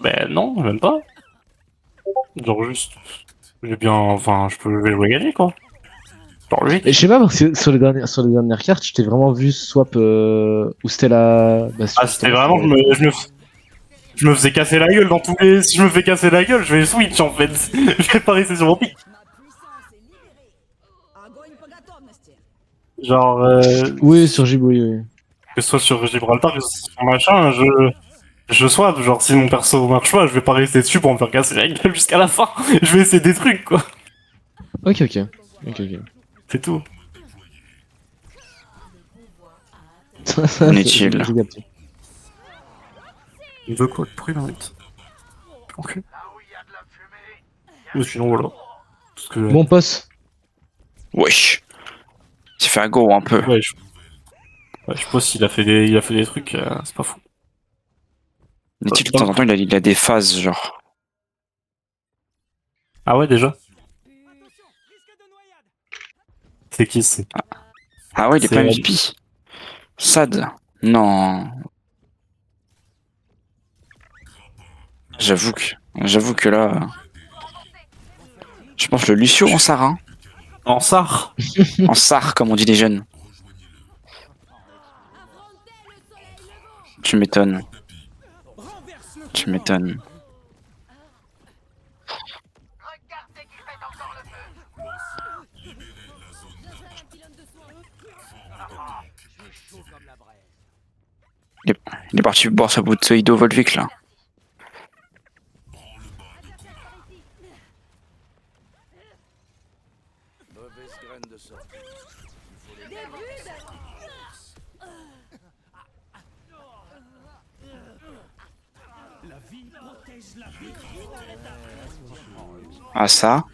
Speaker 2: Ben non, même pas. Genre juste... J'ai bien... Enfin, je vais jouer gagner, quoi. Genre
Speaker 3: Et
Speaker 2: logique.
Speaker 3: je sais pas, parce que sur les dernières cartes, je t'ai vraiment vu swap où c'était la. Bah,
Speaker 2: Ah, c'était
Speaker 3: justement,
Speaker 2: vraiment...
Speaker 3: c'était
Speaker 2: Je me faisais casser la gueule dans tous les... Si je me fais casser la gueule, je vais switch, en fait. Je vais pas rester sur mon pic. Genre...
Speaker 3: Oui, sur Jiboui, oui.
Speaker 2: Que ce soit sur Gibraltar, que ce soit sur machin, je swap. Genre, si mon perso marche pas, je vais pas rester dessus pour me faire casser la gueule jusqu'à la fin. Je vais essayer des trucs, quoi.
Speaker 3: Ok.
Speaker 2: C'est tout.
Speaker 1: Inutile.
Speaker 3: J'ai capté.
Speaker 2: Il veut quoi de bruit, là, vite. Ok. Ou sinon, voilà. Parce que...
Speaker 3: Bon, POS.
Speaker 1: Wesh. C'est fait un go un peu.
Speaker 2: Ouais, je sais pas s'il a fait des trucs, c'est pas fou.
Speaker 1: Netil, de temps en temps, il a des phases, genre.
Speaker 2: Ah ouais, déjà? C'est qui c'est?
Speaker 1: Ah ouais, il est pas
Speaker 2: C'est-
Speaker 1: MVP. Sad. Non. J'avoue que là. Je pense le Lucio en Sar, hein.
Speaker 2: En Sar?
Speaker 1: En Sar, comme on dit les jeunes. Tu m'étonnes. Tu m'étonnes. Il est parti boire sa bout de Ido Volvic là. Ah ça.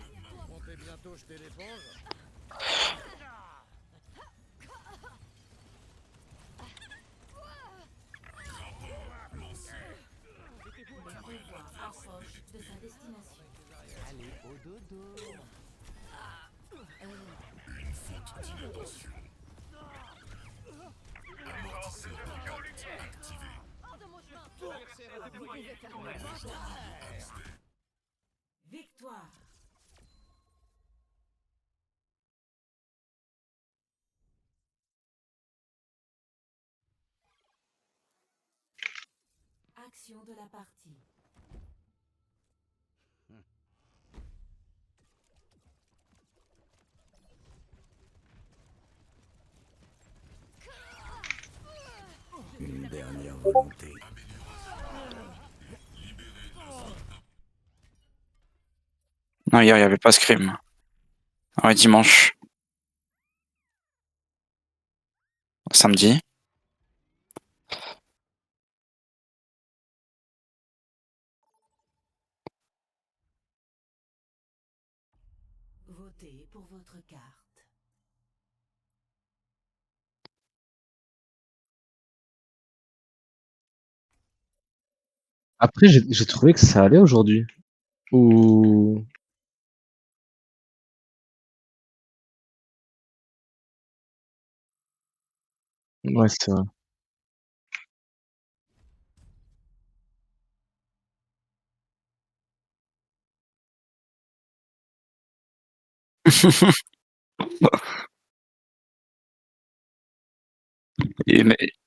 Speaker 6: Victoire. Action de la partie.
Speaker 9: Une dernière volonté.
Speaker 1: Non, hier il y avait pas Scream. Ouais, dimanche. Samedi.
Speaker 6: Votez pour votre carte.
Speaker 3: Après, j'ai trouvé que ça allait aujourd'hui. Ou. Ouais, c'est vrai.
Speaker 1: Et,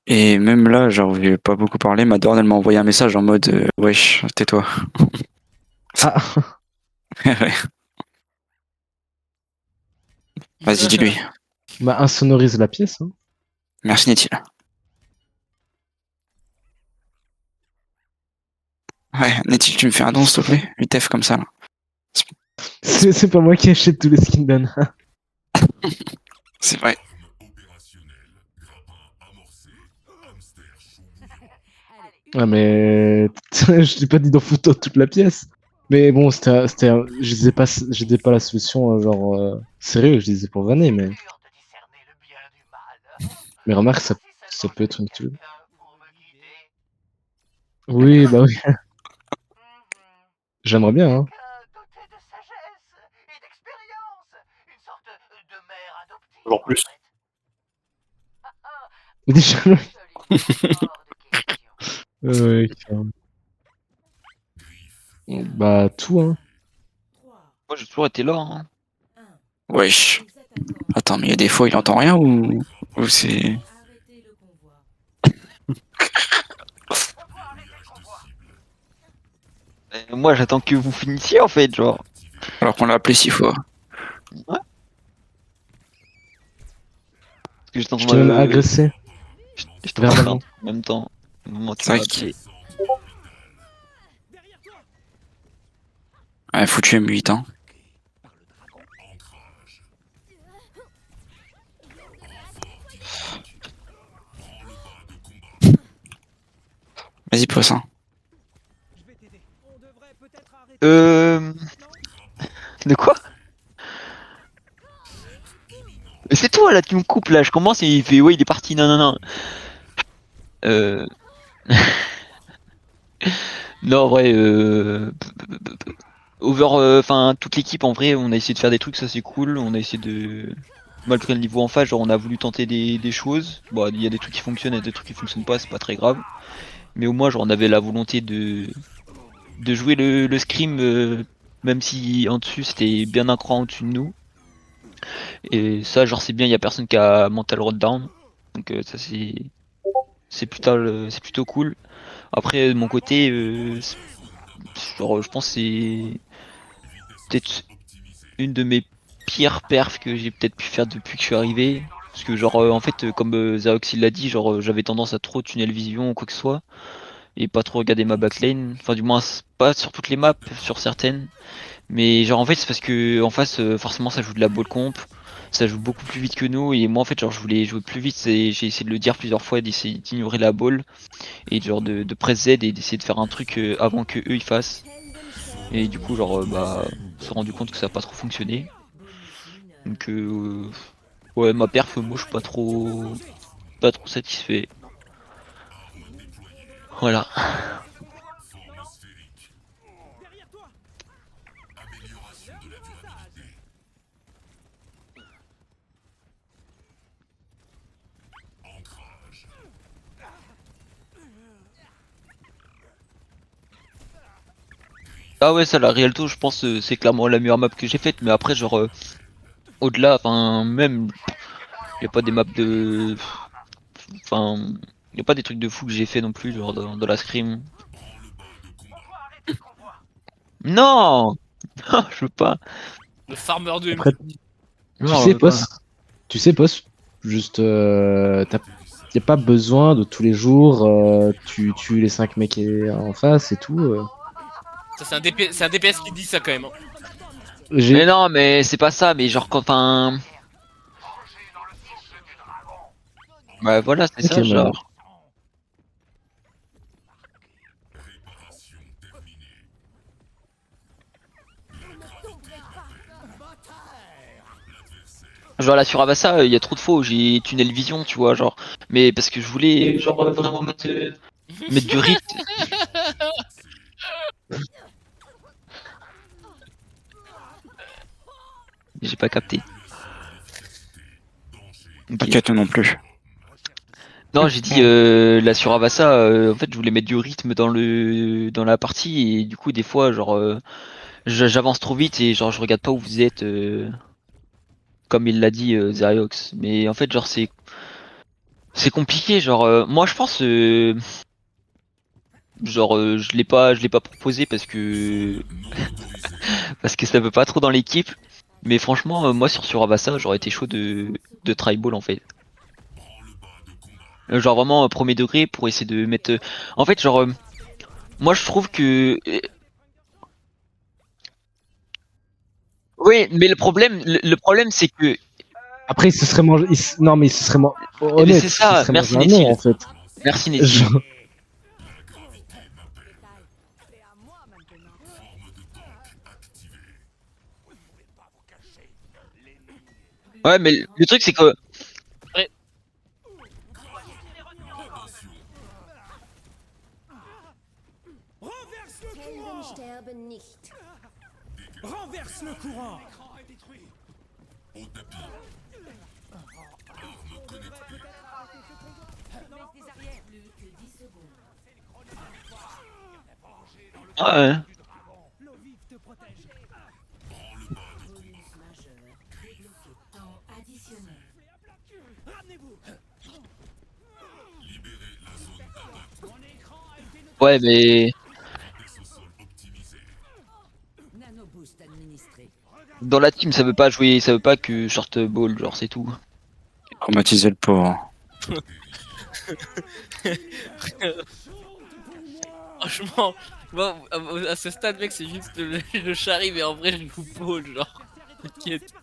Speaker 1: et même là, genre, j'ai pas beaucoup parlé. Ma daronne, elle m'a envoyé un message en mode wesh, tais-toi.
Speaker 3: Ah,
Speaker 1: Ouais. Vas-y, dis-lui.
Speaker 3: bah, insonorise la pièce. Hein.
Speaker 1: Merci, Netil. Ouais, Netil, tu me fais un don, s'il te plaît? Vitef, comme ça, là.
Speaker 3: C'est pas moi qui achète tous les skins d'Anna.
Speaker 1: C'est vrai.
Speaker 3: Ouais, mais. Je t'ai pas dit d'en foutre toute la pièce. Mais bon, je disais pas la solution, genre. Sérieux, je disais pour vanner, mais. Mais remarque, ça peut être une tuile. Oui, bah oui. J'aimerais bien, hein.
Speaker 2: Toujours plus.
Speaker 3: Déjà. Ouais, carrément. Bah, tout, hein.
Speaker 4: Moi j'ai toujours été là. Hein.
Speaker 1: Wesh. Attends, mais il y a des fois, il entend rien ou c'est.
Speaker 6: Arrêtez le convoi.
Speaker 4: Moi j'attends que vous finissiez en fait, genre.
Speaker 1: Alors qu'on l'a appelé 6 fois.
Speaker 4: Parce que j'étais en
Speaker 3: Je
Speaker 4: train
Speaker 3: t'ai même
Speaker 4: de-
Speaker 3: agressé.
Speaker 4: J'étais en train de faire
Speaker 3: Verbalement.
Speaker 4: un truc en même temps. Au moment où tu
Speaker 1: C'est
Speaker 4: m'as
Speaker 1: vrai
Speaker 4: appelé.
Speaker 1: Ouais, foutu M8, hein. Vas-y, poisson.
Speaker 4: De quoi? Mais c'est toi là, tu me coupes là, je commence et il fait ouais il est parti, non non non. Non en vrai enfin toute l'équipe en vrai, on a essayé de faire des trucs, ça c'est cool. On a essayé de, malgré le niveau en face, genre on a voulu tenter des choses. Bon, il y a des trucs qui fonctionnent, et des trucs qui fonctionnent pas, c'est pas très grave. Mais au moins, genre on avait la volonté de jouer le scrim, même si en dessus c'était bien un cran au-dessus de nous. Et ça, genre c'est bien, il y a personne qui a mental road down. Donc ça c'est plutôt cool. Après de mon côté, genre je pense que c'est peut-être une de mes pires perfs que j'ai peut-être pu faire depuis que je suis arrivé. Parce que genre en fait comme Zaox il l'a dit, genre j'avais tendance à trop tunnel vision ou quoi que ce soit et pas trop regarder ma backlane. Enfin du moins pas sur toutes les maps, sur certaines. Mais genre en fait c'est parce que en face forcément ça joue de la ball comp, ça joue beaucoup plus vite que nous et moi en fait genre je voulais jouer plus vite, j'ai essayé de le dire plusieurs fois, d'essayer d'ignorer la ball et genre de press Z et d'essayer de faire un truc avant que eux ils fassent. Et du coup genre bah on s'est rendu compte que ça a pas trop fonctionné. Donc ouais ma perf moi je suis pas trop satisfait. Voilà. Ah ouais ça la Rialto je pense c'est clairement la meilleure map que j'ai faite mais après genre au-delà enfin même y a pas des maps de enfin y a pas des trucs de fou que j'ai fait non plus genre dans la scrim. Non je veux pas.
Speaker 5: Le farmer de
Speaker 3: Après,
Speaker 5: MVP.
Speaker 3: tu
Speaker 4: Non je
Speaker 3: sais,
Speaker 4: veux pas.
Speaker 3: Post, tu sais, Post, juste, y a pas besoin de tous les jours, tu tues les 5 mecs en face et tout.
Speaker 5: Ça, c'est un DPS qui dit ça quand même, hein.
Speaker 4: Mais
Speaker 3: J'ai,
Speaker 4: non mais c'est pas ça mais genre quand enfin bah voilà c'est
Speaker 3: ok,
Speaker 4: ça
Speaker 3: bah,
Speaker 4: genre. Genre là sur Avassa, il y a trop de fois où j'ai tunnel vision, tu vois, genre. Mais parce que je voulais genre vraiment mettre du rythme. J'ai pas capté. Ok.
Speaker 1: T'inquiète non plus.
Speaker 4: Non, j'ai dit là sur Avassa, en fait, je voulais mettre du rythme dans la partie et du coup des fois genre j'avance trop vite et genre je regarde pas où vous êtes comme il l'a dit Zeriox. Mais en fait genre c'est compliqué genre moi je pense genre je l'ai pas proposé parce que parce que ça veut pas trop dans l'équipe. Mais franchement, moi sur Avassa, j'aurais été chaud de tribal en fait. Genre vraiment premier degré pour essayer de mettre. En fait, genre moi je trouve que. Oui, mais le problème c'est que.
Speaker 3: après, il se serait mangé, non, mais il se serait
Speaker 4: Eh ben c'est
Speaker 3: honnête, il se
Speaker 4: ça,
Speaker 3: serait
Speaker 4: merci
Speaker 3: mangé un nom,
Speaker 4: Nessil.
Speaker 3: en fait.
Speaker 4: Merci Nessil.
Speaker 3: Genre,
Speaker 4: Ouais, mais le truc c'est que.
Speaker 5: Ouais.
Speaker 8: Helden sterben nicht.
Speaker 9: Renverse le courant.
Speaker 4: Ouais. Ouais, mais
Speaker 6: Nanoboost administré.
Speaker 4: dans la team ça veut pas jouer, ça veut pas que short ball, genre c'est tout.
Speaker 1: Traumatiser le pauvre.
Speaker 5: Franchement, moi, à ce stade, mec, c'est juste le chari, mais en vrai, je joue pôle, genre. T'inquiète.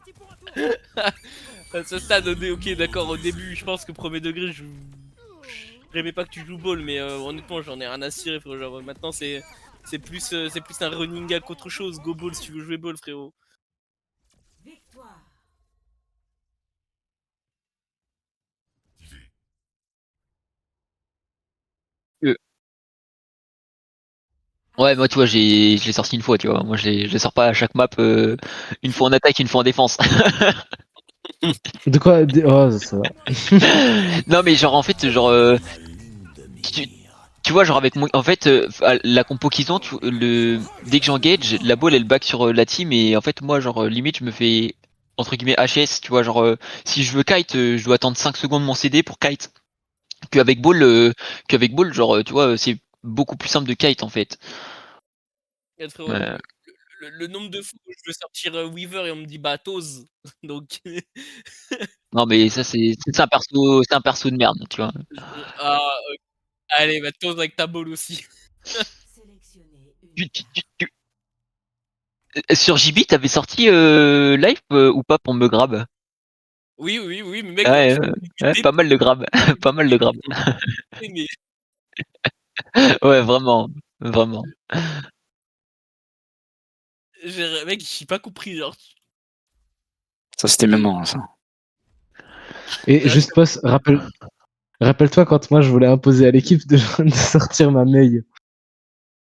Speaker 5: À ce stade, ok, d'accord, au début, je pense que premier degré, j'aimais pas que tu joues ball, mais honnêtement, j'en ai rien à cirer, frérot. Genre, maintenant, c'est plus un running gag qu'autre chose. Go ball si tu veux jouer ball, frérot.
Speaker 6: Victoire.
Speaker 4: Ouais, moi, tu vois, je l'ai sorti une fois, tu vois. Moi, je les sors pas à chaque map, une fois en attaque, une fois en défense.
Speaker 3: De quoi Oh, ça va.
Speaker 4: Non, mais genre, en fait, genre, tu, tu vois, genre, avec moi, en fait, la compo qu'ils ont, dès que j'engage, la balle, elle back sur la team, et en fait, moi, genre, limite, je me fais, entre guillemets, HS, tu vois, genre, si je veux kite, je dois attendre 5 secondes mon CD pour kite. Qu'avec ball, genre, tu vois, c'est beaucoup plus simple de kite, en fait.
Speaker 5: Et frérot, le nombre de fois où je veux sortir Weaver et on me dit bah t'oses. Donc.
Speaker 4: Non, mais ça, c'est un perso de merde, tu vois.
Speaker 5: Ah, allez, bah t'oses avec ta ball aussi.
Speaker 6: Sélectionnez une
Speaker 4: Tu- tu- tu- tu- Sur JB, t'avais sorti live ou pas pour me grab?
Speaker 5: Oui, mais mec, quand
Speaker 4: Ouais,
Speaker 5: tu
Speaker 4: ouais, pas mal de grab, pas mal de grab.
Speaker 5: mais
Speaker 4: Ouais, vraiment, vraiment.
Speaker 5: mec, j'ai pas compris, genre.
Speaker 1: Ça, c'était mémorant, ça.
Speaker 3: Et juste rappelle-toi quand moi je voulais imposer à l'équipe de sortir ma mail.